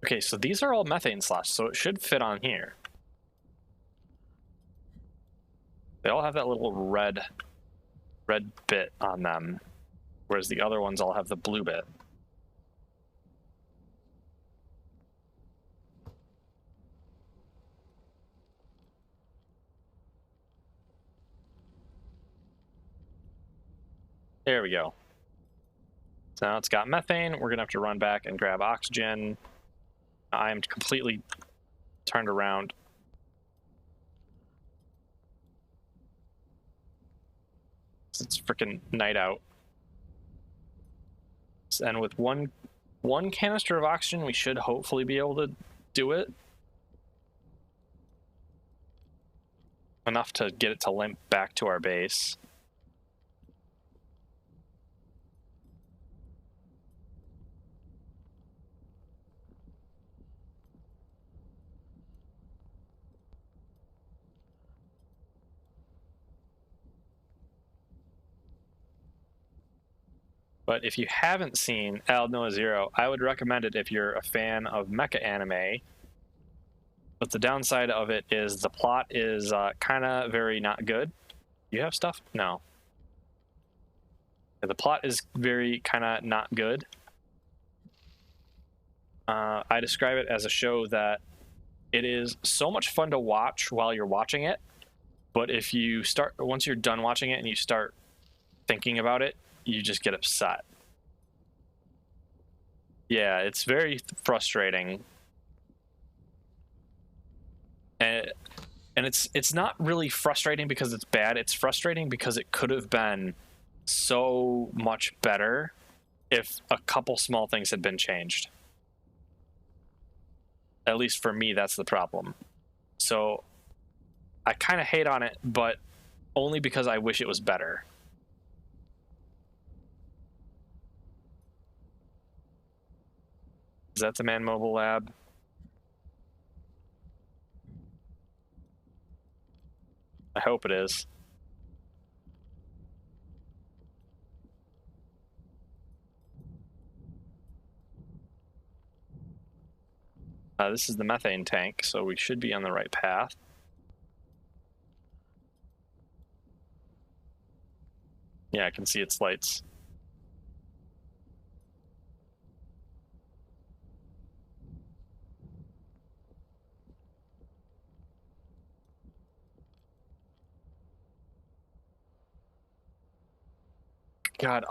Okay, so these are all methane slots, so it should fit on here. They all have that little red bit on them, whereas the other ones all have the blue bit. There we go. So now it's got methane. We're gonna have to run back and grab oxygen. I'm completely turned around. It's freaking night out. And with one canister of oxygen, we should hopefully be able to do it. Enough to get it to limp back to our base. But if you haven't seen Aldnoah Zero, I would recommend it if you're a fan of mecha anime. But the downside of it is the plot is kind of very not good. You have stuff? No. The plot is very kind of not good. I describe it as a show that it is so much fun to watch while you're watching it. But if you once you're done watching it and you start thinking about it, you just get upset. Yeah, it's very frustrating. And it's not really frustrating because it's bad. It's frustrating because it could have been so much better if a couple small things had been changed. At least for me, that's the problem. So I kind of hate on it, but only because I wish it was better. Is that the Man Mobile Lab? I hope it is. This is the methane tank, so we should be on the right path. Yeah, I can see its lights. God,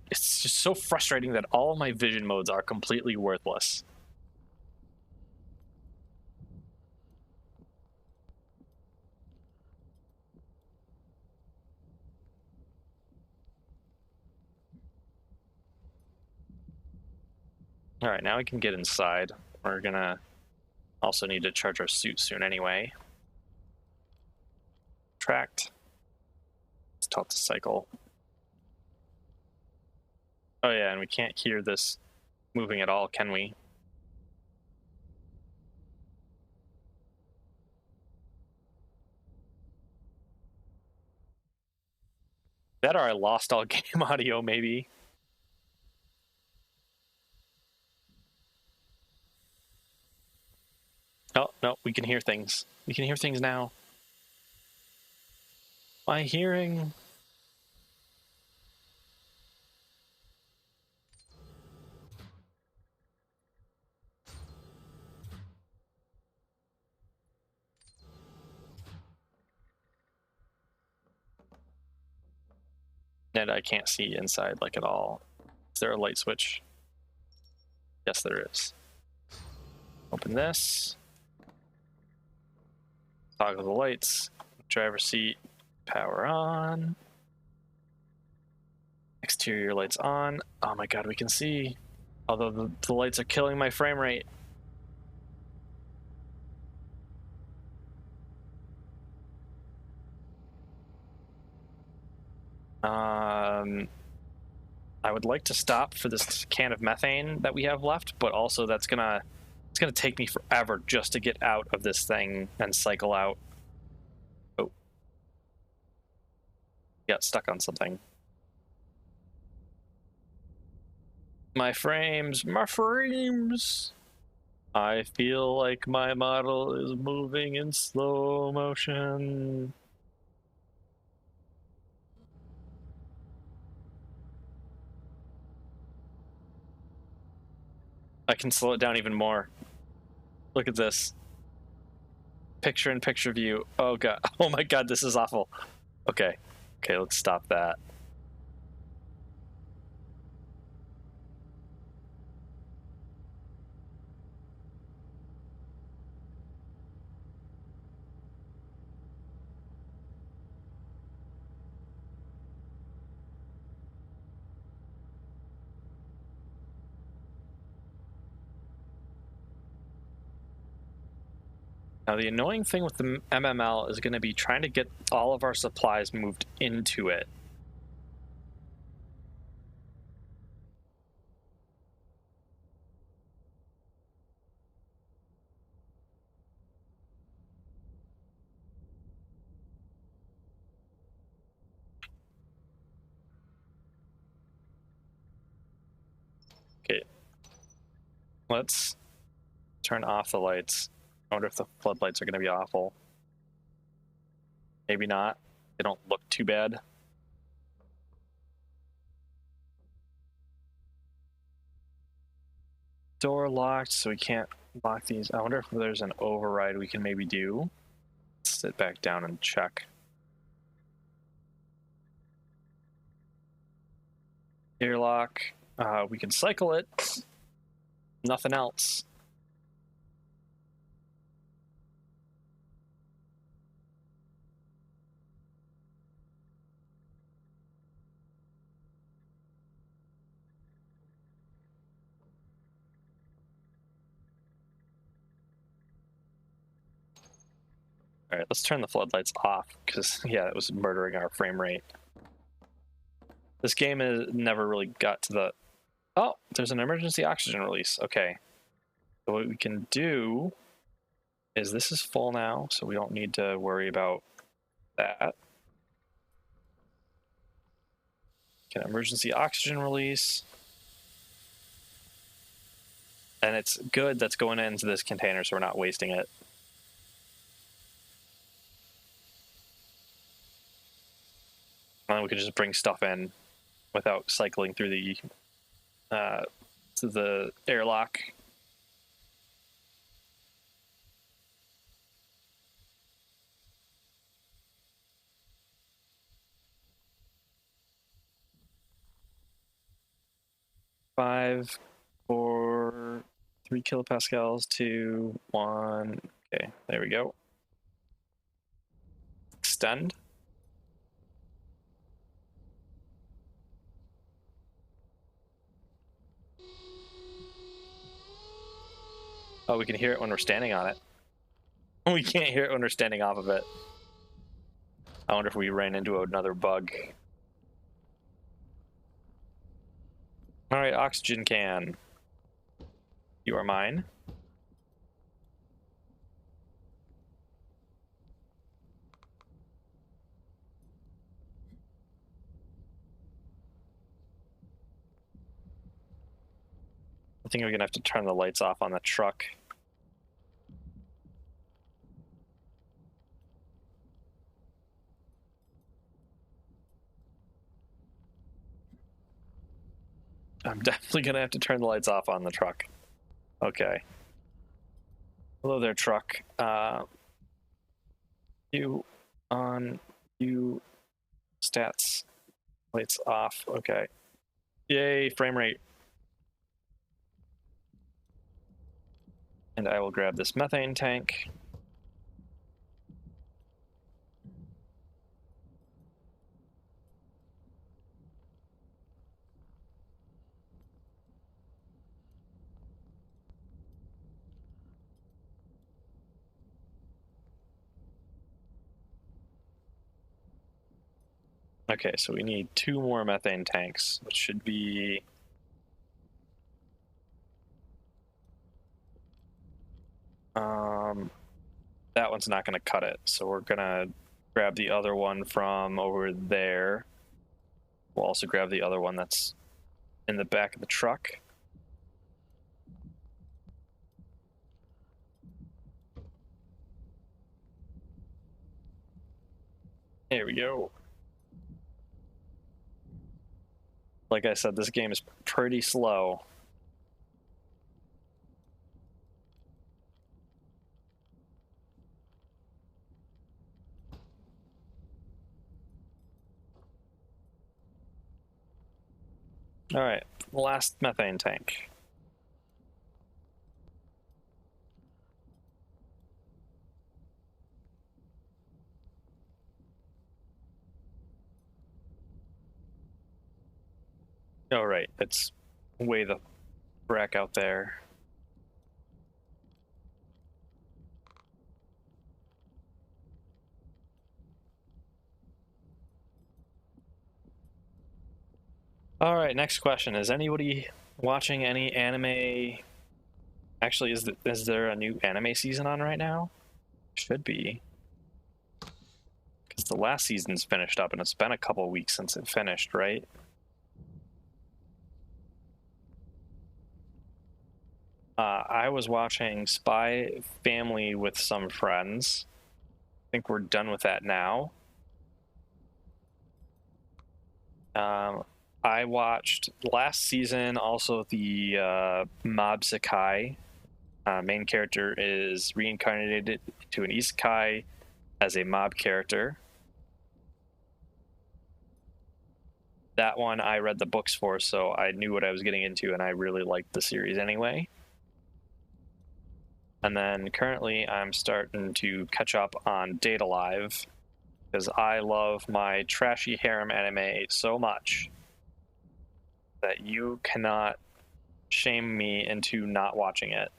it's just so frustrating that all of my vision modes are completely worthless. All right, now we can get inside. We're gonna also need to charge our suit soon anyway. Tracked. It's taught to cycle. Oh yeah, and we can't hear this moving at all, can we? That or I lost all game audio, maybe. Oh, no, we can hear things. We can hear things now. My hearing. And I can't see inside like at all. Is there a light switch? Yes, there is. Open this. Toggle the lights. Driver's seat. Power on. Exterior lights on. Oh my god, we can see. Although the lights are killing my frame rate. I would like to stop for this can of methane that we have left, but also it's gonna take me forever just to get out of this thing and cycle out. Oh, got stuck on something. My frames, my frames. I feel like my model is moving in slow motion. I can slow it down even more. Look at this. Picture-in-picture view. Oh god. Oh my god, this is awful. Okay. Okay, let's stop that. Now, the annoying thing with the MML is going to be trying to get all of our supplies moved into it. Okay. Let's turn off the lights. I wonder if the floodlights are going to be awful. Maybe not. They don't look too bad. Door locked, so we can't lock these. I wonder if there's an override we can maybe do. Let's sit back down and check. Airlock. We can cycle it. Nothing else. All right, let's turn the floodlights off because, yeah, it was murdering our frame rate. This game has never really got to the... Oh, there's an emergency oxygen release. Okay. So what we can do is this is full now, so we don't need to worry about that. Can emergency oxygen release. And it's good that's going into this container, so we're not wasting it. And then we could just bring stuff in without cycling through the airlock. Five, 4, 3 kilopascals, 2, 1. Okay, there we go. Extend. Oh, we can hear it when we're standing on it. We can't hear it when we're standing off of it. I wonder if we ran into another bug. All right, oxygen can. You are mine. I think we're gonna have to turn the lights off on the truck. I'm definitely gonna have to turn the lights off on the truck. Okay. Hello there, truck. You on, you stats. Lights off. Okay. Yay, frame rate. And I will grab this methane tank. Okay, so we need 2 more methane tanks, which should be... that one's not going to cut it, so we're going to grab the other one from over there. We'll also grab the other one that's in the back of the truck. There we go. Like I said, this game is pretty slow. All right, last methane tank. Oh, right, it's way the frack out there. All right, next question. Is anybody watching any anime? Actually, is there a new anime season on right now? Should be. Because the last season's finished up, and it's been a couple weeks since it finished, right? I was watching Spy Family with some friends. I think we're done with that now. I watched last season also the Mob Sakai. Main character is reincarnated to an isekai as a mob character. That one I read the books for, so I knew what I was getting into, and I really liked the series anyway. And then currently I'm starting to catch up on Date A Live, because I love my trashy harem anime so much that you cannot shame me into not watching it.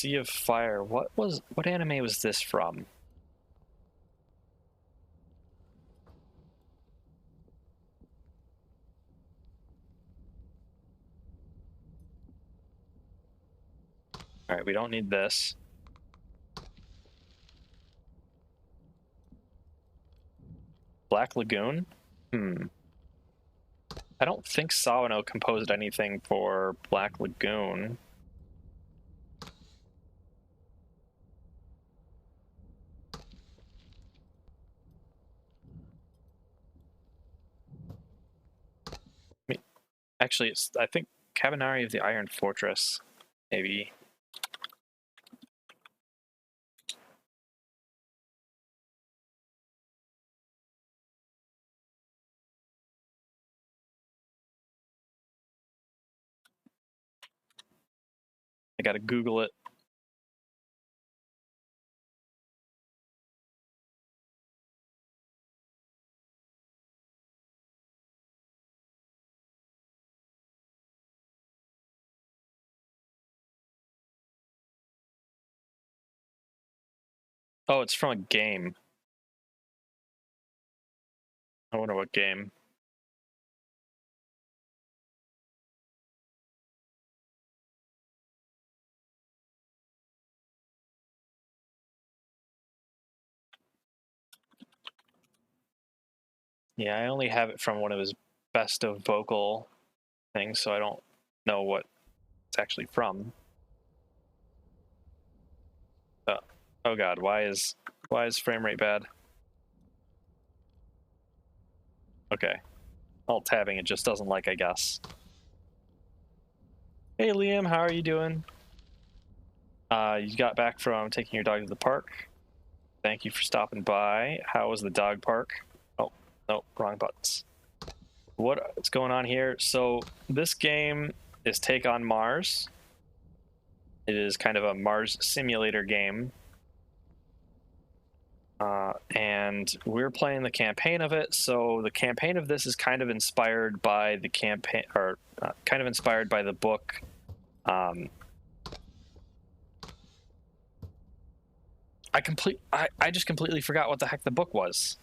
Sea of Fire. What anime was this from? All right, we don't need this. Black Lagoon? I don't think Sawano composed anything for Black Lagoon. Actually, I think Kabanari of the Iron Fortress, maybe. I gotta Google it. Oh, it's from a game. I wonder what game. Yeah, I only have it from one of his best of vocal things, so I don't know what it's actually from. Oh god, why is frame rate bad? Okay. Alt tabbing it just doesn't like, I guess. Hey Liam, how are you doing? You got back from taking your dog to the park. Thank you for stopping by. How was the dog park? Oh, no, wrong buttons. What's going on here? So this game is Take on Mars. It is kind of a Mars simulator game. And we're playing the campaign of it. So the campaign of this is kind of inspired by the campaign, or kind of inspired by the book. I just completely forgot what the heck the book was.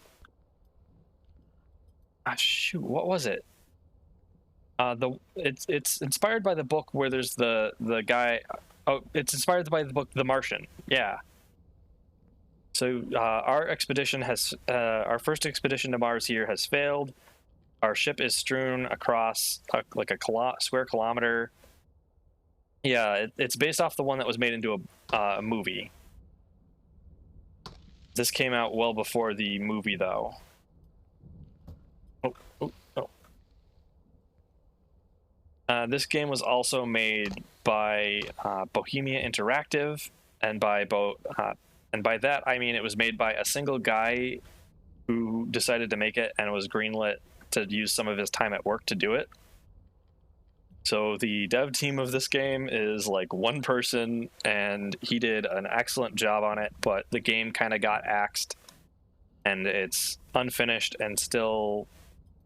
Shoot, what was it? It's inspired by the book where there's the guy. Oh, it's inspired by the book The Martian. Yeah. So our expedition has our first expedition to Mars here has failed. Our ship is strewn across like a square kilometer. Yeah, it's based off the one that was made into a movie. This came out well before the movie, though. This game was also made by Bohemia Interactive, and by that I mean it was made by a single guy who decided to make it and was greenlit to use some of his time at work to do it. So the dev team of this game is like one person, and he did an excellent job on it, but the game kind of got axed, and it's unfinished and still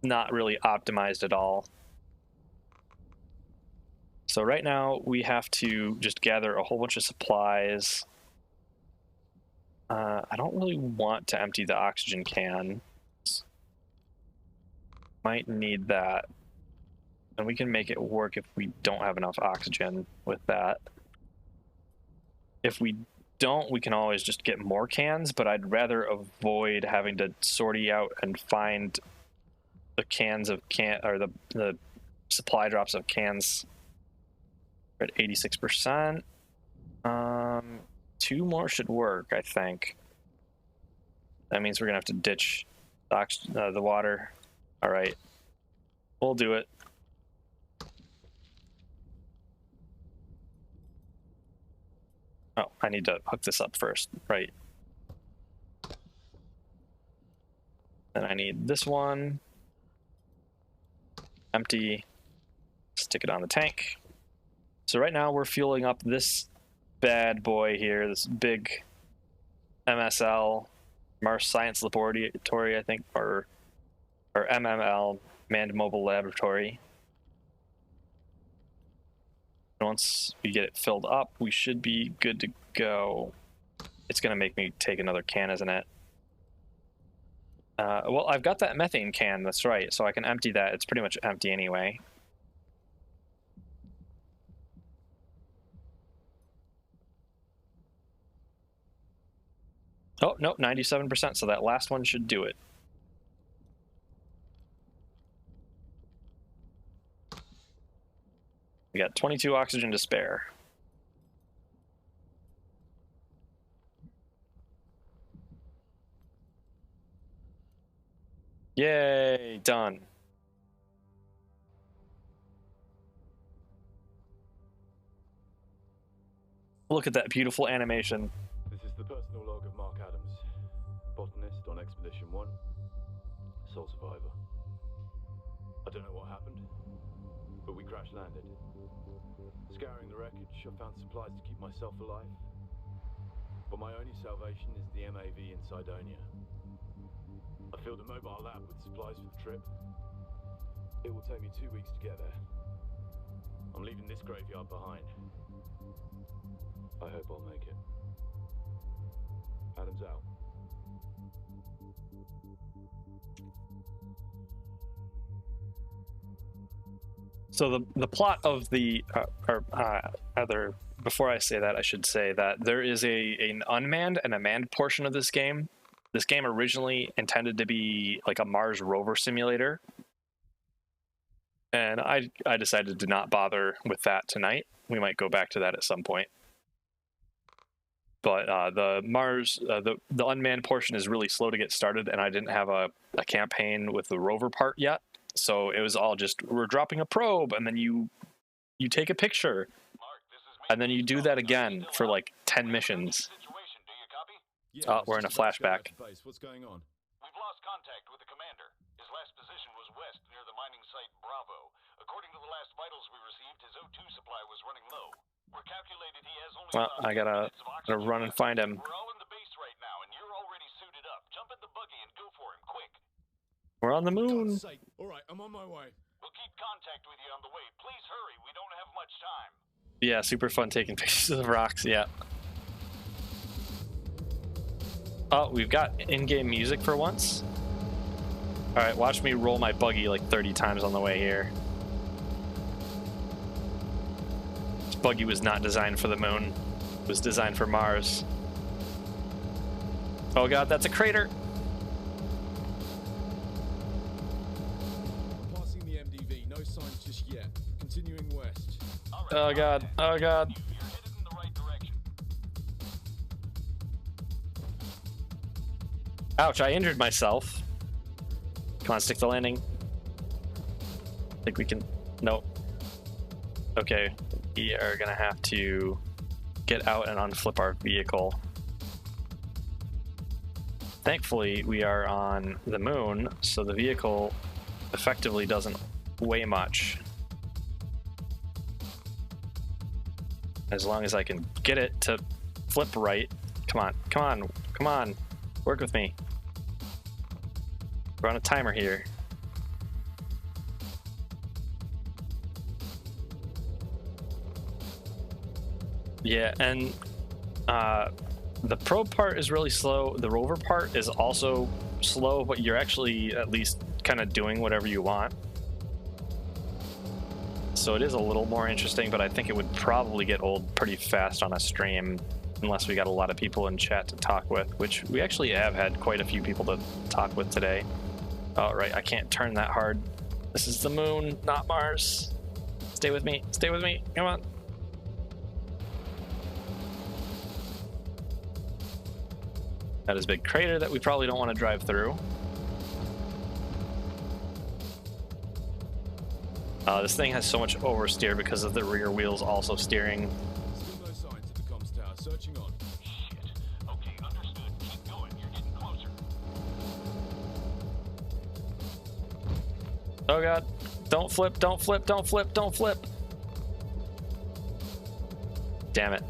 not really optimized at all. So right now we have to just gather a whole bunch of supplies. I don't really want to empty the oxygen can. Might need that. And we can make it work if we don't have enough oxygen with that. If we don't, we can always just get more cans, but I'd rather avoid having to sortie out and find the cans of or the supply drops of cans. We're at 86%. 2 more should work, I think. That means we're gonna have to ditch the water. All right, we'll do it. Oh, I need to hook this up first, right? Then I need this one. Empty. Stick it on the tank. So right now we're fueling up this bad boy here, this big MSL, Mars Science Laboratory, I think, or MML, Manned Mobile Laboratory. Once we get it filled up, we should be good to go. It's going to make me take another can, isn't it? Well, I've got that methane can, that's right, so I can empty that. It's pretty much empty anyway. Oh, no, 97%, so that last one should do it. We got 22 oxygen to spare. Yay, done. Look at that beautiful animation. This is the personal log of Mark Adams, botanist on Expedition 1, sole survivor. I don't know what happened, but we crash landed. Scouring the wreckage, I found supplies to keep myself alive. But my only salvation is the MAV in Cydonia. I filled a mobile lab with supplies for the trip. It will take me 2 weeks to get there. I'm leaving this graveyard behind. I hope I'll make it. Adams out. So the plot of the before I say that, I should say that there is an unmanned and a manned portion of this game. This game originally intended to be like a Mars rover simulator, and I decided to not bother with that tonight. We might go back to that at some point. But the Mars, the unmanned portion is really slow to get started, and I didn't have a campaign with the rover part yet. So it was all just, we're dropping a probe, and then you take a picture, and then you do that again for like 10 missions. Yeah, We're in a flashback. What's going on? We've lost contact with the commander. His last position was west near the mining site Bravo. According to the last vitals we received, his O2 supply was running low. We're calculated he has only Well, I gotta run and find him. We're all in the base right now, and you're already suited up. Jump in the buggy and go for him, quick. We're on the moon. All right, I'm on my way. We'll keep contact with you on the way. Please hurry. We don't have much time. Yeah, super fun taking pictures of rocks. Yeah. Oh, we've got in-game music for once. All right, watch me roll my buggy like 30 times on the way here. This buggy was not designed for the moon. It was designed for Mars. Oh god, that's a crater. Passing the MDV, no signs just yet. Continuing west. Oh god, oh god. You're headed in the right direction. Ouch, I injured myself. Come on, stick the landing. Think we can... Nope. Okay, we are gonna have to get out and unflip our vehicle. Thankfully, we are on the moon, so the vehicle effectively doesn't weigh much. As long as I can get it to flip right. Come on, come on, come on. Work with me. We're on a timer here. Yeah, and the probe part is really slow. The rover part is also slow, but you're actually at least kind of doing whatever you want. So it is a little more interesting, but I think it would probably get old pretty fast on a stream unless we got a lot of people in chat to talk with, which we actually have had quite a few people to talk with today. Oh, right, I can't turn that hard. This is the moon, not Mars. Stay with me, come on. That is a big crater that we probably don't want to drive through. This thing has so much oversteer because of the rear wheels also steering. Still no signs at the comms tower. Searching on. Shit. Okay, understood. Keep going. You're getting closer. Oh god. Don't flip, don't flip, don't flip, don't flip. Damn it.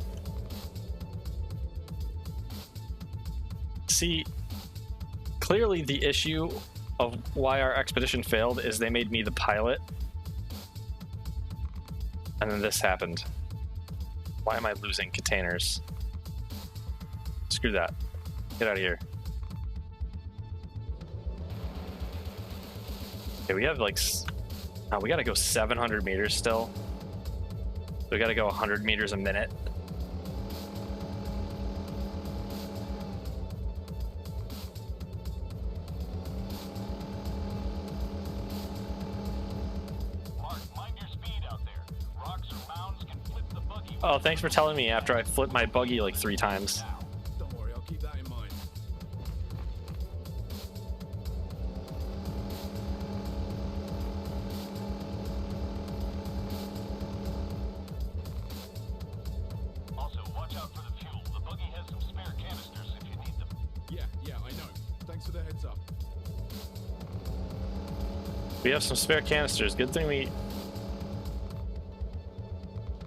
See, clearly the issue of why our expedition failed is they made me the pilot. And then this happened. Why am I losing containers? Screw that. Get out of here. Okay, we have like... Oh, we gotta go 700 meters still. We gotta go 100 meters a minute. Mark, mind your speed out there. Rocks or mounds can flip the buggy. Oh, thanks for telling me after I flipped my buggy like 3 times. Don't worry, I'll keep that in mind. Also, watch out for the fuel. The buggy has some spare canisters if you need them. Yeah, I know. Thanks for the heads up. We have some spare canisters. Good thing we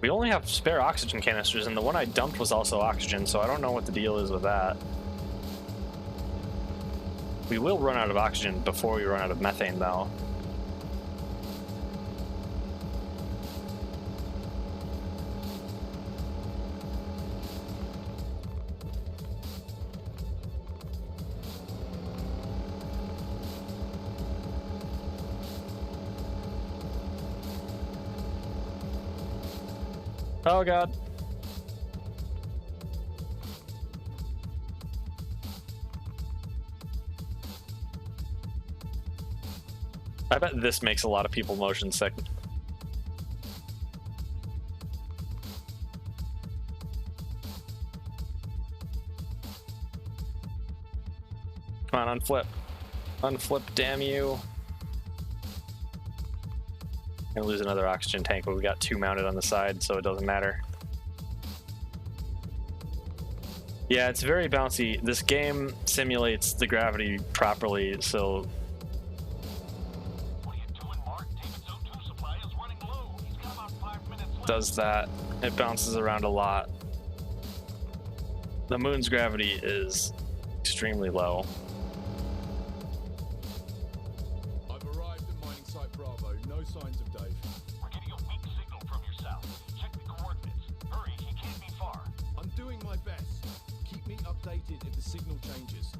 only have spare oxygen canisters, and the one I dumped was also oxygen, so I don't know what the deal is with that. We will run out of oxygen before we run out of methane, though. Oh god. I bet this makes a lot of people motion sick. Come on, unflip. Unflip, damn you. Gonna lose another oxygen tank, but we got 2 mounted on the side, so it doesn't matter. Yeah, it's very bouncy. This game simulates the gravity properly, so... What are you doing, Mark? David's O2 supply is running low. He's got about 5 minutes left. does that. It bounces around a lot. The moon's gravity is extremely low. I've arrived at mining site Bravo. No signs of Dave. We're getting a weak signal from your south. Check the coordinates. Hurry, he can't be far. I'm doing my best. Keep me updated if the signal changes.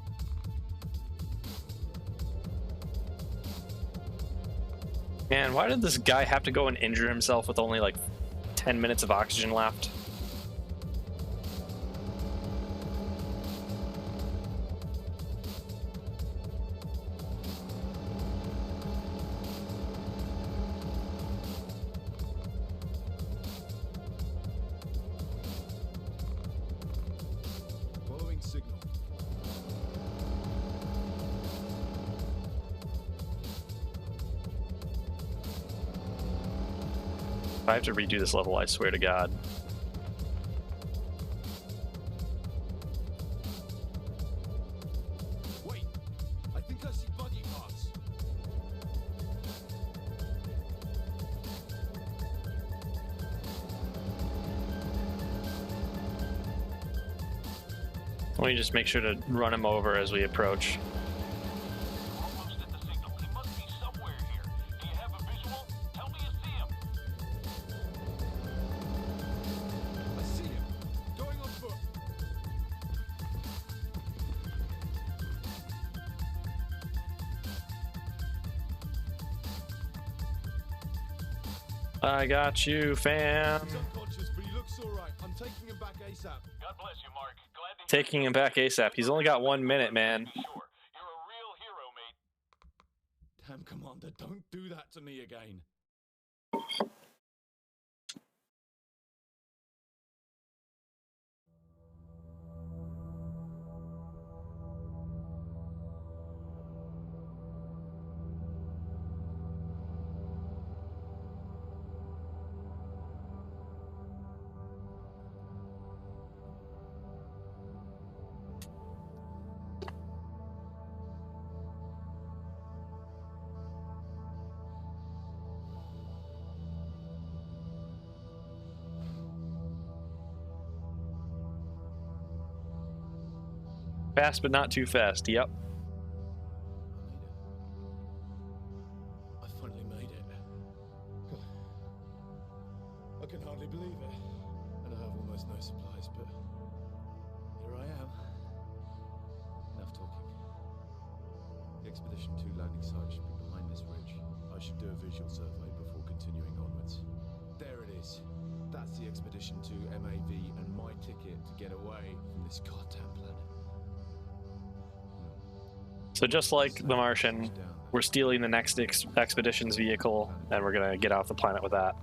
Man, why did this guy have to go and injure himself with only like 10 minutes of oxygen left? Following signal. If I have to redo this level, I swear to God. Wait, I think I see buggy parts. Let me just make sure to run him over as we approach. We're almost at the signal. He must be somewhere here. Do you have a visual? Tell me you see him. I see him. Going on foot. I got you, fam. He's unconscious, but he looks alright. I'm taking him back ASAP. God bless you, Mark. Glad to hear Taking him back ASAP. He's only got 1 minute, man. Sure. You're a real hero, mate. Damn, Commander, don't do that to me again. Fast, but not too fast. Yep. I finally made it. can hardly believe it. And I have almost no supplies, but here I am. Enough talking. The Expedition 2 landing site should be behind this ridge. I should do a visual survey before continuing onwards. There it is. That's the Expedition 2 MAV and my ticket to get away from this goddamn planet. So just like The Martian, we're stealing the next expedition's vehicle, and we're gonna get off the planet with that.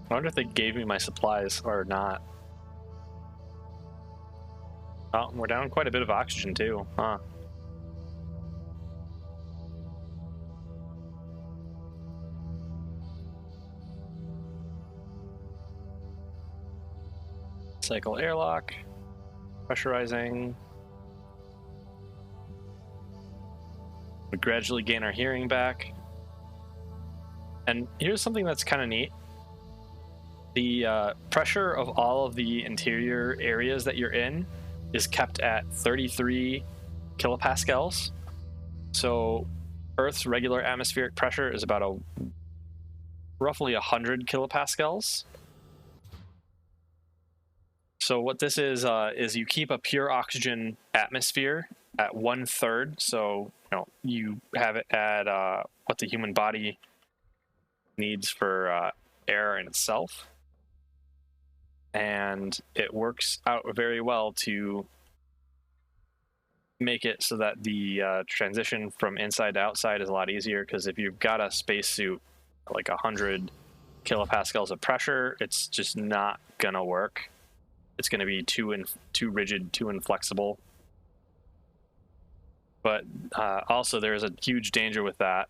I wonder if they gave me my supplies or not. Oh, we're down quite a bit of oxygen too, huh? Cycle airlock, pressurizing. We gradually gain our hearing back. And here's something that's kind of neat. The pressure of all of the interior areas that you're in is kept at 33 kilopascals. So Earth's regular atmospheric pressure is about roughly 100 kilopascals. So what this is you keep a pure oxygen atmosphere at 1/3. So you have it at what the human body needs for air in itself. And it works out very well to make it so that the transition from inside to outside is a lot easier, because if you've got a spacesuit like 100 kilopascals of pressure, it's just not gonna work. It's gonna be too rigid, too inflexible. But also there's a huge danger with that,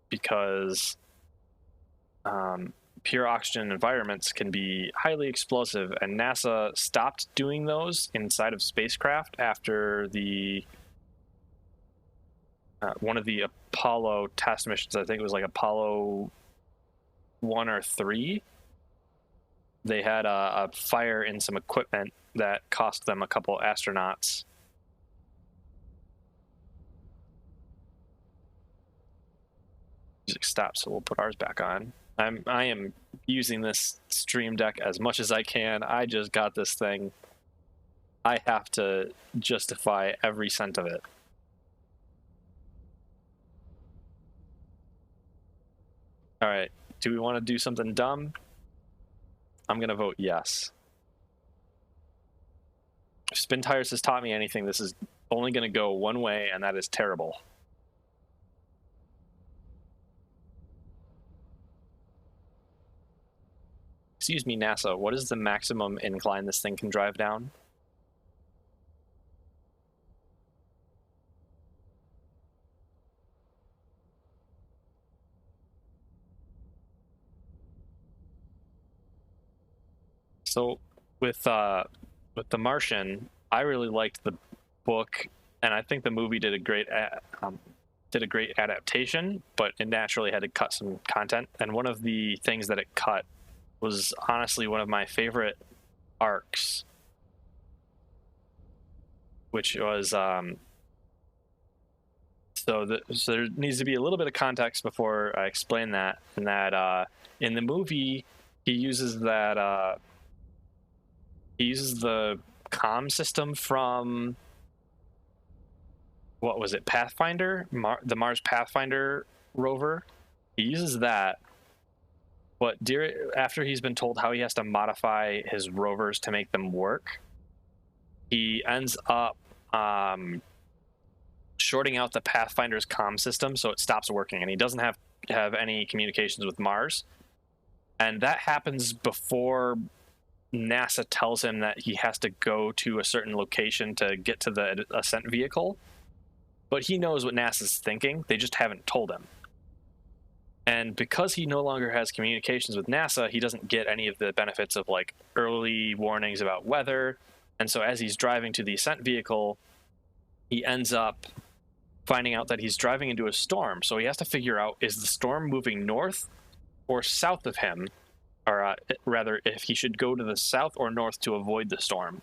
because pure oxygen environments can be highly explosive, and NASA stopped doing those inside of spacecraft after the one of the Apollo test missions. I think it was like Apollo 1 or 3. They had a fire in some equipment that cost them a couple astronauts. Music stopped, so we'll put ours back on. I am using this stream deck as much as I can. I just got this thing. I have to justify every cent of it. All right, do we want to do something dumb? I'm gonna vote yes. If Spin Tires has taught me anything, this is only gonna go one way, and that is terrible. Excuse me, NASA, what is the maximum incline this thing can drive down? So with The Martian, I really liked the book, and I think the movie did a great adaptation, but it naturally had to cut some content. And one of the things that it cut was honestly one of my favorite arcs, which was so there needs to be a little bit of context before I explain that. And that in the movie, he uses the comm system from, what was it, Pathfinder, the Mars Pathfinder rover. He uses that. But after he's been told how he has to modify his rovers to make them work, he ends up shorting out the Pathfinder's comm system, so it stops working, and he doesn't have any communications with Mars. And that happens before NASA tells him that he has to go to a certain location to get to the ascent vehicle. But he knows what NASA's thinking. They just haven't told him. And because he no longer has communications with NASA, he doesn't get any of the benefits of like early warnings about weather. And so as he's driving to the ascent vehicle, he ends up finding out that he's driving into a storm. So he has to figure out, is the storm moving north or south of him? Or rather, if he should go to the south or north to avoid the storm.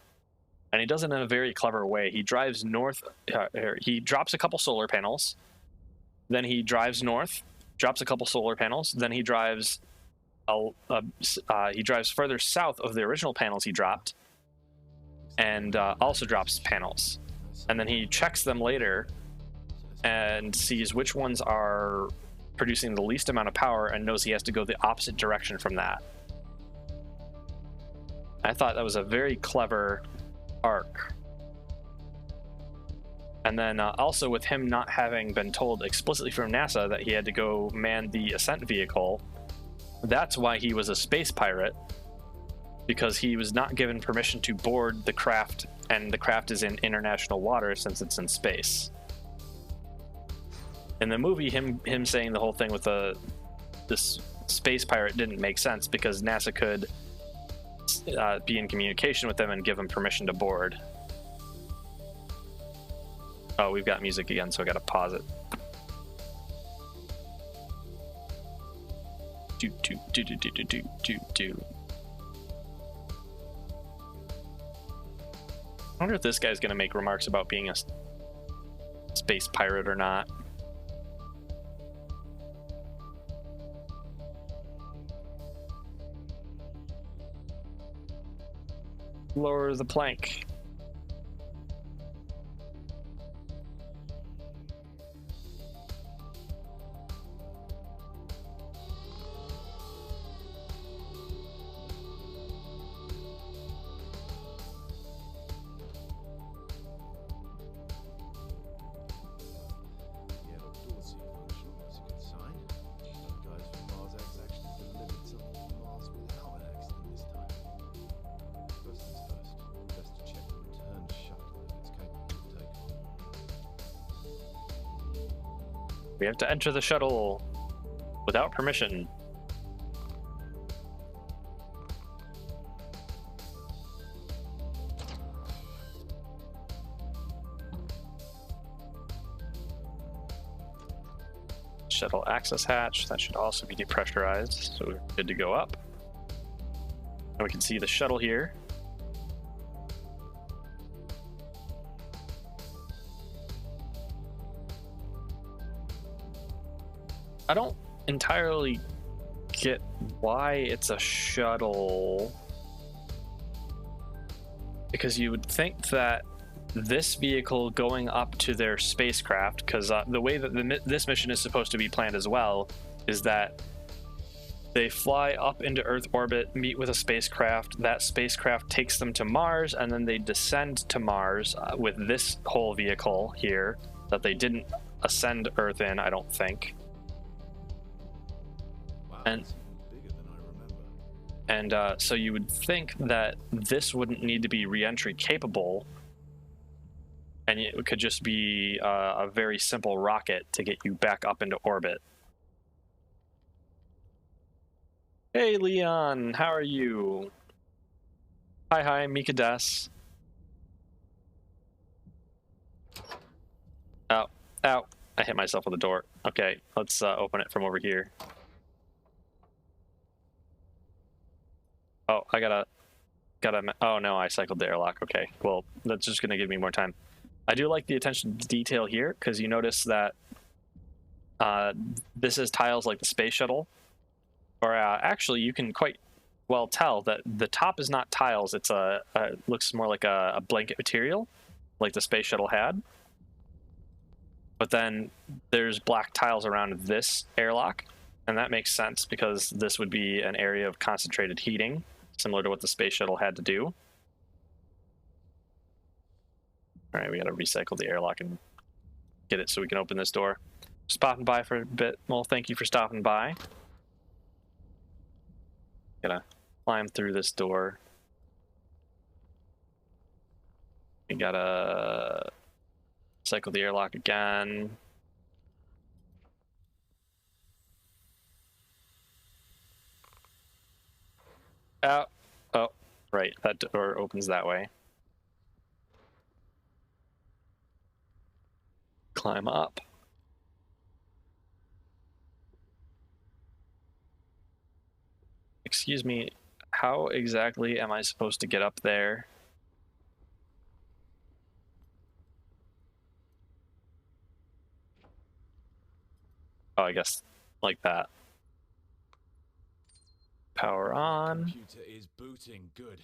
And he does it in a very clever way. He drives north, he drops a couple solar panels, then he drives north, drops a couple solar panels, then he drives further south of the original panels he dropped, and also drops panels. And then he checks them later and sees which ones are producing the least amount of power and knows he has to go the opposite direction from that. I thought that was a very clever arc. And then also with him not having been told explicitly from NASA that he had to go man the ascent vehicle, that's why he was a space pirate, because he was not given permission to board the craft, and the craft is in international water since it's in space. In the movie, him saying the whole thing with this space pirate didn't make sense because NASA could be in communication with them and give them permission to board. Oh, we've got music again, so I gotta pause it. Do. I wonder if this guy's gonna make remarks about being a space pirate or not. Lower the plank. We have to enter the shuttle without permission. Shuttle access hatch, that should also be depressurized, so we're good to go up. And we can see the shuttle here. I don't entirely get why it's a shuttle, because you would think that this vehicle going up to their spacecraft, because the way that this mission is supposed to be planned as well is that they fly up into Earth orbit, meet with a spacecraft, that spacecraft takes them to Mars, and then they descend to Mars with this whole vehicle here that they didn't ascend Earth in, I don't think. And bigger than I remember. And so you would think that this wouldn't need to be re-entry capable, and it could just be a very simple rocket to get you back up into orbit. Hey Leon, how are you? Hi, Mika Des. Ow, I hit myself with the door. Okay, let's open it from over here. Oh, I gotta, oh no, I cycled the airlock. Okay, well, that's just gonna give me more time. I do like the attention to detail here, because you notice that this is tiles like the space shuttle, or actually you can quite well tell that the top is not tiles, it's looks more like a blanket material, like the space shuttle had. But then there's black tiles around this airlock, and that makes sense because this would be an area of concentrated heating, similar to what the space shuttle had to do. All right, we got to recycle the airlock and get it so we can open this door. Just popping by for a bit. Well, thank you for stopping by. Gotta climb through this door. We gotta cycle the airlock again. Oh, right, that door opens that way. climb up. Excuse me, how exactly am I supposed to get up there? Oh, I guess like that. Power on. Computer is booting. Good.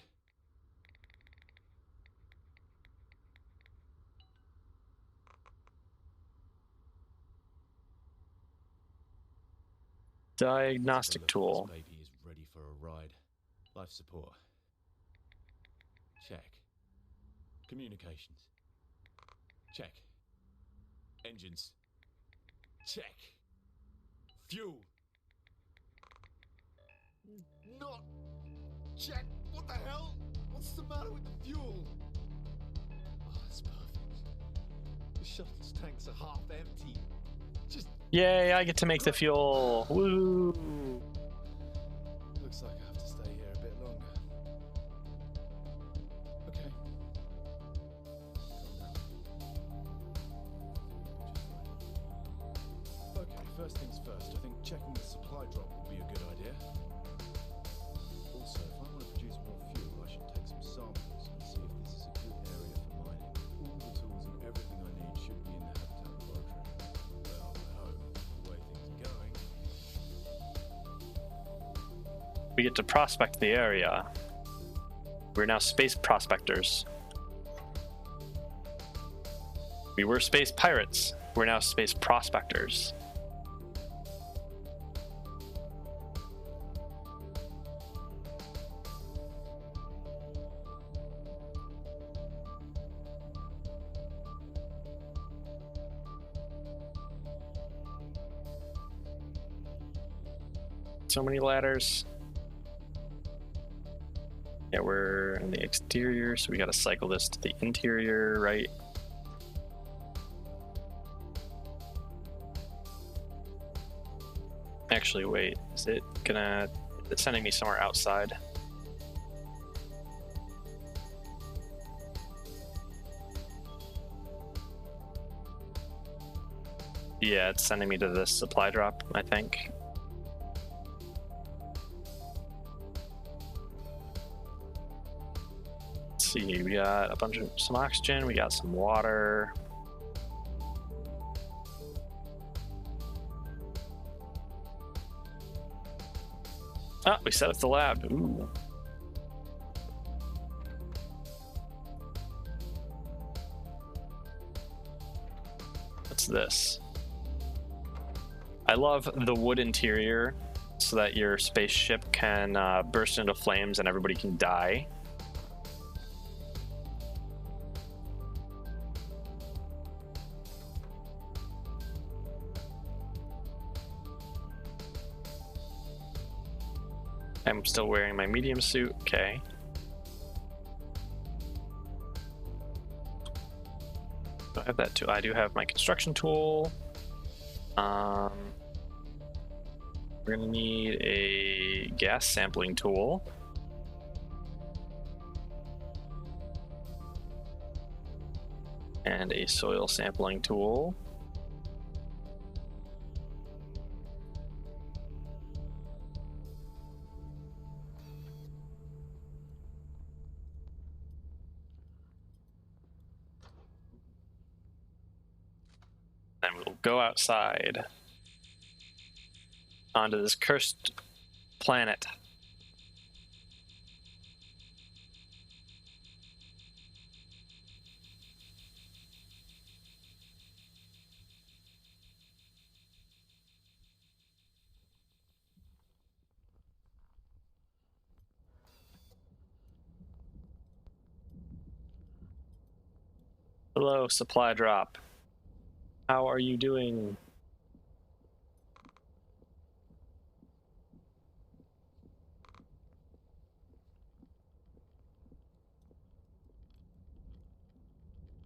Diagnostic Let's have a look. tool. This baby is ready for a ride. Life support. Check. Communications. Check. Engines. Check. Fuel. Not check. What the hell? What's the matter with the fuel? Oh, it's perfect. The shuttle's tanks are half empty. Just Yay, I get to make the fuel. Woo! looks like I have to stay here a bit longer. Okay. Okay, first things first. I think checking the supply drop would be a good idea. Also, if I want to produce more fuel, I should take some samples and see if this is a good area for mining. All the tools and everything I need should be in the Habitat laboratory. Well, I hope, the way things are going. We get to prospect the area. We're now space prospectors. We were space pirates. We're now space prospectors. So many ladders. Yeah, we're in the exterior, so we gotta cycle this to the interior, right? Actually, wait, is it gonna... It's sending me somewhere outside. Yeah, it's sending me to this supply drop, I think. Let's see, we got a bunch of some oxygen, we got some water. Ah, we set up the lab. Ooh. What's this? I love the wood interior so that your spaceship can burst into flames and everybody can die. I'm still wearing my medium suit, okay. Do I have that too? I do have my construction tool. We're gonna need a gas sampling tool. And a soil sampling tool. Then we'll go outside onto this cursed planet. Hello, supply drop. How are you doing?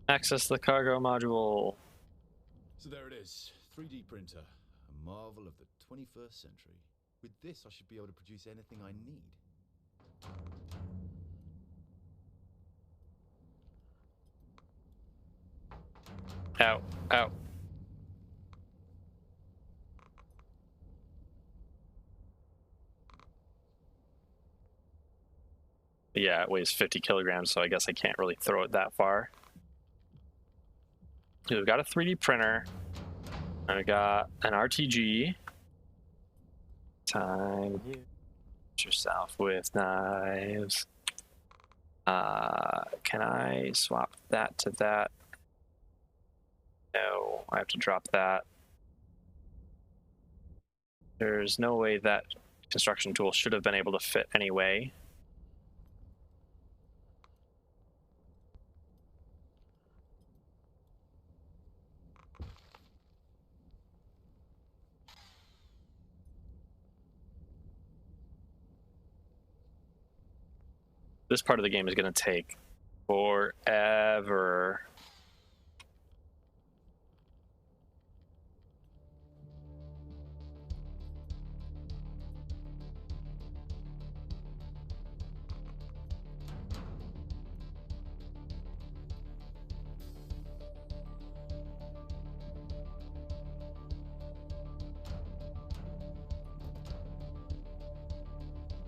Access the cargo module. So there it is, 3D printer, a marvel of the 21st century. With this, I should be able to produce anything I need. Ow, ow. yeah, it weighs 50 kilograms, so I guess I can't really throw it that far. We've got a 3D printer, and we got an RTG. Time yourself with knives. Can I swap that to that? No, I have to drop that. There's no way that construction tool should have been able to fit anyway. This part of the game is going to take forever.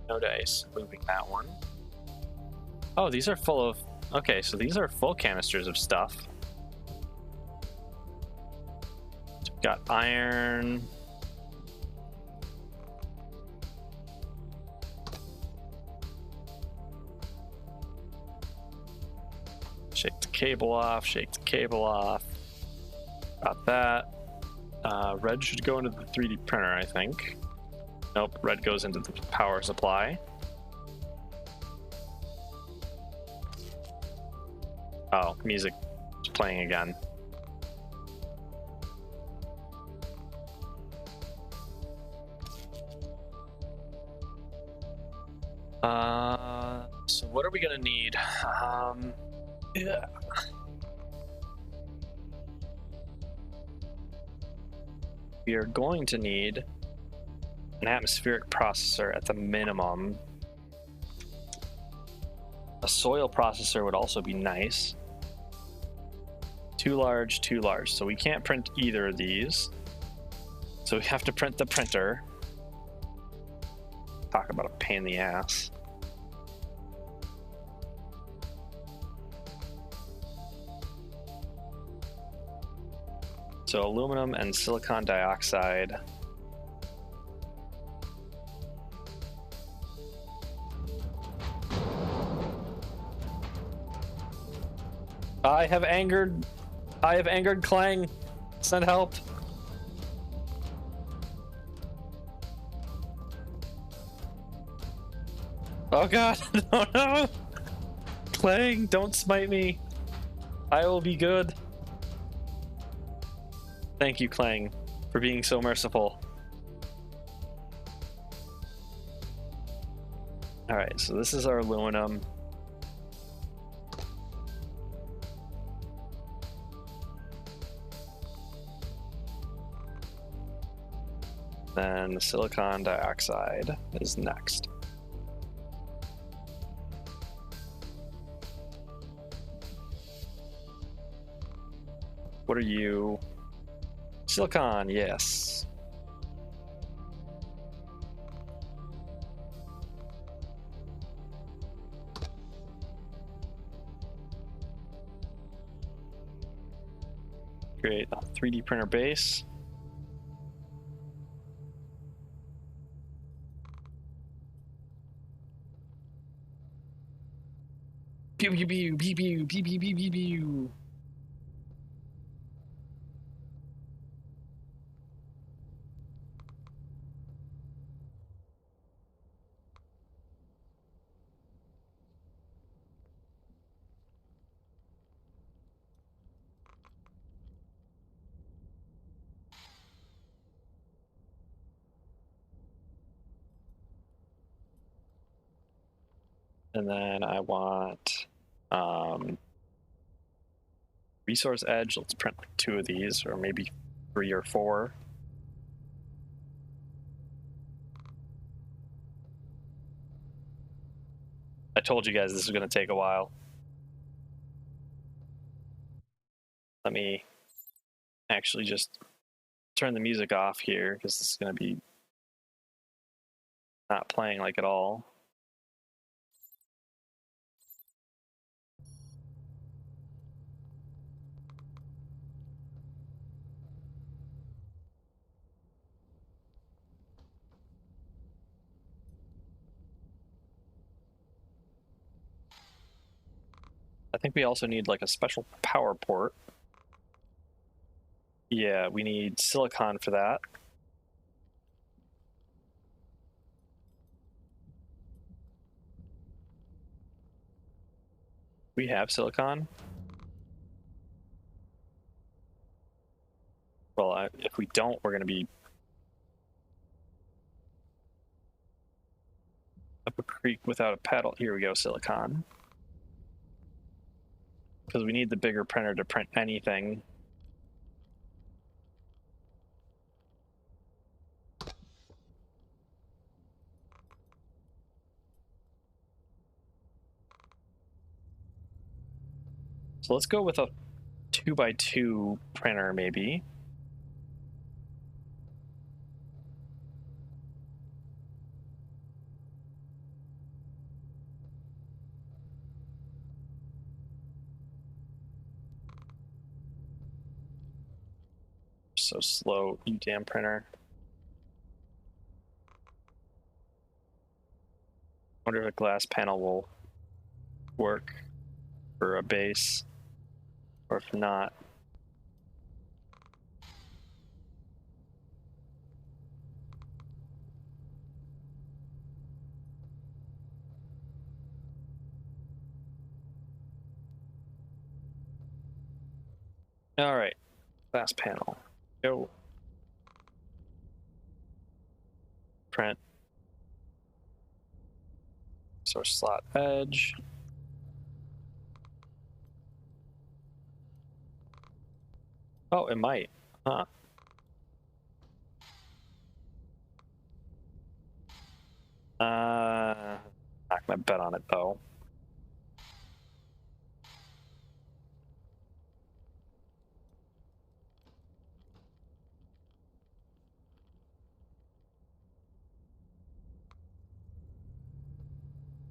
No dice. Moving that one. Oh, these are full of... Okay, so these are full canisters of stuff. So we've got iron. Shake the cable off, shake the cable off. Got that. Red should go into the 3D printer, I think. Nope, red goes into the power supply. Oh, music is playing again. So what are we gonna need? Yeah. We are going to need an atmospheric processor at the minimum. A soil processor would also be nice. Too large, too large. So we can't print either of these. So we have to print the printer. Talk about a pain in the ass. So aluminum and silicon dioxide. I have angered Clang. Send help. Oh god, no, no. Clang, don't smite me. I will be good. Thank you, Clang, for being so merciful. Alright, so this is our aluminum. Then the silicon dioxide is next. What are you? Silicon, yes. Create a 3D printer base. Pew pew pew pew pew pew pew pew pew pew. And then I want resource edge. Let's print like 2 of these, or maybe 3 or 4. I told you guys this is going to take a while. Let me actually just turn the music off here because this is going to be not playing like at all. I think we also need like a special power port. Yeah, we need silicon for that. We have silicon. Well, if we don't, we're going to be up a creek without a paddle. Here we go, silicon. Because we need the bigger printer to print anything. So let's go with a 2x2 printer, maybe. So slow, you damn printer. Wonder if a glass panel will work for a base, or if not. All right, glass panel. Go. Print. Source slot edge. Oh, it might. Huh. Not gonna bet on it though.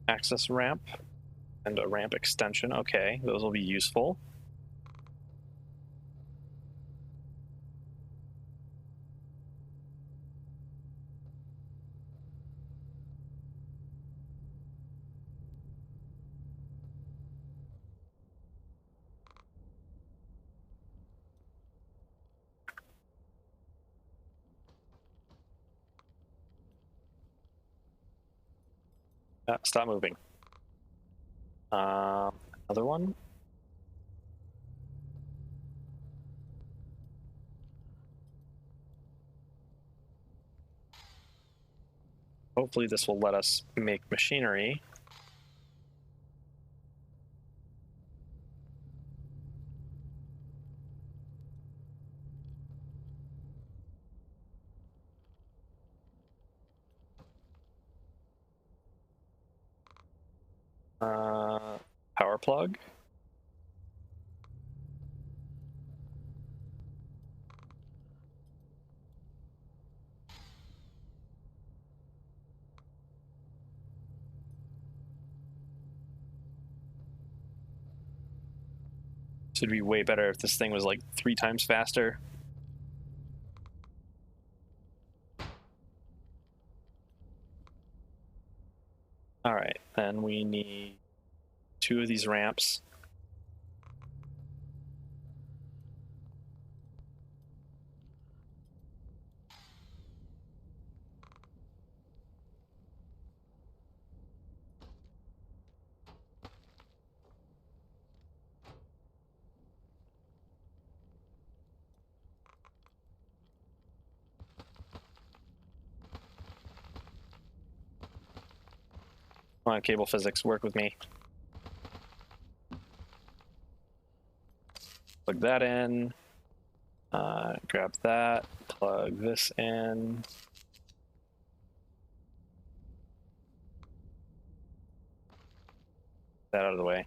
Access ramp and a ramp extension. Okay, those will be useful. Stop moving. Another one. Hopefully this will let us make machinery. Power plug. Should be way better if this thing was like 3 times faster. All right, then we need 2 of these ramps. Come on, cable physics, work with me. Plug that in. Grab that. Plug this in. That out of the way.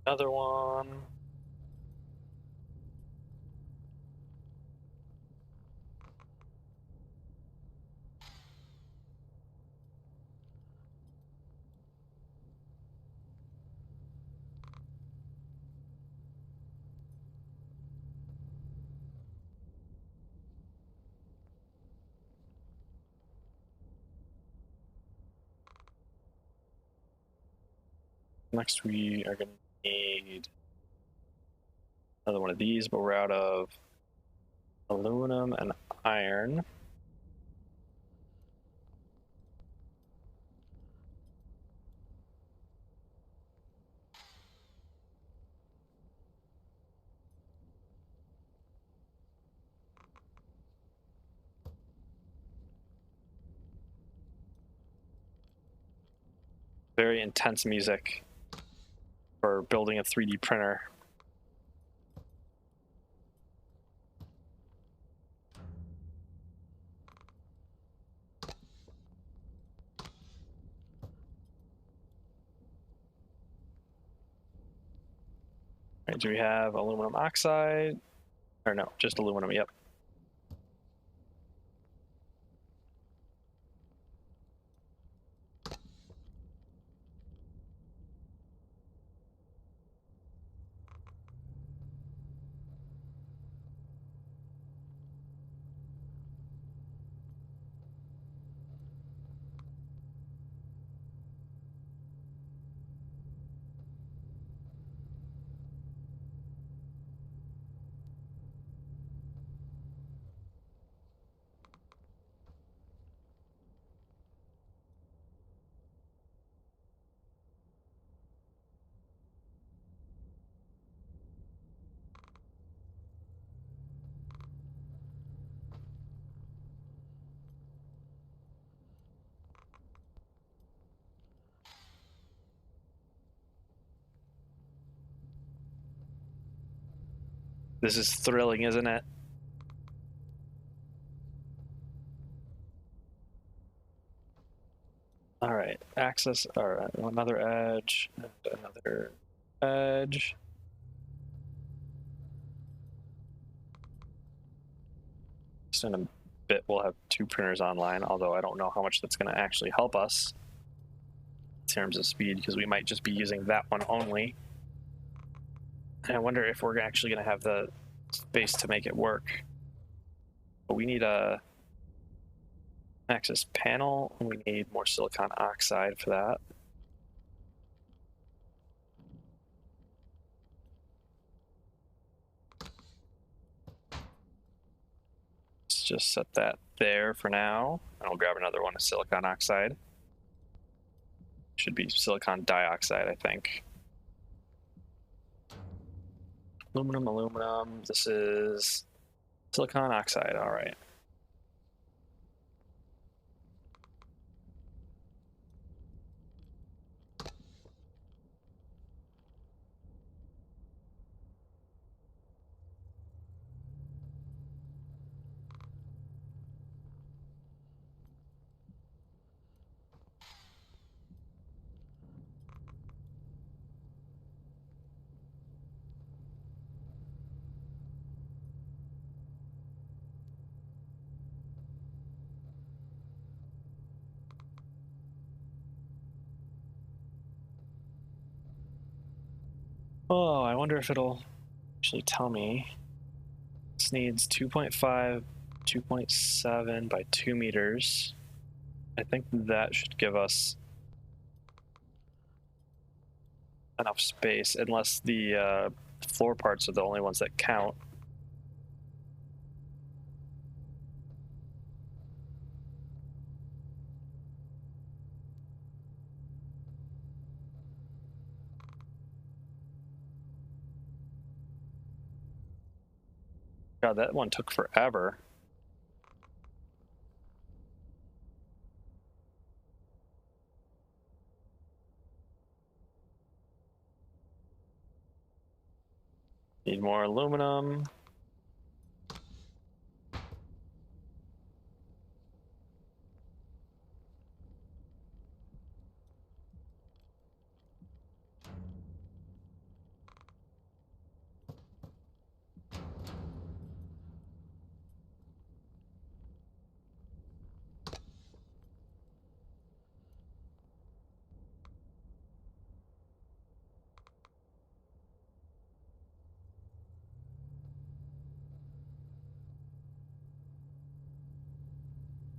Another one. Next, we are going to need another one of these, but we're out of aluminum and iron. Very intense music for building a 3D printer. All right, do we have aluminum oxide? Or no, just aluminum, yep. This is thrilling, isn't it? All right, access, all right, another edge, and another edge. So in a bit, we'll have 2 printers online, although I don't know how much that's going to actually help us in terms of speed, because we might just be using that one only. And I wonder if we're actually going to have the space to make it work. But we need a access panel, and we need more silicon oxide for that. Let's just set that there for now, and I'll grab another one of silicon oxide. Should be silicon dioxide, I think. Aluminum, aluminum. This is silicon oxide. All right. Oh, I wonder if it'll actually tell me. This needs 2.5, 2.7 by 2 meters. I think that should give us enough space, unless the floor parts are the only ones that count. God, that one took forever. Need more aluminum.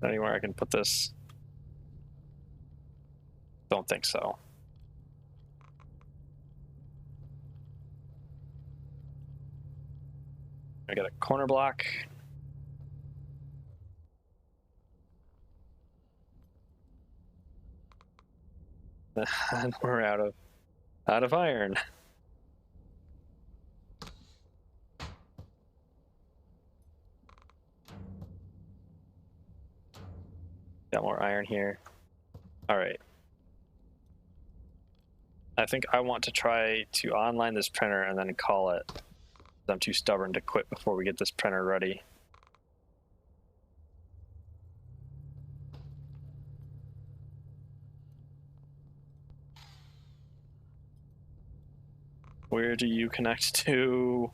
Anywhere I can put this? Don't think so. I got a corner block. And we're out of iron. Got more iron here. All right. I think I want to try to online this printer and then call it. I'm too stubborn to quit before we get this printer ready. Where do you connect to?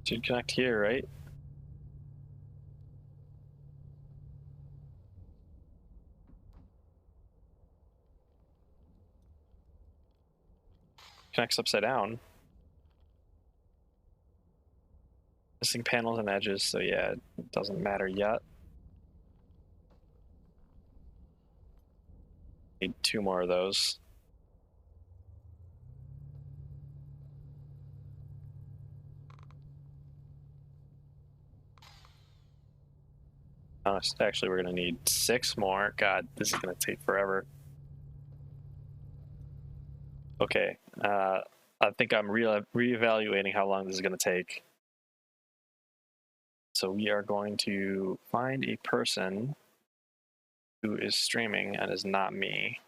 Should connect here, right? Connects upside down. Missing panels and edges, so yeah, it doesn't matter yet. Need 2 more of those. Actually, we're gonna need 6 more. God, this is gonna take forever. Okay, I think I'm reevaluating how long this is gonna take. So we are going to find a person who is streaming and is not me.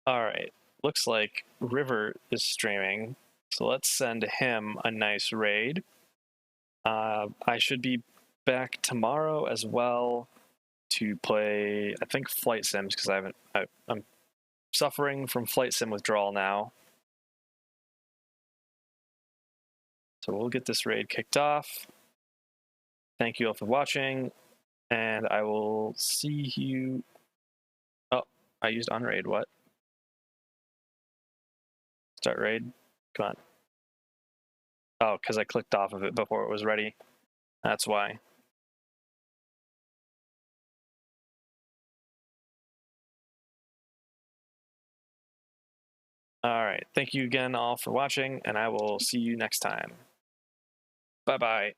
All right, looks like River is streaming, so let's send him a nice raid. I should be back tomorrow as well to play, I think, Flight Sims, because I'm suffering from Flight Sim withdrawal now. So we'll get this raid kicked off. Thank you all for watching, and I will see you. Oh, I used unraid. What? Start raid. Come on. Oh, because I clicked off of it before it was ready. That's why. All right. Thank you again all for watching, and I will see you next time. Bye-bye.